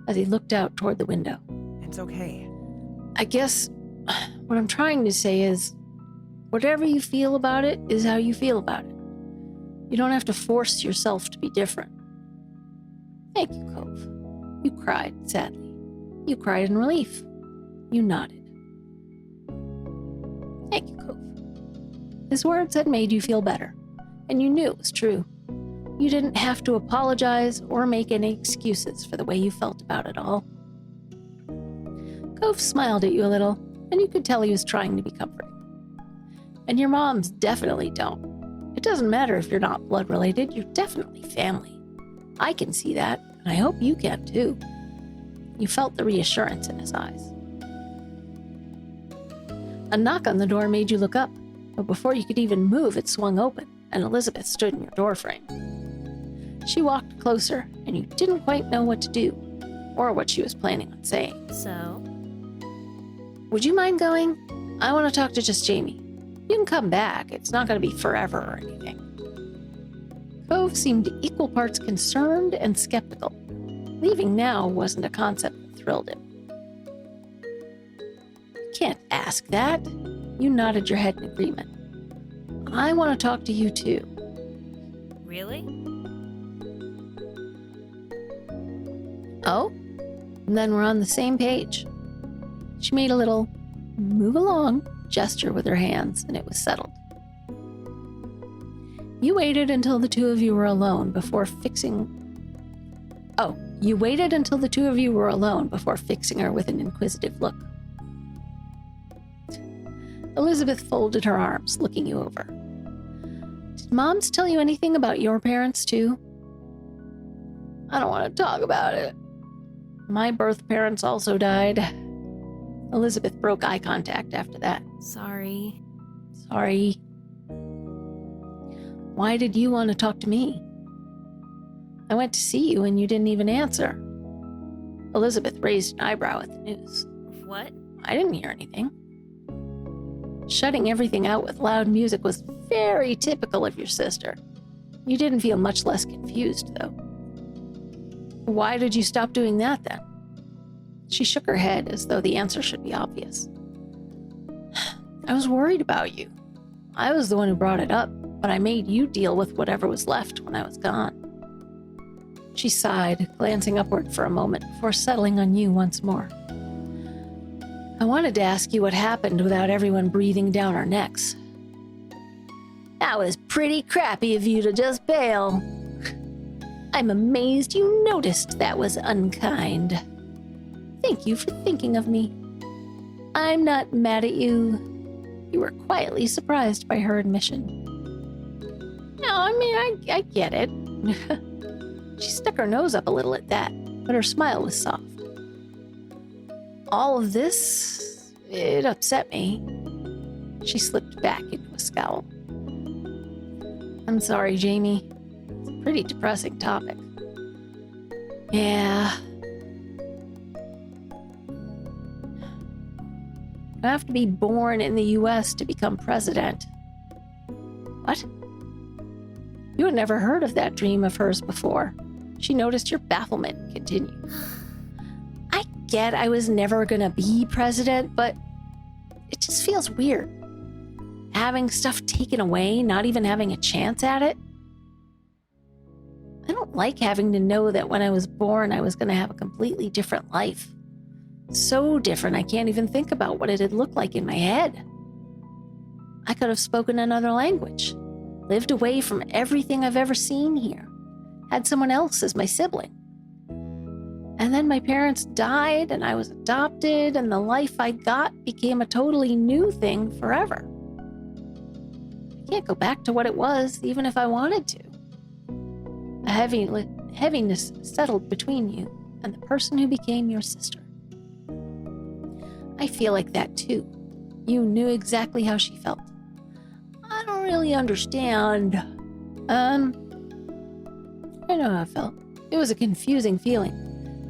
as he looked out toward the window. It's okay. I guess what I'm trying to say is, whatever you feel about it is how you feel about it. You don't have to force yourself to be different. Thank you, Cove. You cried sadly. You cried in relief. You nodded. Thank His words had made you feel better, and you knew it was true. You didn't have to apologize or make any excuses for the way you felt about it all. Cove smiled at you a little, and you could tell he was trying to be comforting. And your moms definitely don't. It doesn't matter if you're not blood related, you're definitely family. I can see that, and I hope you can too. You felt the reassurance in his eyes. A knock on the door made you look up, but before you could even move, it swung open, and Elizabeth stood in your doorframe. She walked closer, and you didn't quite know what to do, or what she was planning on saying. So? Would you mind going? I want to talk to just Jamie. You can come back. It's not going to be forever or anything. Cove seemed equal parts concerned and skeptical. Leaving now wasn't a concept that thrilled him. You can't ask that. You nodded your head in agreement. I want to talk to you too. Really? Oh? And then we're on the same page. She made a little move along gesture with her hands, and it was settled. You waited until the two of you were alone before fixing her with an inquisitive look. Elizabeth folded her arms, looking you over. Did moms tell you anything about your parents, too? I don't want to talk about it. My birth parents also died. Elizabeth broke eye contact after that. Sorry. Sorry. Why did you want to talk to me? I went to see you and you didn't even answer. Elizabeth raised an eyebrow at the news. What? I didn't hear anything. Shutting everything out with loud music was very typical of your sister. You didn't feel much less confused, though. Why did you stop doing that, then? She shook her head as though the answer should be obvious. I was worried about you. I was the one who brought it up, but I made you deal with whatever was left when I was gone. She sighed, glancing upward for a moment before settling on you once more. I wanted to ask you what happened without everyone breathing down our necks. That was pretty crappy of you to just bail. I'm amazed you noticed that was unkind. Thank you for thinking of me. I'm not mad at you. You were quietly surprised by her admission. No, I mean, I get it. She stuck her nose up a little at that, but her smile was soft. All of this, it upset me. She slipped back into a scowl. I'm sorry, Jamie. It's a pretty depressing topic. Yeah. You have to be born in the US to become president. What? You had never heard of that dream of hers before. She noticed your bafflement and continued. I get I was never gonna be president, but it just feels weird. Having stuff taken away, not even having a chance at it. I don't like having to know that when I was born, I was gonna have a completely different life. So different, I can't even think about what it'd look like in my head. I could have spoken another language, lived away from everything I've ever seen here, had someone else as my sibling. And then my parents died and I was adopted and the life I got became a totally new thing forever. I can't go back to what it was, even if I wanted to. A heaviness settled between you and the person who became your sister. I feel like that too. You knew exactly how she felt. I don't really understand. I know how I felt. It was a confusing feeling.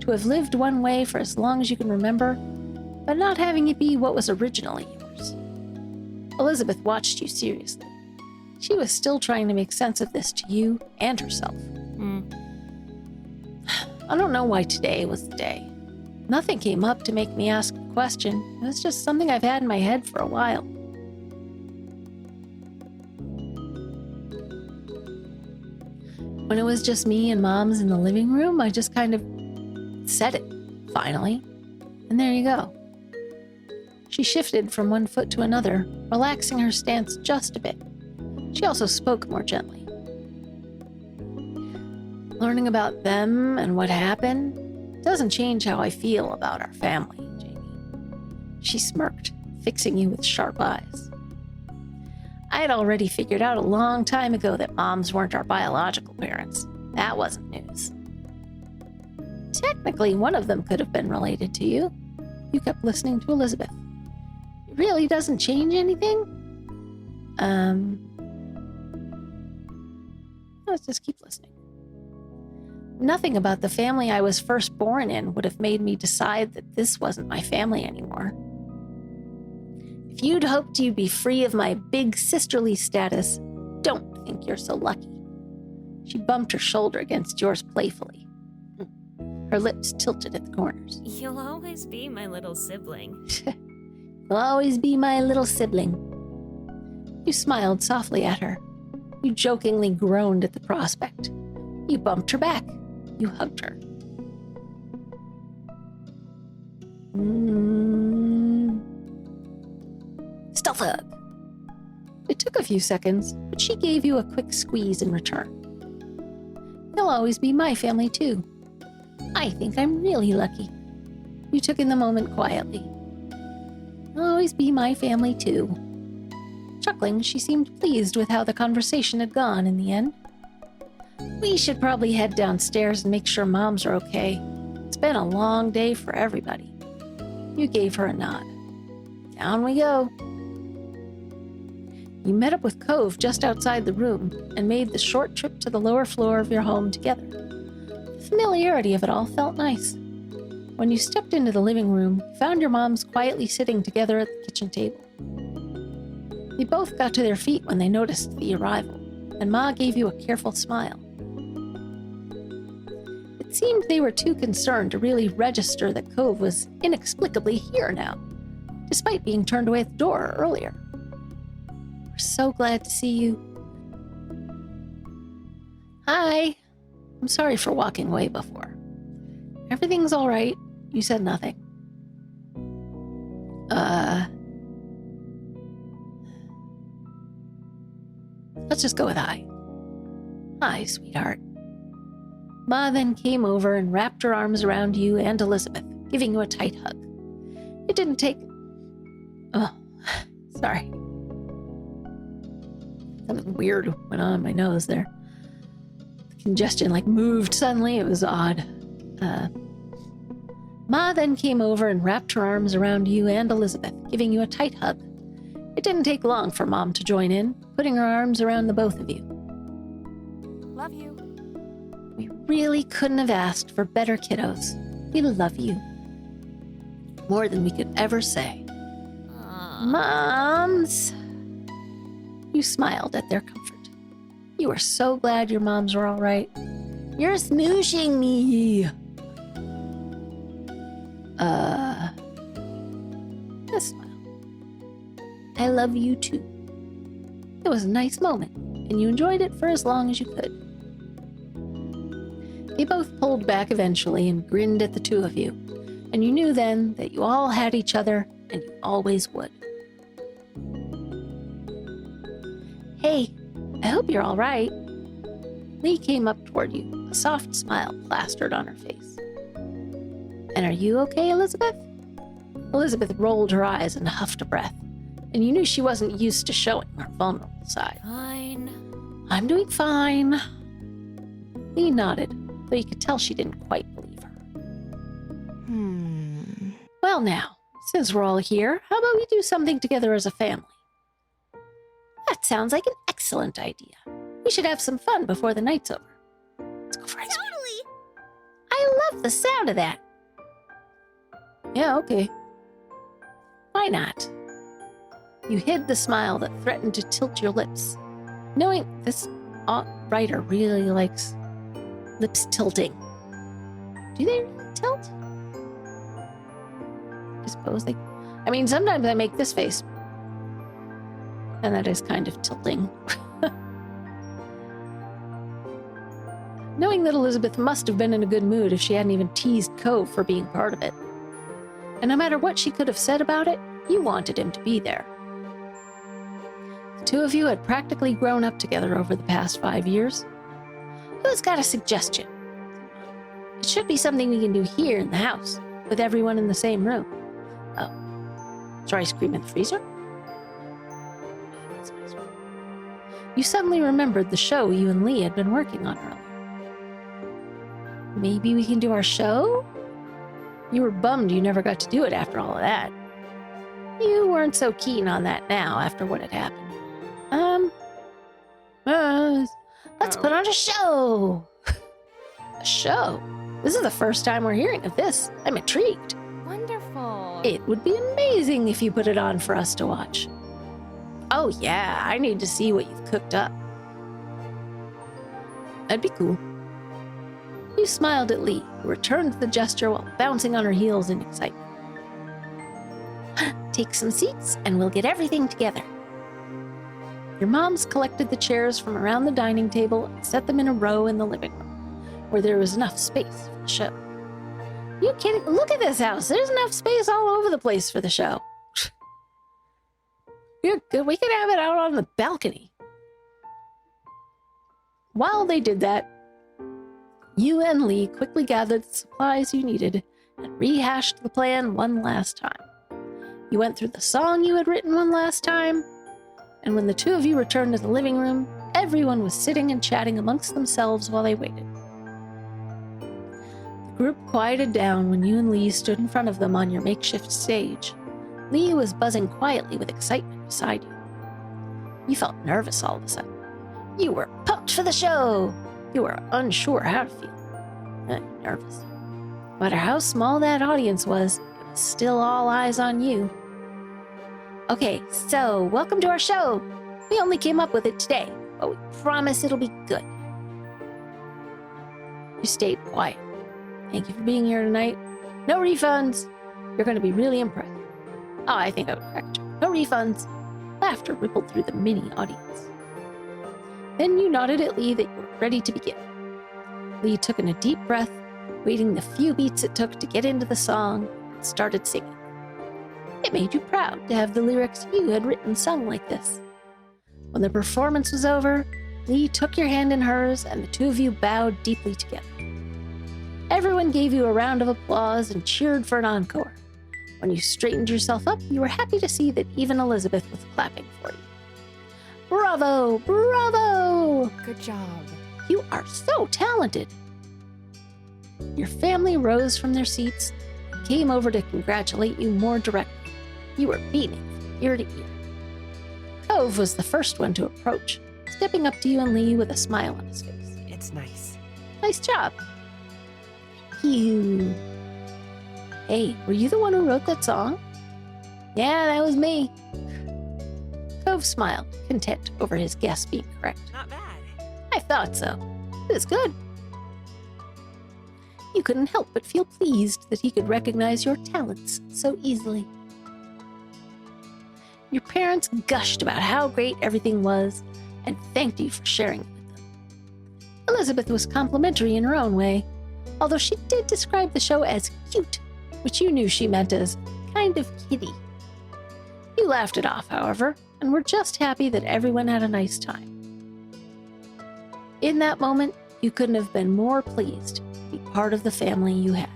To have lived one way for as long as you can remember, but not having it be what was originally yours. Elizabeth watched you seriously. She was still trying to make sense of this to you and herself. I don't know why today was the day. Nothing came up to make me ask the question. It was just something I've had in my head for a while. When it was just me and Mom's in the living room, I just kind of said it, finally. And there you go. She shifted from one foot to another, relaxing her stance just a bit, She also spoke more gently. Learning about them and what happened doesn't change how I feel about our family, Jamie. She smirked, fixing you with sharp eyes. I had already figured out a long time ago that moms weren't our biological parents. That wasn't news. Technically, one of them could have been related to you. You kept listening to Elizabeth. It really doesn't change anything? Let's just keep listening. Nothing about the family I was first born in would have made me decide that this wasn't my family anymore. If you'd hoped you'd be free of my big sisterly status, don't think you're so lucky. She bumped her shoulder against yours playfully. Her lips tilted at the corners. You'll always be my little sibling. You'll always be my little sibling. You smiled softly at her. You jokingly groaned at the prospect. You bumped her back. You hugged her. Stealth hug. It took a few seconds, but she gave you a quick squeeze in return. You'll always be my family, too. I think I'm really lucky. You took in the moment quietly. You'll always be my family, too. Chuckling, she seemed pleased with how the conversation had gone in the end. We should probably head downstairs and make sure moms are okay. It's been a long day for everybody. You gave her a nod. Down we go. You met up with Cove just outside the room and made the short trip to the lower floor of your home together. The familiarity of it all felt nice. When you stepped into the living room, you found your moms quietly sitting together at the kitchen table. They both got to their feet when they noticed the arrival, and Ma gave you a careful smile. It seemed they were too concerned to really register that Cove was inexplicably here now, despite being turned away at the door earlier. We're so glad to see you. Hi. I'm sorry for walking away before. Everything's all right. You said nothing. Let's just go with hi. Hi, sweetheart. Ma then came over and wrapped her arms around you and Elizabeth, giving you a tight hug. It didn't take... Oh, sorry. Something weird went on in my nose there. The congestion moved suddenly. It was odd. Ma then came over and wrapped her arms around you and Elizabeth, giving you a tight hug. It didn't take long for Mom to join in, putting her arms around the both of you. Love you. We really couldn't have asked for better kiddos. We love you. More than we could ever say. Moms! You smiled at their comfort. You were so glad your moms were all right. You're smooshing me. Just smile. I love you too. It was a nice moment, and you enjoyed it for as long as you could. They both pulled back eventually and grinned at the two of you, and you knew then that you all had each other, and you always would. Hey, I hope you're all right. Lee came up toward you, a soft smile plastered on her face. And are you okay, Elizabeth? Elizabeth rolled her eyes and huffed a breath, and you knew she wasn't used to showing her vulnerable side. Fine. I'm doing fine. Lee nodded, though you could tell she didn't quite believe her. Well now, since we're all here, how about we do something together as a family? That sounds like an excellent idea. We should have some fun before the night's over. Let's go for ice cream. Totally. I love the sound of that. Yeah, okay. Why not? You hid the smile that threatened to tilt your lips, knowing this writer really likes lips tilting. Do they really tilt? I suppose they... sometimes I make this face. And that is kind of tilting. Knowing that Elizabeth must have been in a good mood if she hadn't even teased Cove for being part of it. And no matter what she could have said about it, you wanted him to be there. The two of you had practically grown up together over the past 5 years. Who's got a suggestion? It should be something we can do here in the house, with everyone in the same room. Oh, is there ice cream in the freezer? You suddenly remembered the show you and Lee had been working on earlier. Maybe we can do our show? You were bummed you never got to do it after all of that. You weren't so keen on that now after what had happened. Let's put on a show. A show? This is the first time we're hearing of this. I'm intrigued. Wonderful. It would be amazing if you put it on for us to watch. Oh yeah, I need to see what you've cooked up. That'd be cool. You smiled at Lee, who returned the gesture while bouncing on her heels in excitement. Take some seats and we'll get everything together. Your moms collected the chairs from around the dining table and set them in a row in the living room, where there was enough space for the show. You kidding? Look at this house. There's enough space all over the place for the show. You're good. We could have it out on the balcony. While they did that, you and Lee quickly gathered the supplies you needed and rehashed the plan one last time. You went through the song you had written one last time, and when the two of you returned to the living room, everyone was sitting and chatting amongst themselves while they waited. The group quieted down when you and Lee stood in front of them on your makeshift stage. Lee was buzzing quietly with excitement beside you. You felt nervous all of a sudden. You were pumped for the show. You were unsure how to feel. Nervous. No matter how small that audience was, it was still all eyes on you. Okay, so welcome to our show. We only came up with it today, but we promise it'll be good. You stayed quiet. Thank you for being here tonight. No refunds. You're going to be really impressed. Oh, I think I would correct you. No refunds. Laughter rippled through the mini audience. Then you nodded at Lee that you were ready to begin. Lee took in a deep breath, waiting the few beats it took to get into the song, and started singing. It made you proud to have the lyrics you had written sung like this. When the performance was over, Lee took your hand in hers and the two of you bowed deeply together. Everyone gave you a round of applause and cheered for an encore. When you straightened yourself up, you were happy to see that even Elizabeth was clapping for you. Bravo! Bravo! Good job. You are so talented! Your family rose from their seats and came over to congratulate you more directly. You were beaming from ear to ear. Cove was the first one to approach, stepping up to you and Lee with a smile on his face. It's nice. Nice job. You. Hey, were you the one who wrote that song? Yeah, that was me. Cove smiled, content over his guess being correct. Not bad. I thought so. It was good. You couldn't help but feel pleased that he could recognize your talents so easily. Your parents gushed about how great everything was and thanked you for sharing it with them. Elizabeth was complimentary in her own way, although she did describe the show as cute, which you knew she meant as kind of kiddie. You laughed it off, however, and were just happy that everyone had a nice time. In that moment, you couldn't have been more pleased to be part of the family you had.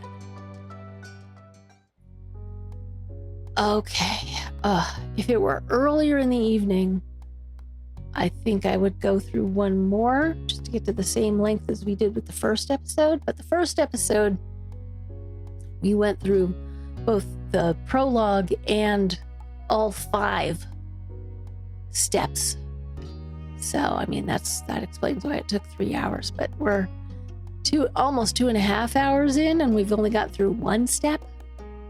Okay, if it were earlier in the evening, I think I would go through one more just to get to the same length as we did with the first episode. But the first episode, we went through both the prologue and all 5 steps. So, I mean, that explains why it took 3 hours. But we're almost 2.5 hours in, and we've only got through 1 step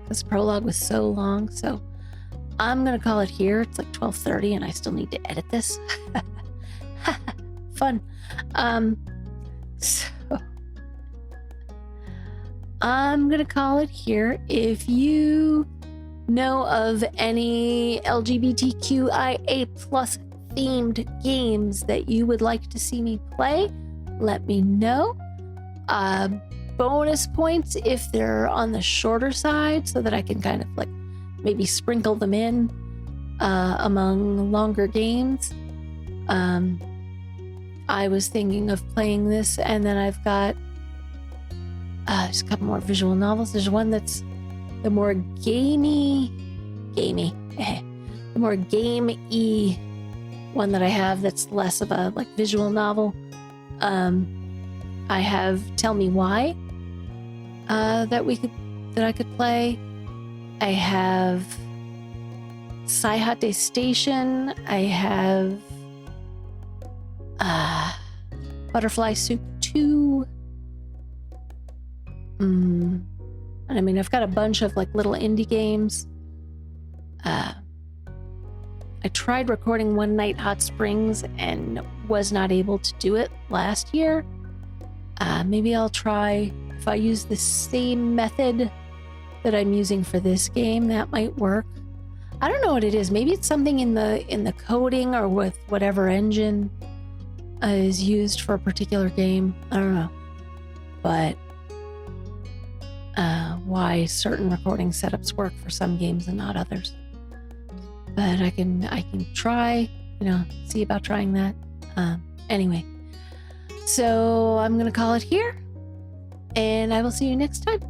because the prologue was so long. So I'm going to call it here. It's like 12:30 and I still need to edit this. Fun. So I'm going to call it here. If you know of any LGBTQIA+ themed games that you would like to see me play, let me know. Bonus points if they're on the shorter side so that I can kind of like maybe sprinkle them in among longer games. I was thinking of playing this, and then I've got just a couple more visual novels. There's one that's the more the more game-y one that I have that's less of a like visual novel. I have Tell Me Why that I could play. I have Saihate Station. I have Butterfly Soup 2. And I mean, I've got a bunch of like little indie games. I tried recording One Night Hot Springs and was not able to do it last year. Maybe I'll try, if I use the same method that I'm using for this game, that might work. I don't know what it is. Maybe it's something in the coding or with whatever engine is used for a particular game. I don't know. But why certain recording setups work for some games and not others. But I can try, see about trying that. Anyway, so I'm going to call it here, and I will see you next time.